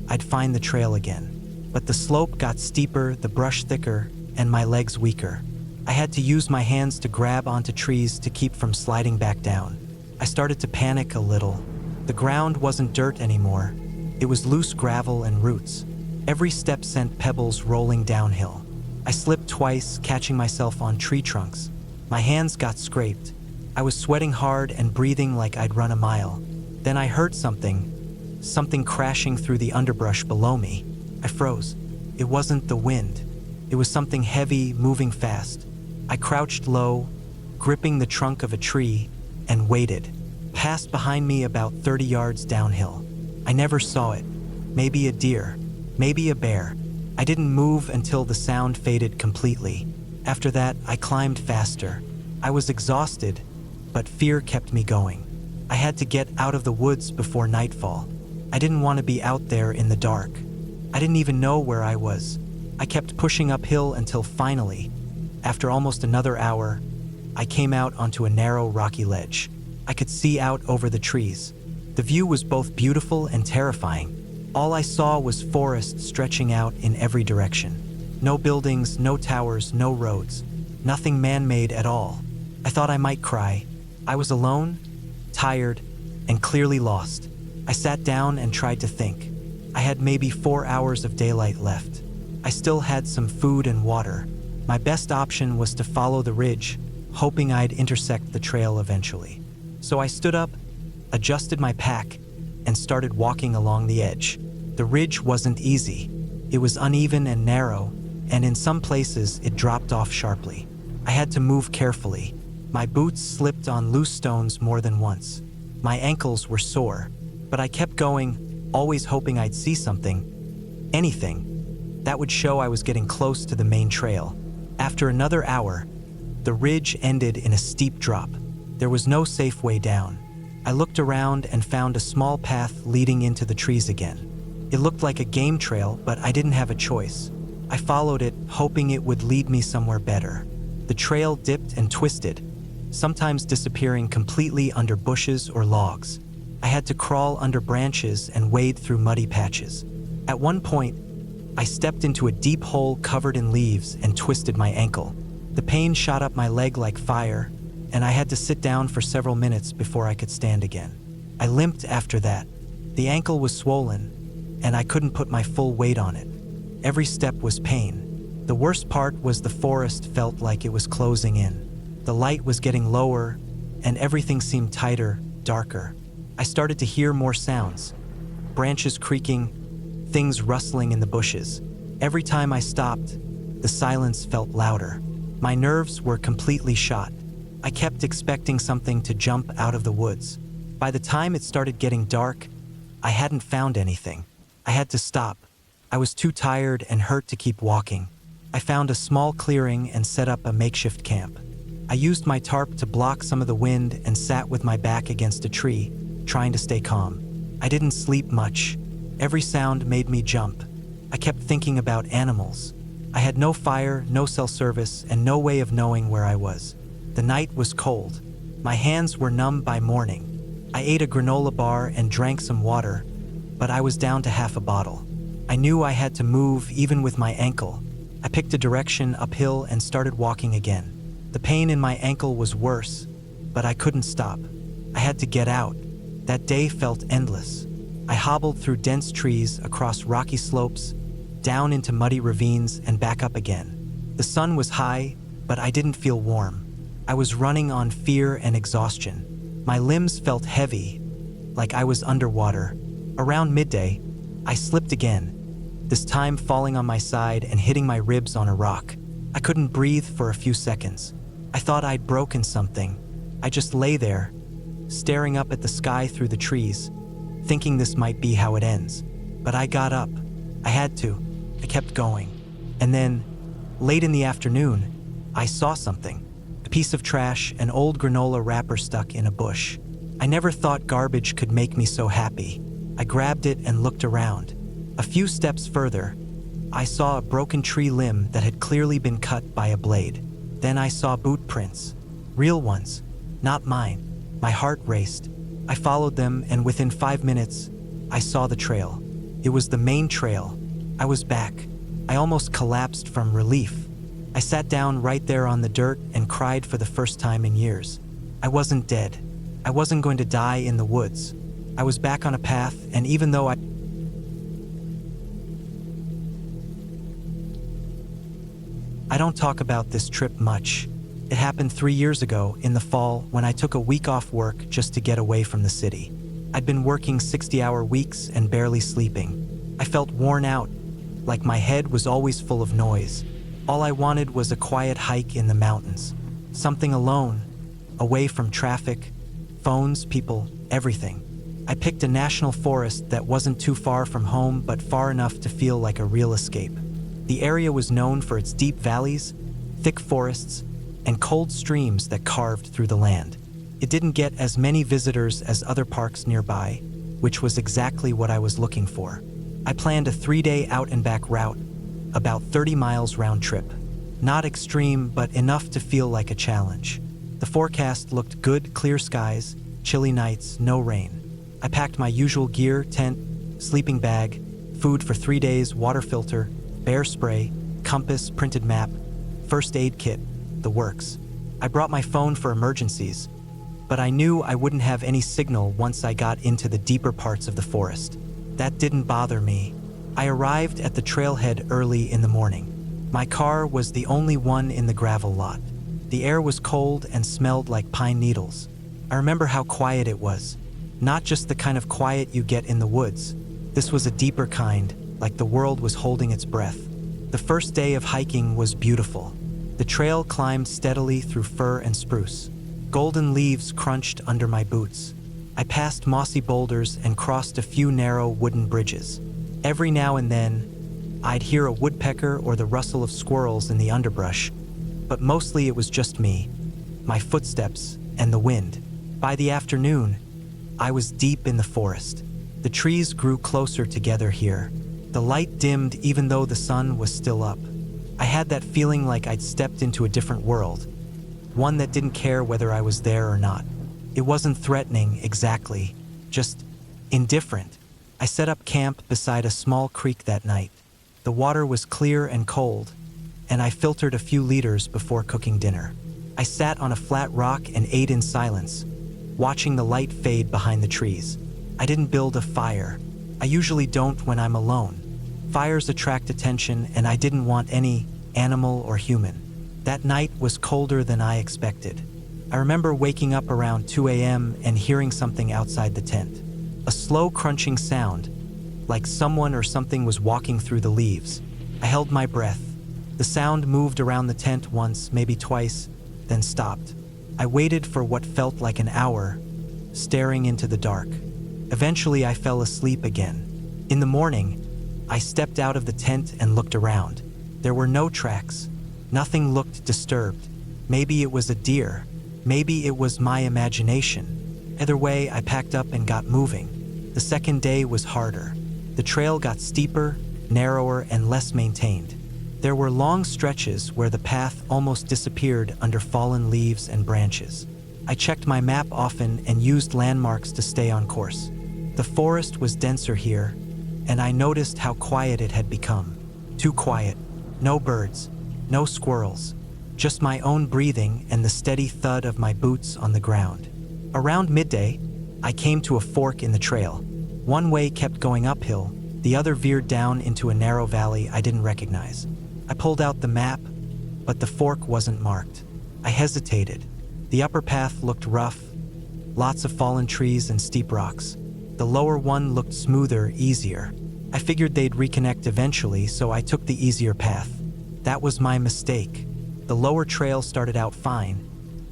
I'd find the trail again. But the slope got steeper, the brush thicker, and my legs weaker. I had to use my hands to grab onto trees to keep from sliding back down. I started to panic a little. The ground wasn't dirt anymore. It was loose gravel and roots. Every step sent pebbles rolling downhill. I slipped twice, catching myself on tree trunks. My hands got scraped. I was sweating hard and breathing like I'd run a mile. Then I heard something crashing through the underbrush below me. I froze. It wasn't the wind. It was something heavy, moving fast. I crouched low, gripping the trunk of a tree, and waited. Passed behind me about 30 yards downhill. I never saw it. Maybe a deer. Maybe a bear. I didn't move until the sound faded completely. After that, I climbed faster. I was exhausted, but fear kept me going. I had to get out of the woods before nightfall. I didn't want to be out there in the dark. I didn't even know where I was. I kept pushing uphill until finally, after almost another hour, I came out onto a narrow, rocky ledge. I could see out over the trees. The view was both beautiful and terrifying. All I saw was forest stretching out in every direction. No buildings, no towers, no roads. Nothing man-made at all. I thought I might cry. I was alone, tired, and clearly lost. I sat down and tried to think. I had maybe 4 hours of daylight left. I still had some food and water. My best option was to follow the ridge, hoping I'd intersect the trail eventually. So I stood up, adjusted my pack, and started walking along the edge. The ridge wasn't easy. It was uneven and narrow, and in some places it dropped off sharply. I had to move carefully. My boots slipped on loose stones more than once. My ankles were sore, but I kept going, always hoping I'd see something, anything, that would show I was getting close to the main trail. After another hour, the ridge ended in a steep drop. There was no safe way down. I looked around and found a small path leading into the trees again. It looked like a game trail, but I didn't have a choice. I followed it, hoping it would lead me somewhere better. The trail dipped and twisted, sometimes disappearing completely under bushes or logs. I had to crawl under branches and wade through muddy patches. At one point, I stepped into a deep hole covered in leaves and twisted my ankle. The pain shot up my leg like fire, and I had to sit down for several minutes before I could stand again. I limped after that. The ankle was swollen, and I couldn't put my full weight on it. Every step was pain. The worst part was the forest felt like it was closing in. The light was getting lower, and everything seemed tighter, darker. I started to hear more sounds. Branches creaking, things rustling in the bushes. Every time I stopped, the silence felt louder. My nerves were completely shot. I kept expecting something to jump out of the woods. By the time it started getting dark, I hadn't found anything. I had to stop. I was too tired and hurt to keep walking. I found a small clearing and set up a makeshift camp. I used my tarp to block some of the wind and sat with my back against a tree, trying to stay calm. I didn't sleep much. Every sound made me jump. I kept thinking about animals. I had no fire, no cell service, and no way of knowing where I was. The night was cold. My hands were numb by morning. I ate a granola bar and drank some water, but I was down to half a bottle. I knew I had to move even with my ankle. I picked a direction uphill and started walking again. The pain in my ankle was worse, but I couldn't stop. I had to get out. That day felt endless. I hobbled through dense trees, across rocky slopes, down into muddy ravines and back up again. The sun was high, but I didn't feel warm. I was running on fear and exhaustion. My limbs felt heavy, like I was underwater. Around midday, I slipped again, this time falling on my side and hitting my ribs on a rock. I couldn't breathe for a few seconds. I thought I'd broken something. I just lay there, staring up at the sky through the trees, thinking this might be how it ends. But I got up. I had to. I kept going. And then, late in the afternoon, I saw something. A piece of trash, an old granola wrapper stuck in a bush. I never thought garbage could make me so happy. I grabbed it and looked around. A few steps further, I saw a broken tree limb that had clearly been cut by a blade. Then I saw boot prints. Real ones, not mine. My heart raced. I followed them, and within 5 minutes, I saw the trail. It was the main trail. I was back. I almost collapsed from relief. I sat down right there on the dirt and cried for the first time in years. I wasn't dead. I wasn't going to die in the woods. I was back on a path, and even though I don't talk about this trip much. It happened 3 years ago in the fall when I took a week off work just to get away from the city. I'd been working 60-hour weeks and barely sleeping. I felt worn out, like my head was always full of noise. All I wanted was a quiet hike in the mountains. Something alone, away from traffic, phones, people, everything. I picked a national forest that wasn't too far from home but far enough to feel like a real escape. The area was known for its deep valleys, thick forests, and cold streams that carved through the land. It didn't get as many visitors as other parks nearby, which was exactly what I was looking for. I planned a 3-day out-and-back route, about 30 miles round trip. Not extreme, but enough to feel like a challenge. The forecast looked good, clear skies, chilly nights, no rain. I packed my usual gear, tent, sleeping bag, food for 3 days, water filter, bear spray, compass, printed map, first aid kit, the works. I brought my phone for emergencies, but I knew I wouldn't have any signal once I got into the deeper parts of the forest. That didn't bother me. I arrived at the trailhead early in the morning. My car was the only one in the gravel lot. The air was cold and smelled like pine needles. I remember how quiet it was. Not just the kind of quiet you get in the woods. This was a deeper kind, like the world was holding its breath. The first day of hiking was beautiful. The trail climbed steadily through fir and spruce. Golden leaves crunched under my boots. I passed mossy boulders and crossed a few narrow wooden bridges. Every now and then, I'd hear a woodpecker or the rustle of squirrels in the underbrush, but mostly it was just me, my footsteps, and the wind. By the afternoon, I was deep in the forest. The trees grew closer together here. The light dimmed even though the sun was still up. I had that feeling like I'd stepped into a different world, one that didn't care whether I was there or not. It wasn't threatening exactly, just indifferent. I set up camp beside a small creek that night. The water was clear and cold, and I filtered a few liters before cooking dinner. I sat on a flat rock and ate in silence, watching the light fade behind the trees. I didn't build a fire. I usually don't when I'm alone. Fires attract attention, and I didn't want any, animal or human. That night was colder than I expected. I remember waking up around 2 a.m. and hearing something outside the tent. A slow crunching sound, like someone or something was walking through the leaves. I held my breath. The sound moved around the tent once, maybe twice, then stopped. I waited for what felt like an hour, staring into the dark. Eventually, I fell asleep again. In the morning, I stepped out of the tent and looked around. There were no tracks. Nothing looked disturbed. Maybe it was a deer. Maybe it was my imagination. Either way, I packed up and got moving. The second day was harder. The trail got steeper, narrower, and less maintained. There were long stretches where the path almost disappeared under fallen leaves and branches. I checked my map often and used landmarks to stay on course. The forest was denser here, and I noticed how quiet it had become. Too quiet. No birds, no squirrels, just my own breathing and the steady thud of my boots on the ground. Around midday, I came to a fork in the trail. One way kept going uphill, the other veered down into a narrow valley I didn't recognize. I pulled out the map, but the fork wasn't marked. I hesitated. The upper path looked rough, lots of fallen trees and steep rocks. The lower one looked smoother, easier. I figured they'd reconnect eventually, so I took the easier path. That was my mistake. The lower trail started out fine,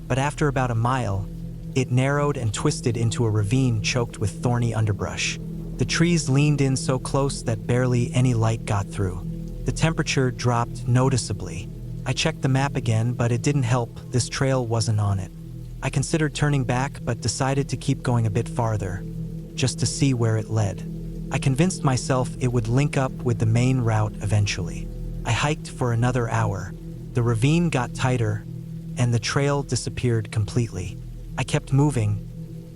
but after about a mile, it narrowed and twisted into a ravine choked with thorny underbrush. The trees leaned in so close that barely any light got through. The temperature dropped noticeably. I checked the map again, but it didn't help. This trail wasn't on it. I considered turning back, but decided to keep going a bit farther, just to see where it led. I convinced myself it would link up with the main route eventually. I hiked for another hour. The ravine got tighter, and the trail disappeared completely. I kept moving,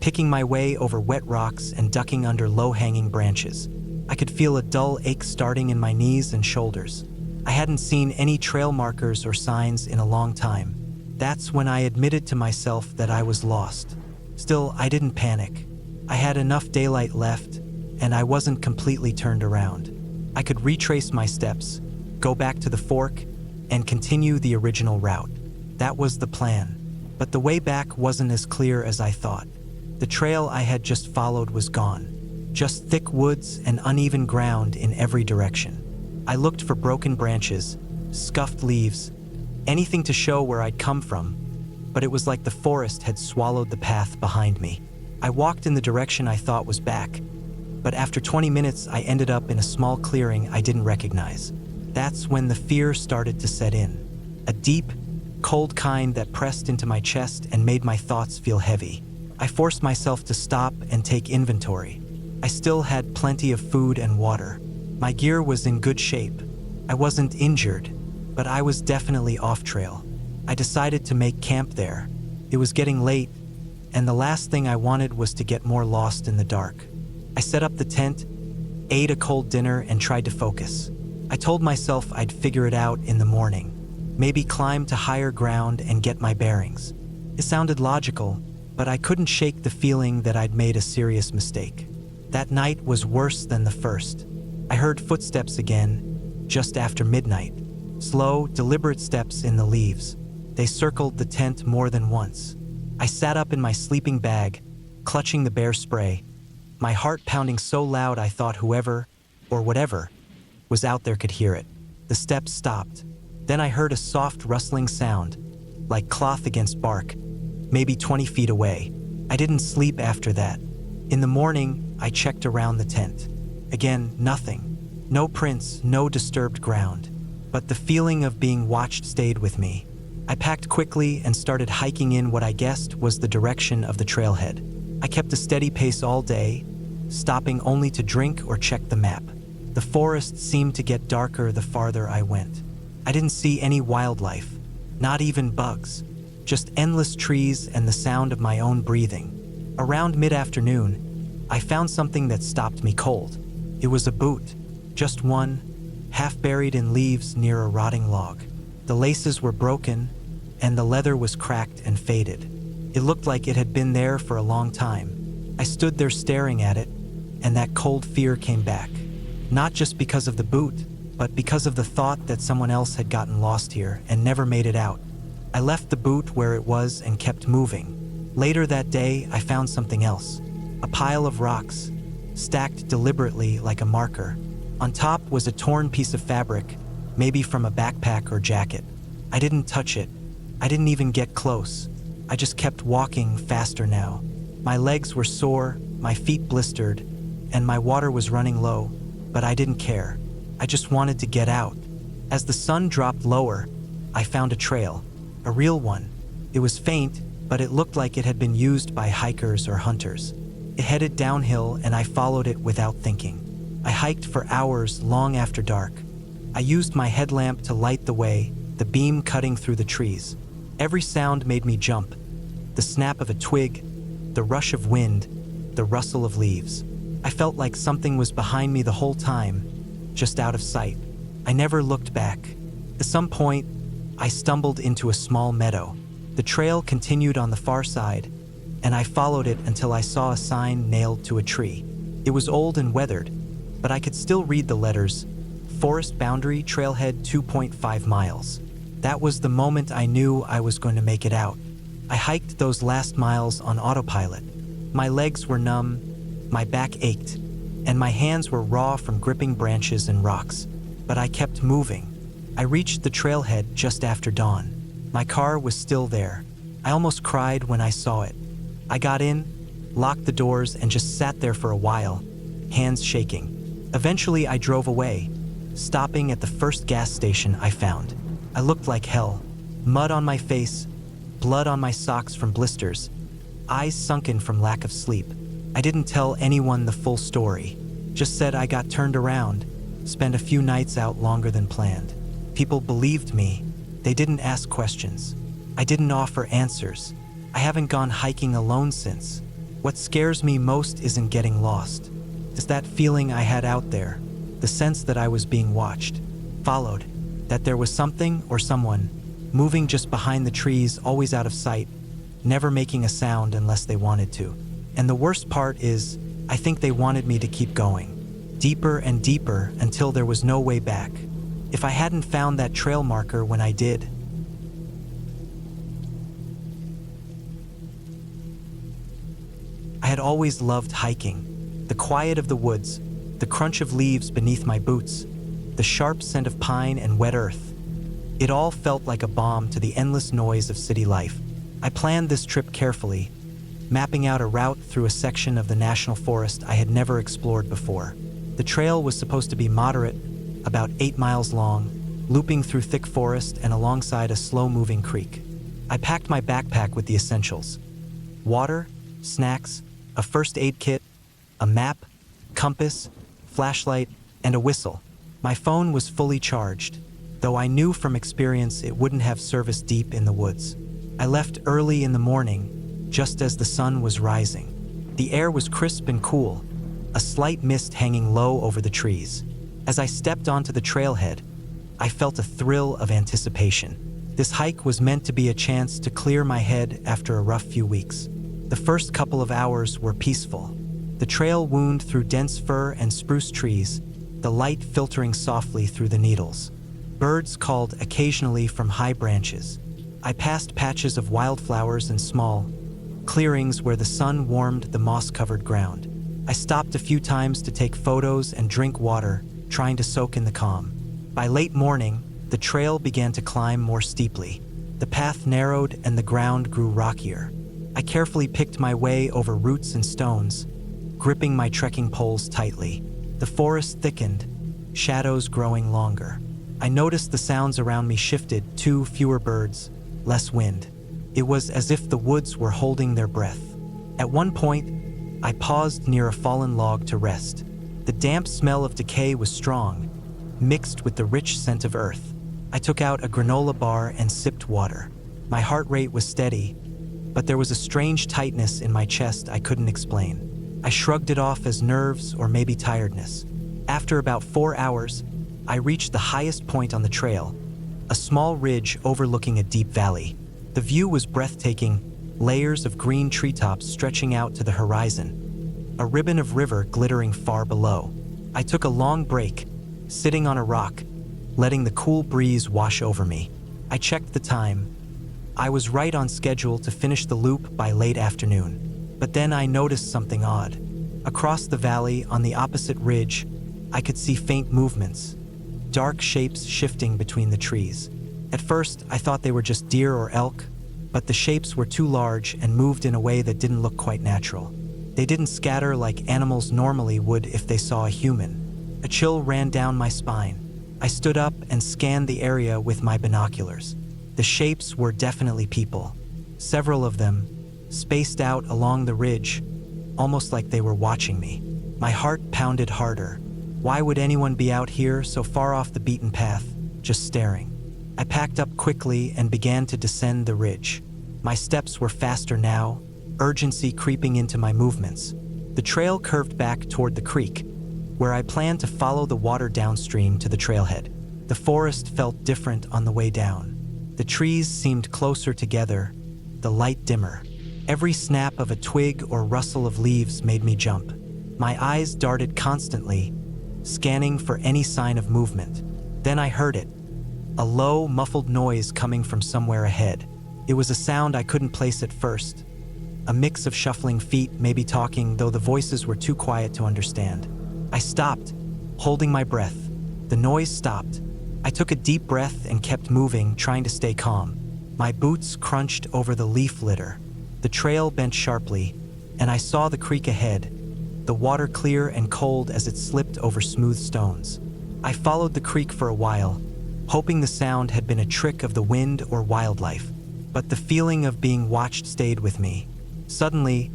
picking my way over wet rocks and ducking under low-hanging branches. I could feel a dull ache starting in my knees and shoulders. I hadn't seen any trail markers or signs in a long time. That's when I admitted to myself that I was lost. Still, I didn't panic. I had enough daylight left, and I wasn't completely turned around. I could retrace my steps, go back to the fork, and continue the original route. That was the plan. But the way back wasn't as clear as I thought. The trail I had just followed was gone. Just thick woods and uneven ground in every direction. I looked for broken branches, scuffed leaves, anything to show where I'd come from, but it was like the forest had swallowed the path behind me. I walked in the direction I thought was back, but after 20 minutes I ended up in a small clearing I didn't recognize. That's when the fear started to set in. A deep, cold kind that pressed into my chest and made my thoughts feel heavy. I forced myself to stop and take inventory. I still had plenty of food and water. My gear was in good shape. I wasn't injured, but I was definitely off trail. I decided to make camp there. It was getting late, and the last thing I wanted was to get more lost in the dark. I set up the tent, ate a cold dinner, and tried to focus. I told myself I'd figure it out in the morning. Maybe climb to higher ground and get my bearings. It sounded logical, but I couldn't shake the feeling that I'd made a serious mistake. That night was worse than the first. I heard footsteps again, just after midnight. Slow, deliberate steps in the leaves. They circled the tent more than once. I sat up in my sleeping bag, clutching the bear spray, my heart pounding so loud I thought whoever, or whatever, was out there could hear it. The steps stopped. Then I heard a soft rustling sound, like cloth against bark, maybe 20 feet away. I didn't sleep after that. In the morning, I checked around the tent. Again, nothing. No prints, no disturbed ground. But the feeling of being watched stayed with me. I packed quickly and started hiking in what I guessed was the direction of the trailhead. I kept a steady pace all day, stopping only to drink or check the map. The forest seemed to get darker the farther I went. I didn't see any wildlife, not even bugs, just endless trees and the sound of my own breathing. Around mid-afternoon, I found something that stopped me cold. It was a boot, just one, half buried in leaves near a rotting log. The laces were broken, and the leather was cracked and faded. It looked like it had been there for a long time. I stood there staring at it, and that cold fear came back. Not just because of the boot, but because of the thought that someone else had gotten lost here and never made it out. I left the boot where it was and kept moving. Later that day, I found something else. A pile of rocks, stacked deliberately like a marker. On top was a torn piece of fabric, maybe from a backpack or jacket. I didn't touch it. I didn't even get close. I just kept walking faster now. My legs were sore, my feet blistered, and my water was running low, but I didn't care. I just wanted to get out. As the sun dropped lower, I found a trail, a real one. It was faint, but it looked like it had been used by hikers or hunters. It headed downhill and I followed it without thinking. I hiked for hours long after dark. I used my headlamp to light the way, the beam cutting through the trees. Every sound made me jump. The snap of a twig, the rush of wind, the rustle of leaves. I felt like something was behind me the whole time, just out of sight. I never looked back. At some point, I stumbled into a small meadow. The trail continued on the far side, and I followed it until I saw a sign nailed to a tree. It was old and weathered, but I could still read the letters, Forest Boundary Trailhead 2.5 miles. That was the moment I knew I was going to make it out. I hiked those last miles on autopilot. My legs were numb, my back ached, and my hands were raw from gripping branches and rocks. But I kept moving. I reached the trailhead just after dawn. My car was still there. I almost cried when I saw it. I got in, locked the doors, and just sat there for a while, hands shaking. Eventually, I drove away, stopping at the first gas station I found. I looked like hell. Mud on my face, blood on my socks from blisters, eyes sunken from lack of sleep. I didn't tell anyone the full story, just said I got turned around, spent a few nights out longer than planned. People believed me. They didn't ask questions. I didn't offer answers. I haven't gone hiking alone since. What scares me most isn't getting lost. It's that feeling I had out there, the sense that I was being watched, followed, that there was something or someone moving just behind the trees, always out of sight, never making a sound unless they wanted to. And the worst part is, I think they wanted me to keep going, deeper and deeper until there was no way back. If I hadn't found that trail marker when I did, I had always loved hiking. The quiet of the woods, the crunch of leaves beneath my boots, the sharp scent of pine and wet earth. It all felt like a balm to the endless noise of city life. I planned this trip carefully, mapping out a route through a section of the national forest I had never explored before. The trail was supposed to be moderate, about 8 miles long, looping through thick forest and alongside a slow-moving creek. I packed my backpack with the essentials: water, snacks, a first aid kit, a map, compass, flashlight, and a whistle. My phone was fully charged, though I knew from experience it wouldn't have service deep in the woods. I left early in the morning, just as the sun was rising. The air was crisp and cool, a slight mist hanging low over the trees. As I stepped onto the trailhead, I felt a thrill of anticipation. This hike was meant to be a chance to clear my head after a rough few weeks. The first couple of hours were peaceful. The trail wound through dense fir and spruce trees, the light filtering softly through the needles. Birds called occasionally from high branches. I passed patches of wildflowers and small clearings where the sun warmed the moss-covered ground. I stopped a few times to take photos and drink water, trying to soak in the calm. By late morning, the trail began to climb more steeply. The path narrowed and the ground grew rockier. I carefully picked my way over roots and stones, gripping my trekking poles tightly. The forest thickened, shadows growing longer. I noticed the sounds around me shifted to fewer birds, less wind. It was as if the woods were holding their breath. At one point, I paused near a fallen log to rest. The damp smell of decay was strong, mixed with the rich scent of earth. I took out a granola bar and sipped water. My heart rate was steady, but there was a strange tightness in my chest I couldn't explain. I shrugged it off as nerves or maybe tiredness. After about 4 hours, I reached the highest point on the trail, a small ridge overlooking a deep valley. The view was breathtaking, layers of green treetops stretching out to the horizon, a ribbon of river glittering far below. I took a long break, sitting on a rock, letting the cool breeze wash over me. I checked the time. I was right on schedule to finish the loop by late afternoon. But then I noticed something odd. Across the valley, on the opposite ridge, I could see faint movements, dark shapes shifting between the trees. At first, I thought they were just deer or elk, but the shapes were too large and moved in a way that didn't look quite natural. They didn't scatter like animals normally would if they saw a human. A chill ran down my spine. I stood up and scanned the area with my binoculars. The shapes were definitely people. Several of them, spaced out along the ridge, almost like they were watching me. My heart pounded harder. Why would anyone be out here so far off the beaten path, just staring? I packed up quickly and began to descend the ridge. My steps were faster now, urgency creeping into my movements. The trail curved back toward the creek, where I planned to follow the water downstream to the trailhead. The forest felt different on the way down. The trees seemed closer together, the light dimmer. Every snap of a twig or rustle of leaves made me jump. My eyes darted constantly, scanning for any sign of movement. Then I heard it, a low, muffled noise coming from somewhere ahead. It was a sound I couldn't place at first. A mix of shuffling feet, maybe talking, though the voices were too quiet to understand. I stopped, holding my breath. The noise stopped. I took a deep breath and kept moving, trying to stay calm. My boots crunched over the leaf litter. The trail bent sharply, and I saw the creek ahead, the water clear and cold as it slipped over smooth stones. I followed the creek for a while, hoping the sound had been a trick of the wind or wildlife. But the feeling of being watched stayed with me. Suddenly,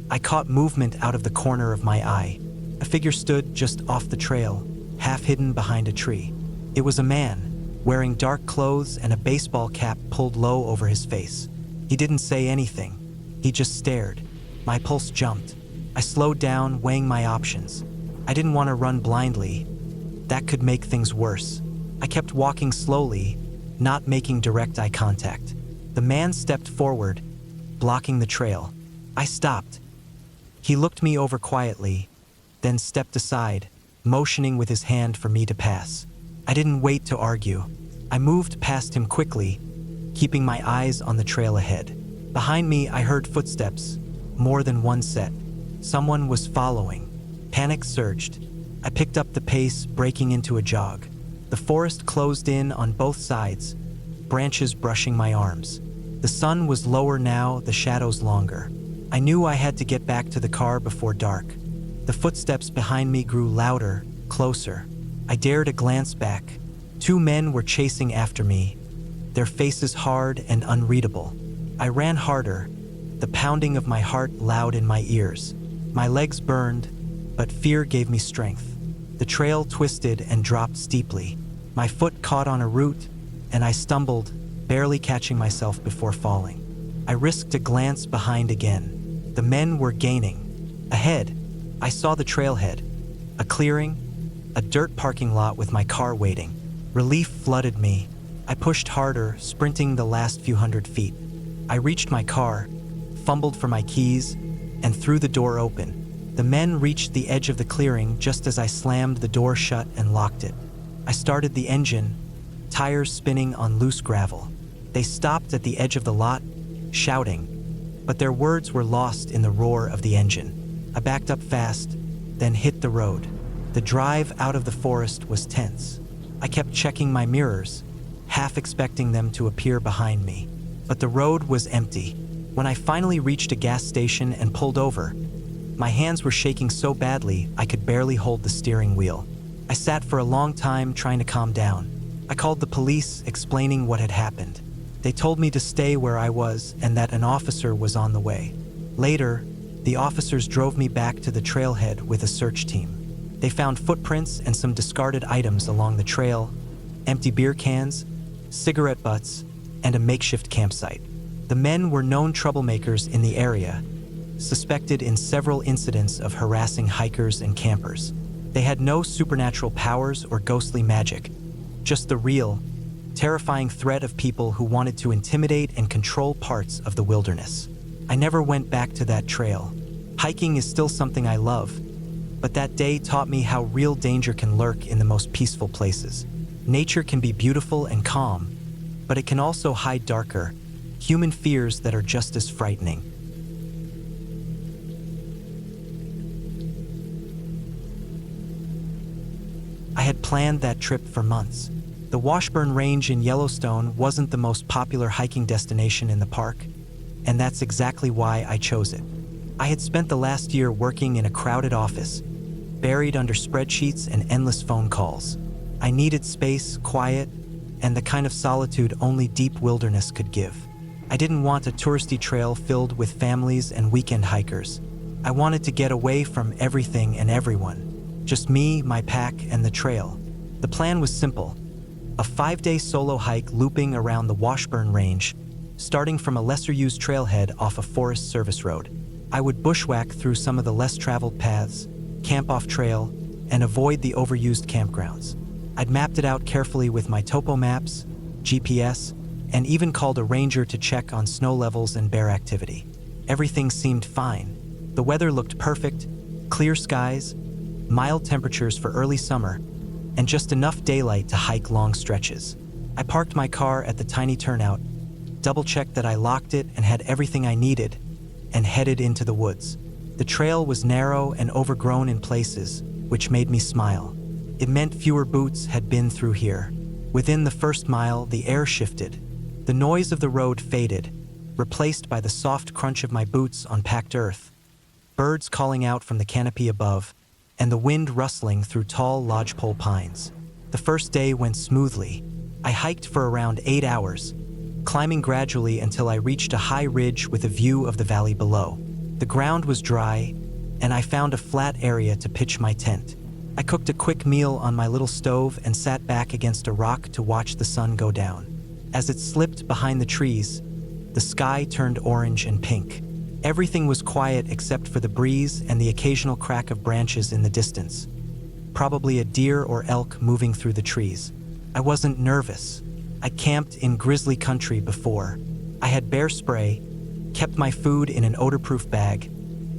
I caught movement out of the corner of my eye. A figure stood just off the trail, half hidden behind a tree. It was a man, wearing dark clothes and a baseball cap pulled low over his face. He didn't say anything. He just stared. My pulse jumped. I slowed down, weighing my options. I didn't want to run blindly. That could make things worse. I kept walking slowly, not making direct eye contact. The man stepped forward, blocking the trail. I stopped. He looked me over quietly, then stepped aside, motioning with his hand for me to pass. I didn't wait to argue. I moved past him quickly, keeping my eyes on the trail ahead. Behind me, I heard footsteps, more than one set. Someone was following. Panic surged. I picked up the pace, breaking into a jog. The forest closed in on both sides, branches brushing my arms. The sun was lower now, the shadows longer. I knew I had to get back to the car before dark. The footsteps behind me grew louder, closer. I dared a glance back. 2 men were chasing after me, their faces hard and unreadable. I ran harder, the pounding of my heart loud in my ears. My legs burned, but fear gave me strength. The trail twisted and dropped steeply. My foot caught on a root, and I stumbled, barely catching myself before falling. I risked a glance behind again. The men were gaining. Ahead, I saw the trailhead, a clearing, a dirt parking lot with my car waiting. Relief flooded me. I pushed harder, sprinting the last few hundred feet. I reached my car, fumbled for my keys, and threw the door open. The men reached the edge of the clearing just as I slammed the door shut and locked it. I started the engine, tires spinning on loose gravel. They stopped at the edge of the lot, shouting, but their words were lost in the roar of the engine. I backed up fast, then hit the road. The drive out of the forest was tense. I kept checking my mirrors, half expecting them to appear behind me. But the road was empty. When I finally reached a gas station and pulled over, my hands were shaking so badly I could barely hold the steering wheel. I sat for a long time trying to calm down. I called the police, explaining what had happened. They told me to stay where I was and that an officer was on the way. Later, the officers drove me back to the trailhead with a search team. They found footprints and some discarded items along the trail, empty beer cans, cigarette butts, and a makeshift campsite. The men were known troublemakers in the area, suspected in several incidents of harassing hikers and campers. They had no supernatural powers or ghostly magic, just the real, terrifying threat of people who wanted to intimidate and control parts of the wilderness. I never went back to that trail. Hiking is still something I love, but that day taught me how real danger can lurk in the most peaceful places. Nature can be beautiful and calm, but it can also hide darker, human fears that are just as frightening. I had planned that trip for months. The Washburn Range in Yellowstone wasn't the most popular hiking destination in the park, and that's exactly why I chose it. I had spent the last year working in a crowded office, buried under spreadsheets and endless phone calls. I needed space, quiet, and the kind of solitude only deep wilderness could give. I didn't want a touristy trail filled with families and weekend hikers. I wanted to get away from everything and everyone. Just me, my pack, and the trail. The plan was simple. A 5-day solo hike looping around the Washburn Range, starting from a lesser-used trailhead off a Forest Service road. I would bushwhack through some of the less-traveled paths, camp off trail, and avoid the overused campgrounds. I'd mapped it out carefully with my topo maps, GPS, and even called a ranger to check on snow levels and bear activity. Everything seemed fine. The weather looked perfect, clear skies, mild temperatures for early summer, and just enough daylight to hike long stretches. I parked my car at the tiny turnout, double-checked that I locked it and had everything I needed, and headed into the woods. The trail was narrow and overgrown in places, which made me smile. It meant fewer boots had been through here. Within the first mile, the air shifted. The noise of the road faded, replaced by the soft crunch of my boots on packed earth, birds calling out from the canopy above, and the wind rustling through tall lodgepole pines. The first day went smoothly. I hiked for around 8 hours, climbing gradually until I reached a high ridge with a view of the valley below. The ground was dry, and I found a flat area to pitch my tent. I cooked a quick meal on my little stove and sat back against a rock to watch the sun go down. As it slipped behind the trees, the sky turned orange and pink. Everything was quiet except for the breeze and the occasional crack of branches in the distance. Probably a deer or elk moving through the trees. I wasn't nervous. I camped in grizzly country before. I had bear spray, kept my food in an odor-proof bag,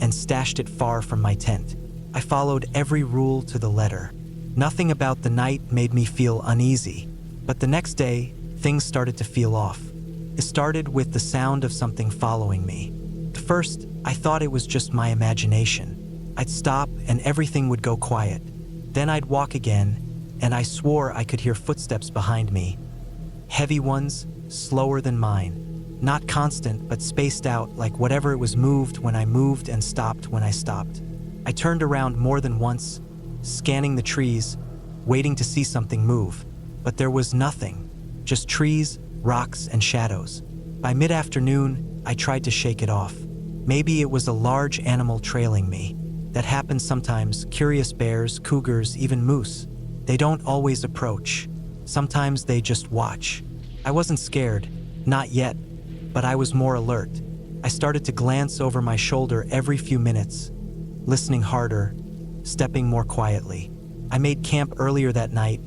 and stashed it far from my tent. I followed every rule to the letter. Nothing about the night made me feel uneasy, but the next day, things started to feel off. It started with the sound of something following me. At first, I thought it was just my imagination. I'd stop and everything would go quiet. Then I'd walk again, and I swore I could hear footsteps behind me. Heavy ones, slower than mine. Not constant, but spaced out like whatever it was moved when I moved and stopped when I stopped. I turned around more than once, scanning the trees, waiting to see something move. But there was nothing, just trees, rocks, and shadows. By mid-afternoon, I tried to shake it off. Maybe it was a large animal trailing me. That happens sometimes. Curious bears, cougars, even moose. They don't always approach. Sometimes they just watch. I wasn't scared, not yet, but I was more alert. I started to glance over my shoulder every few minutes, listening harder, stepping more quietly. I made camp earlier that night,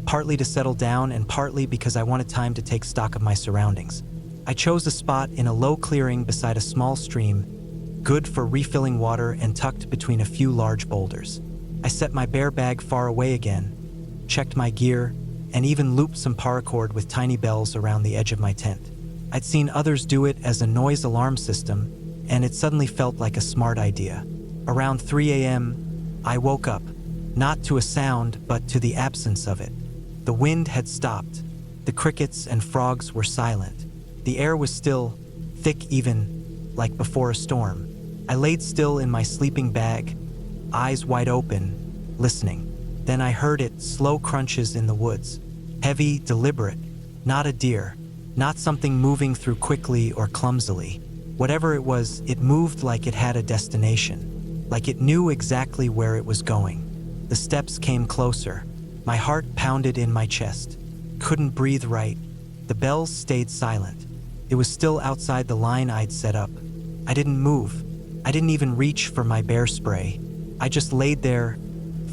partly to settle down and partly because I wanted time to take stock of my surroundings. I chose a spot in a low clearing beside a small stream, good for refilling water and tucked between a few large boulders. I set my bear bag far away again, checked my gear, and even looped some paracord with tiny bells around the edge of my tent. I'd seen others do it as a noise alarm system, and it suddenly felt like a smart idea. Around 3 a.m., I woke up, not to a sound, but to the absence of it. The wind had stopped. The crickets and frogs were silent. The air was still, thick even, like before a storm. I laid still in my sleeping bag, eyes wide open, listening. Then I heard it, slow crunches in the woods. Heavy, deliberate. Not a deer. Not something moving through quickly or clumsily. Whatever it was, it moved like it had a destination. Like it knew exactly where it was going. The steps came closer. My heart pounded in my chest. Couldn't breathe right. The bells stayed silent. It was still outside the line I'd set up. I didn't move. I didn't even reach for my bear spray. I just laid there,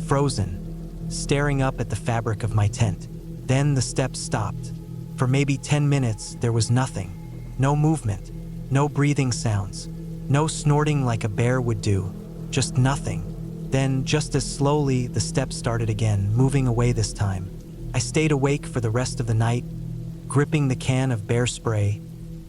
frozen, staring up at the fabric of my tent. Then the steps stopped. For maybe 10 minutes, there was nothing. No movement, no breathing sounds, no snorting like a bear would do, just nothing. Then, just as slowly, the steps started again, moving away this time. I stayed awake for the rest of the night, gripping the can of bear spray,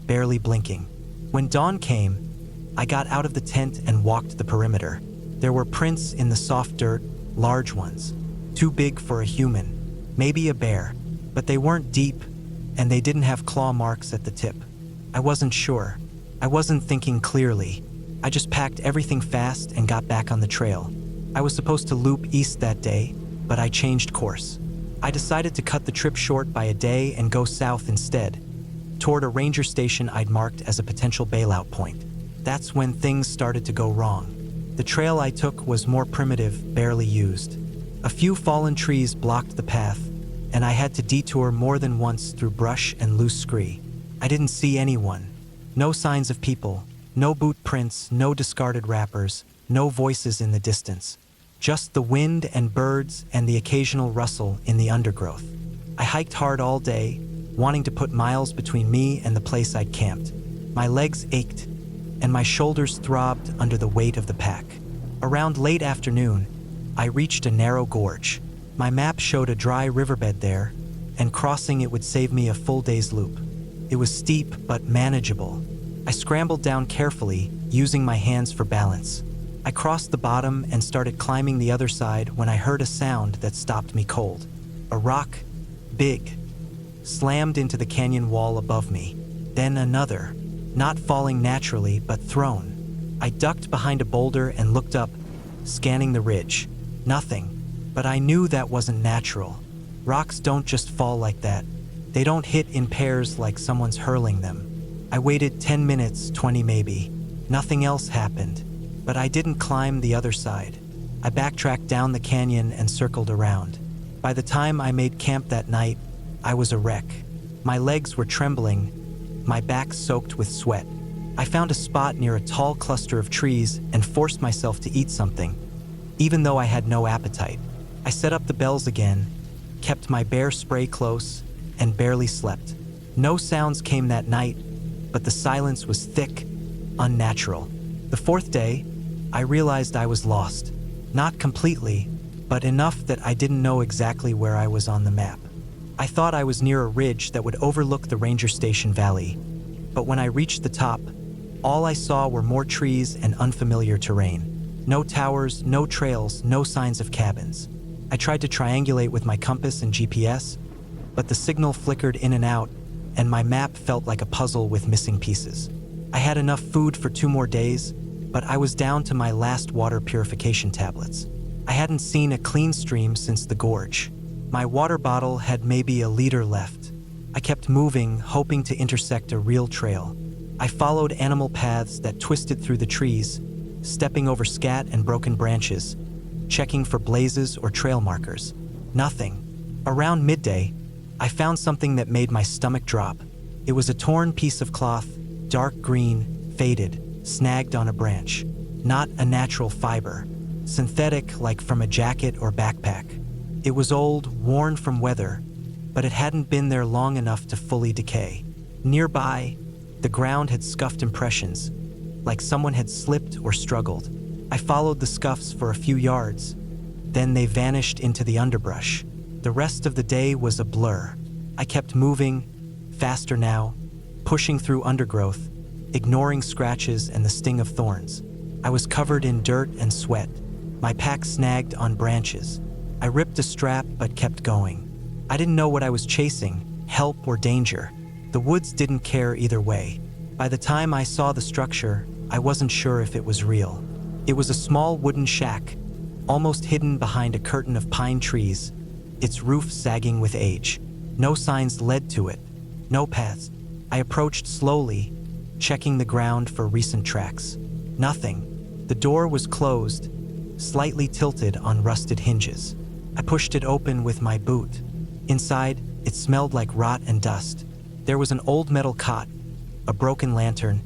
barely blinking. When dawn came, I got out of the tent and walked the perimeter. There were prints in the soft dirt, large ones, too big for a human, maybe a bear, but they weren't deep, and they didn't have claw marks at the tip. I wasn't sure. I wasn't thinking clearly. I just packed everything fast and got back on the trail. I was supposed to loop east that day, but I changed course. I decided to cut the trip short by a day and go south instead, toward a ranger station I'd marked as a potential bailout point. That's when things started to go wrong. The trail I took was more primitive, barely used. A few fallen trees blocked the path, and I had to detour more than once through brush and loose scree. I didn't see anyone. No signs of people, no boot prints, no discarded wrappers, no voices in the distance. Just the wind and birds and the occasional rustle in the undergrowth. I hiked hard all day, wanting to put miles between me and the place I'd camped. My legs ached, and my shoulders throbbed under the weight of the pack. Around late afternoon, I reached a narrow gorge. My map showed a dry riverbed there, and crossing it would save me a full day's loop. It was steep but manageable. I scrambled down carefully, using my hands for balance. I crossed the bottom and started climbing the other side when I heard a sound that stopped me cold. A rock, big, slammed into the canyon wall above me. Then another, not falling naturally but thrown. I ducked behind a boulder and looked up, scanning the ridge. Nothing, but I knew that wasn't natural. Rocks don't just fall like that. They don't hit in pairs like someone's hurling them. I waited 10 minutes, 20 maybe. Nothing else happened. But I didn't climb the other side. I backtracked down the canyon and circled around. By the time I made camp that night, I was a wreck. My legs were trembling, my back soaked with sweat. I found a spot near a tall cluster of trees and forced myself to eat something, even though I had no appetite. I set up the bells again, kept my bear spray close, and barely slept. No sounds came that night, but the silence was thick, unnatural. The fourth day, I realized I was lost. Not completely, but enough that I didn't know exactly where I was on the map. I thought I was near a ridge that would overlook the ranger station valley, but when I reached the top, all I saw were more trees and unfamiliar terrain. No towers, no trails, no signs of cabins. I tried to triangulate with my compass and GPS, but the signal flickered in and out, and my map felt like a puzzle with missing pieces. I had enough food for 2 more days, but I was down to my last water purification tablets. I hadn't seen a clean stream since the gorge. My water bottle had maybe a liter left. I kept moving, hoping to intersect a real trail. I followed animal paths that twisted through the trees, stepping over scat and broken branches, checking for blazes or trail markers. Nothing. Around midday, I found something that made my stomach drop. It was a torn piece of cloth, dark green, faded, snagged on a branch. Not a natural fiber, synthetic like from a jacket or backpack. It was old, worn from weather, but it hadn't been there long enough to fully decay. Nearby, the ground had scuffed impressions, like someone had slipped or struggled. I followed the scuffs for a few yards, then they vanished into the underbrush. The rest of the day was a blur. I kept moving, faster now, pushing through undergrowth, ignoring scratches and the sting of thorns. I was covered in dirt and sweat, my pack snagged on branches. I ripped a strap but kept going. I didn't know what I was chasing, help or danger. The woods didn't care either way. By the time I saw the structure, I wasn't sure if it was real. It was a small wooden shack, almost hidden behind a curtain of pine trees, its roof sagging with age. No signs led to it, no paths. I approached slowly, checking the ground for recent tracks. Nothing. The door was closed, slightly tilted on rusted hinges. I pushed it open with my boot. Inside, it smelled like rot and dust. There was an old metal cot, a broken lantern,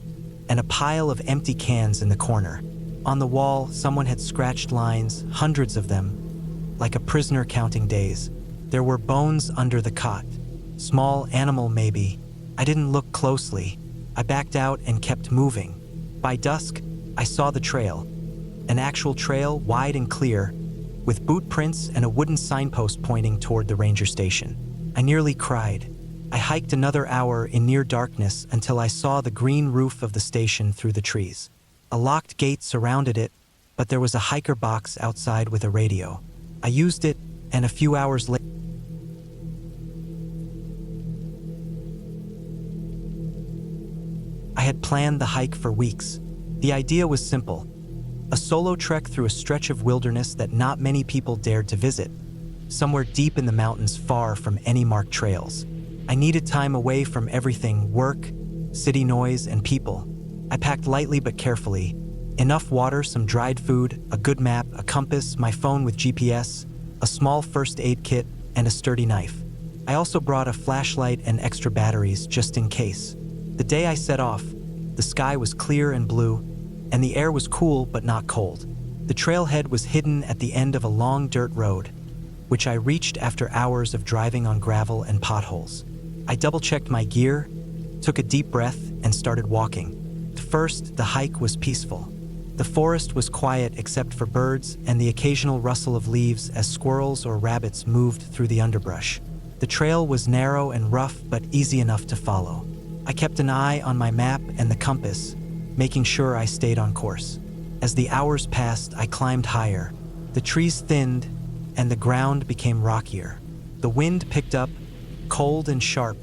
and a pile of empty cans in the corner. On the wall, someone had scratched lines, hundreds of them, like a prisoner counting days. There were bones under the cot. Small animal maybe. I didn't look closely. I backed out and kept moving. By dusk, I saw the trail. An actual trail, wide and clear, with boot prints and a wooden signpost pointing toward the ranger station. I nearly cried. I hiked another hour in near darkness until I saw the green roof of the station through the trees. A locked gate surrounded it, but there was a hiker box outside with a radio. I used it, and a few hours later, I had planned the hike for weeks. The idea was simple: a solo trek through a stretch of wilderness that not many people dared to visit, somewhere deep in the mountains far from any marked trails. I needed time away from everything: work, city noise, and people. I packed lightly but carefully. Enough water, some dried food, a good map, a compass, my phone with GPS, a small first aid kit, and a sturdy knife. I also brought a flashlight and extra batteries just in case. The day I set off, the sky was clear and blue, and the air was cool but not cold. The trailhead was hidden at the end of a long dirt road, which I reached after hours of driving on gravel and potholes. I double-checked my gear, took a deep breath, and started walking. At first, the hike was peaceful. The forest was quiet except for birds and the occasional rustle of leaves as squirrels or rabbits moved through the underbrush. The trail was narrow and rough but easy enough to follow. I kept an eye on my map and the compass, making sure I stayed on course. As the hours passed, I climbed higher. The trees thinned, and the ground became rockier. The wind picked up, cold and sharp,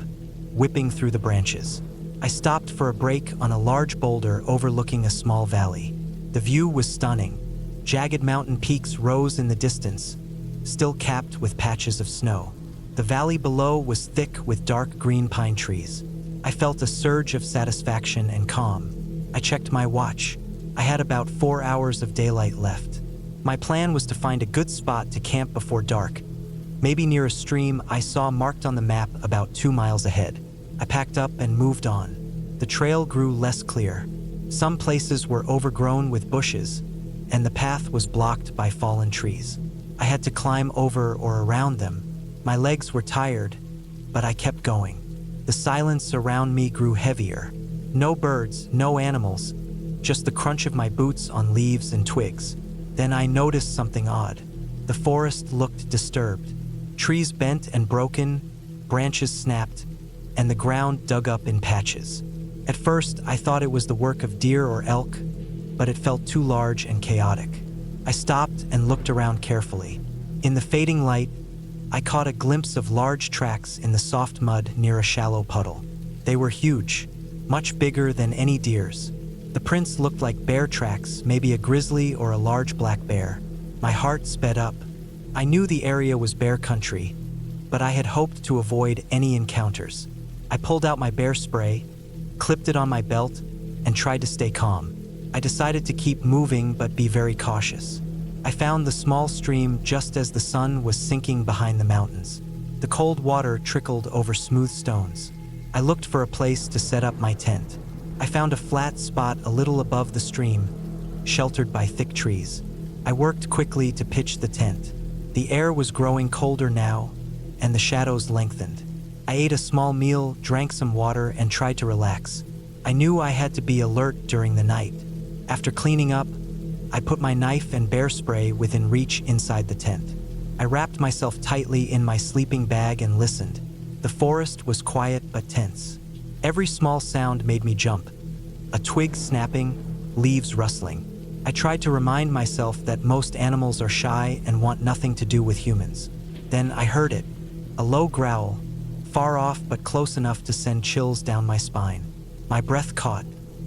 whipping through the branches. I stopped for a break on a large boulder overlooking a small valley. The view was stunning. Jagged mountain peaks rose in the distance, still capped with patches of snow. The valley below was thick with dark green pine trees. I felt a surge of satisfaction and calm. I checked my watch. I had about 4 hours of daylight left. My plan was to find a good spot to camp before dark, maybe near a stream I saw marked on the map about 2 miles ahead. I packed up and moved on. The trail grew less clear. Some places were overgrown with bushes, and the path was blocked by fallen trees. I had to climb over or around them. My legs were tired, but I kept going. The silence around me grew heavier. No birds, no animals, just the crunch of my boots on leaves and twigs. Then I noticed something odd. The forest looked disturbed. Trees bent and broken, branches snapped, and the ground dug up in patches. At first, I thought it was the work of deer or elk, but it felt too large and chaotic. I stopped and looked around carefully. In the fading light, I caught a glimpse of large tracks in the soft mud near a shallow puddle. They were huge, much bigger than any deer's. The prints looked like bear tracks, maybe a grizzly or a large black bear. My heart sped up. I knew the area was bear country, but I had hoped to avoid any encounters. I pulled out my bear spray, clipped it on my belt, and tried to stay calm. I decided to keep moving but be very cautious. I found the small stream just as the sun was sinking behind the mountains. The cold water trickled over smooth stones. I looked for a place to set up my tent. I found a flat spot a little above the stream, sheltered by thick trees. I worked quickly to pitch the tent. The air was growing colder now, and the shadows lengthened. I ate a small meal, drank some water, and tried to relax. I knew I had to be alert during the night. After cleaning up, I put my knife and bear spray within reach inside the tent. I wrapped myself tightly in my sleeping bag and listened. The forest was quiet but tense. Every small sound made me jump. A twig snapping, leaves rustling. I tried to remind myself that most animals are shy and want nothing to do with humans. Then I heard it, a low growl, far off but close enough to send chills down my spine. My breath caught.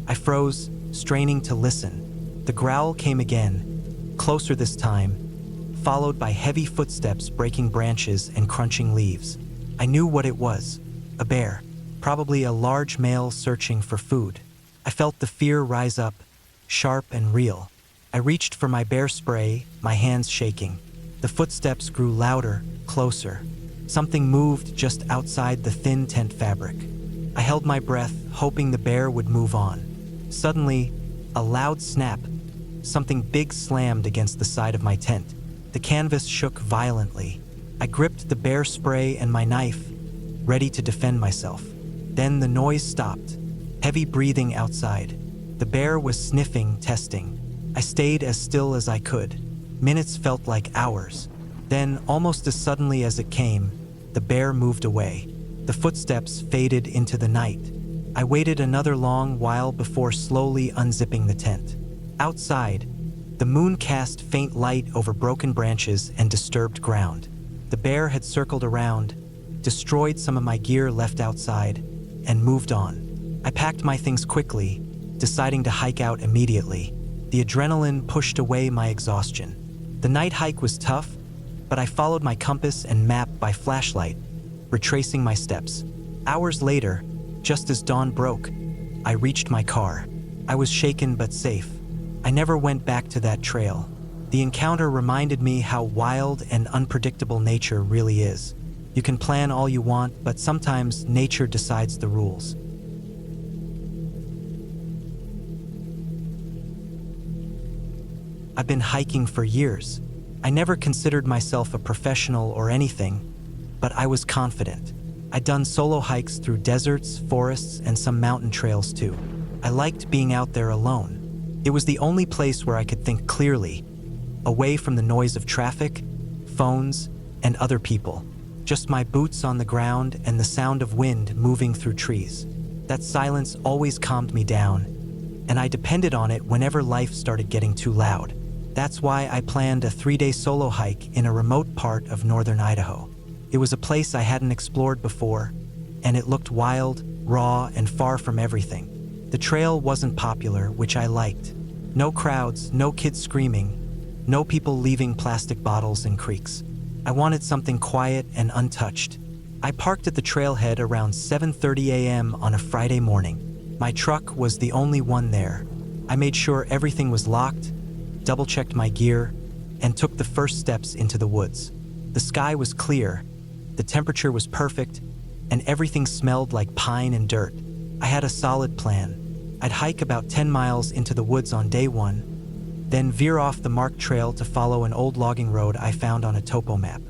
I froze, straining to listen. The growl came again, closer this time, followed by heavy footsteps breaking branches and crunching leaves. I knew what it was, a bear, probably a large male searching for food. I felt the fear rise up, sharp and real. I reached for my bear spray, my hands shaking. The footsteps grew louder, closer. Something moved just outside the thin tent fabric. I held my breath, hoping the bear would move on. Suddenly, a loud snap. Something big slammed against the side of my tent. The canvas shook violently. I gripped the bear spray and my knife, ready to defend myself. Then the noise stopped. Heavy breathing outside. The bear was sniffing, testing. I stayed as still as I could. Minutes felt like hours. Then, almost as suddenly as it came, the bear moved away. The footsteps faded into the night. I waited another long while before slowly unzipping the tent. Outside, the moon cast faint light over broken branches and disturbed ground. The bear had circled around, destroyed some of my gear left outside, and moved on. I packed my things quickly, deciding to hike out immediately. The adrenaline pushed away my exhaustion. The night hike was tough, but I followed my compass and map by flashlight, retracing my steps. Hours later, just as dawn broke, I reached my car. I was shaken but safe. I never went back to that trail. The encounter reminded me how wild and unpredictable nature really is. You can plan all you want, but sometimes nature decides the rules. I've been hiking for years. I never considered myself a professional or anything, but I was confident. I'd done solo hikes through deserts, forests, and some mountain trails too. I liked being out there alone. It was the only place where I could think clearly, away from the noise of traffic, phones, and other people. Just my boots on the ground and the sound of wind moving through trees. That silence always calmed me down, and I depended on it whenever life started getting too loud. That's why I planned a 3-day solo hike in a remote part of northern Idaho. It was a place I hadn't explored before, and it looked wild, raw, and far from everything. The trail wasn't popular, which I liked. No crowds, no kids screaming, no people leaving plastic bottles in creeks. I wanted something quiet and untouched. I parked at the trailhead around 7:30 a.m. on a Friday morning. My truck was the only one there. I made sure everything was locked, double-checked my gear, and took the first steps into the woods. The sky was clear, the temperature was perfect, and everything smelled like pine and dirt. I had a solid plan. I'd hike about 10 miles into the woods on day 1, then veer off the marked trail to follow an old logging road I found on a topo map.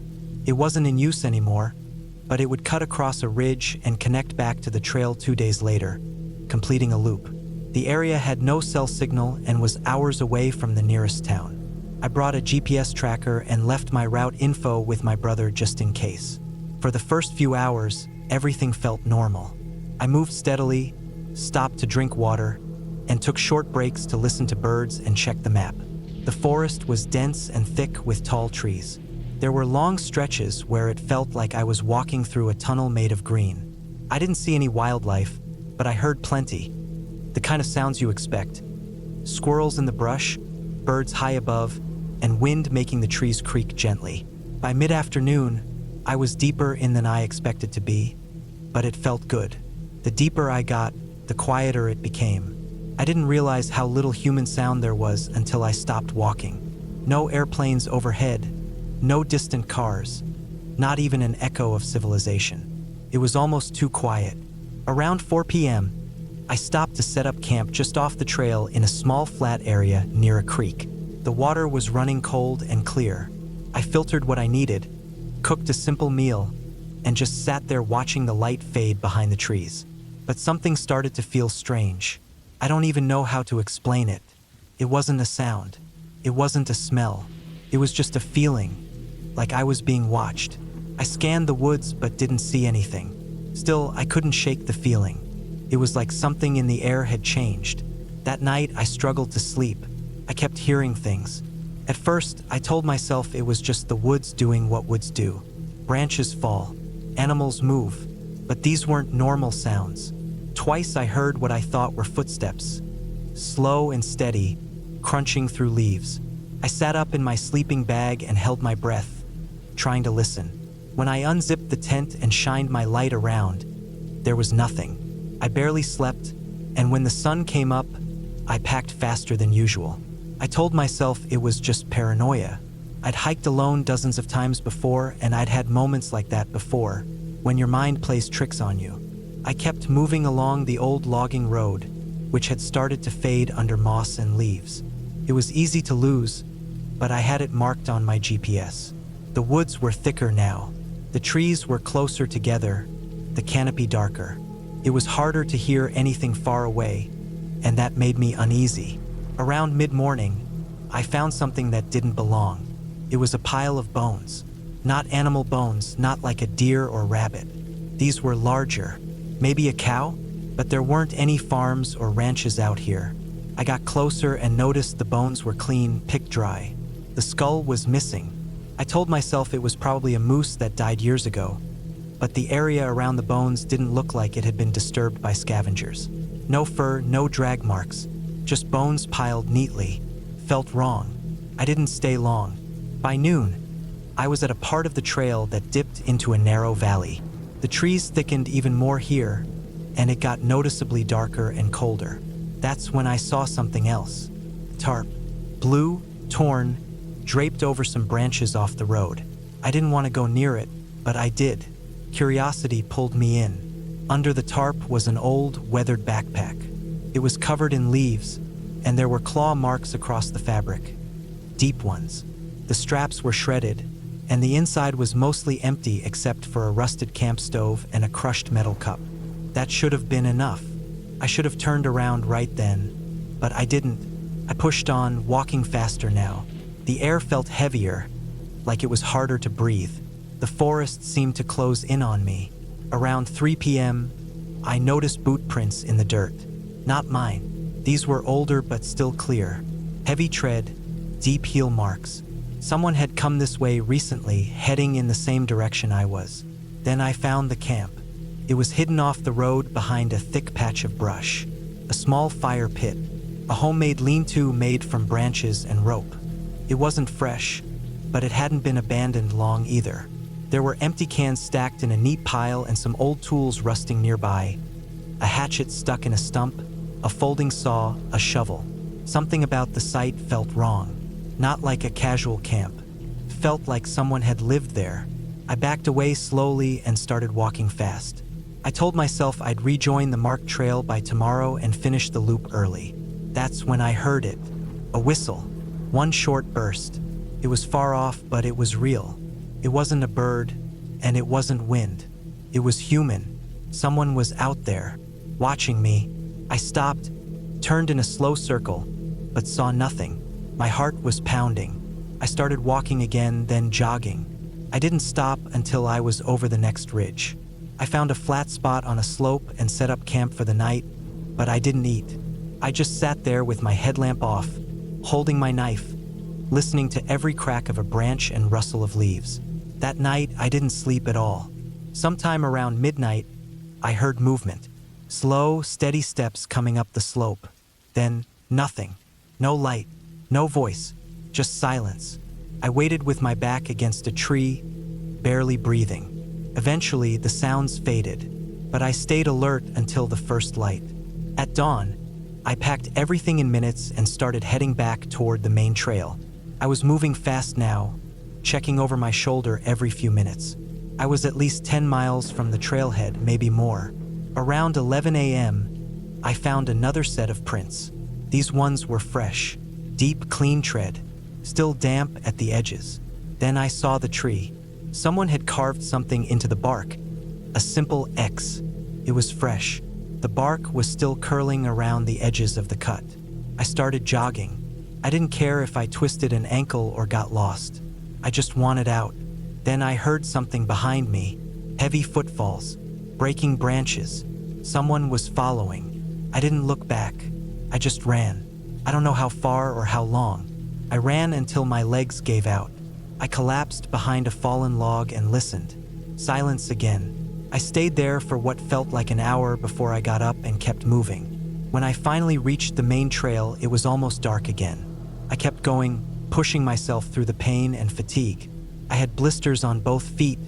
It wasn't in use anymore, but it would cut across a ridge and connect back to the trail 2 days later, completing a loop. The area had no cell signal and was hours away from the nearest town. I brought a GPS tracker and left my route info with my brother just in case. For the first few hours, everything felt normal. I moved steadily, stopped to drink water, and took short breaks to listen to birds and check the map. The forest was dense and thick with tall trees. There were long stretches where it felt like I was walking through a tunnel made of green. I didn't see any wildlife, but I heard plenty. The kind of sounds you expect. Squirrels in the brush, birds high above, and wind making the trees creak gently. By mid-afternoon, I was deeper in than I expected to be, but it felt good. The deeper I got, the quieter it became. I didn't realize how little human sound there was until I stopped walking. No airplanes overhead, no distant cars, not even an echo of civilization. It was almost too quiet. Around 4 p.m., I stopped to set up camp just off the trail in a small flat area near a creek. The water was running cold and clear. I filtered what I needed, cooked a simple meal, and just sat there watching the light fade behind the trees. But something started to feel strange. I don't even know how to explain it. It wasn't a sound. It wasn't a smell. It was just a feeling, like I was being watched. I scanned the woods but didn't see anything. Still, I couldn't shake the feeling. It was like something in the air had changed. That night, I struggled to sleep. I kept hearing things. At first, I told myself it was just the woods doing what woods do. Branches fall, animals move, but these weren't normal sounds. Twice I heard what I thought were footsteps, slow and steady, crunching through leaves. I sat up in my sleeping bag and held my breath, trying to listen. When I unzipped the tent and shined my light around, there was nothing. I barely slept, and when the sun came up, I packed faster than usual. I told myself it was just paranoia. I'd hiked alone dozens of times before, and I'd had moments like that before, when your mind plays tricks on you. I kept moving along the old logging road, which had started to fade under moss and leaves. It was easy to lose, but I had it marked on my GPS. The woods were thicker now. The trees were closer together, the canopy darker. It was harder to hear anything far away, and that made me uneasy. Around mid-morning, I found something that didn't belong. It was a pile of bones. Not animal bones, not like a deer or rabbit. These were larger. Maybe a cow? But there weren't any farms or ranches out here. I got closer and noticed the bones were clean, picked dry. The skull was missing. I told myself it was probably a moose that died years ago, but the area around the bones didn't look like it had been disturbed by scavengers. No fur, no drag marks, just bones piled neatly. Felt wrong. I didn't stay long. By noon, I was at a part of the trail that dipped into a narrow valley. The trees thickened even more here, and it got noticeably darker and colder. That's when I saw something else. Tarp. Blue, torn, draped over some branches off the road. I didn't want to go near it, but I did. Curiosity pulled me in. Under the tarp was an old, weathered backpack. It was covered in leaves, and there were claw marks across the fabric. deep ones. The straps were shredded, and the inside was mostly empty except for a rusted camp stove and a crushed metal cup. That should have been enough. I should have turned around right then, but I didn't. I pushed on, walking faster now. The air felt heavier, like it was harder to breathe. The forest seemed to close in on me. Around 3 p.m., I noticed boot prints in the dirt. Not mine. These were older but still clear. Heavy tread, deep heel marks. Someone had come this way recently, heading in the same direction I was. Then I found the camp. It was hidden off the road behind a thick patch of brush. A small fire pit. A homemade lean-to made from branches and rope. It wasn't fresh, but it hadn't been abandoned long either. There were empty cans stacked in a neat pile and some old tools rusting nearby. A hatchet stuck in a stump, a folding saw, a shovel. Something about the site felt wrong. Not like a casual camp. Felt like someone had lived there. I backed away slowly and started walking fast. I told myself I'd rejoin the marked trail by tomorrow and finish the loop early. That's when I heard it. A whistle. One short burst. It was far off, but it was real. It wasn't a bird, and it wasn't wind. It was human. Someone was out there, watching me. I stopped, turned in a slow circle, but saw nothing. My heart was pounding. I started walking again, then jogging. I didn't stop until I was over the next ridge. I found a flat spot on a slope and set up camp for the night, but I didn't eat. I just sat there with my headlamp off, holding my knife, listening to every crack of a branch and rustle of leaves. That night, I didn't sleep at all. Sometime around midnight, I heard movement. Slow, steady steps coming up the slope. Then, nothing. No light, no voice, just silence. I waited with my back against a tree, barely breathing. Eventually, the sounds faded, but I stayed alert until the first light. At dawn, I packed everything in minutes and started heading back toward the main trail. I was moving fast now, checking over my shoulder every few minutes. I was at least 10 miles from the trailhead, maybe more. Around 11 a.m., I found another set of prints. These ones were fresh, deep, clean tread, still damp at the edges. Then I saw the tree. Someone had carved something into the bark, a simple X. It was fresh. The bark was still curling around the edges of the cut. I started jogging. I didn't care if I twisted an ankle or got lost. I just wanted out. Then I heard something behind me, heavy footfalls, breaking branches. Someone was following. I didn't look back. I just ran. I don't know how far or how long. I ran until my legs gave out. I collapsed behind a fallen log and listened. Silence again. I stayed there for what felt like an hour before I got up and kept moving. When I finally reached the main trail, it was almost dark again. I kept going, pushing myself through the pain and fatigue. I had blisters on both feet,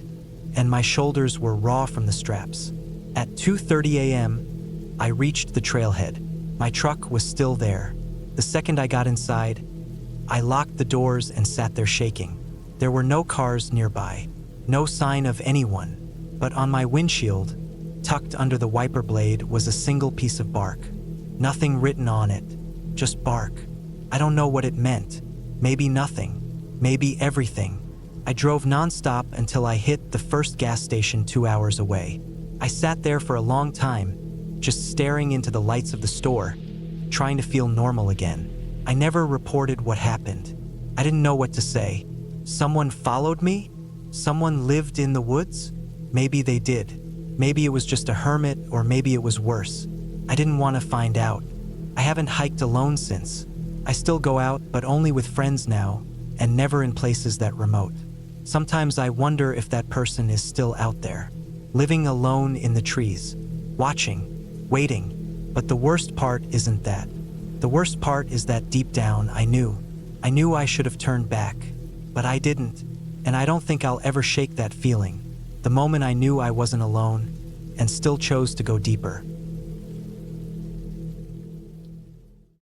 and my shoulders were raw from the straps. At 2:30 a.m., I reached the trailhead. My truck was still there. The second I got inside, I locked the doors and sat there shaking. There were no cars nearby, no sign of anyone. But on my windshield, tucked under the wiper blade, was a single piece of bark. Nothing written on it, just bark. I don't know what it meant. Maybe nothing, maybe everything. I drove nonstop until I hit the first gas station 2 hours away. I sat there for a long time, just staring into the lights of the store, trying to feel normal again. I never reported what happened. I didn't know what to say. Someone followed me? Someone lived in the woods? Maybe they did. Maybe it was just a hermit, or maybe it was worse. I didn't want to find out. I haven't hiked alone since. I still go out, but only with friends now, and never in places that remote. Sometimes I wonder if that person is still out there, living alone in the trees, watching, waiting. But the worst part isn't that. The worst part is that deep down I knew I should have turned back, but I didn't, and I don't think I'll ever shake that feeling. The moment I knew I wasn't alone, and still chose to go deeper.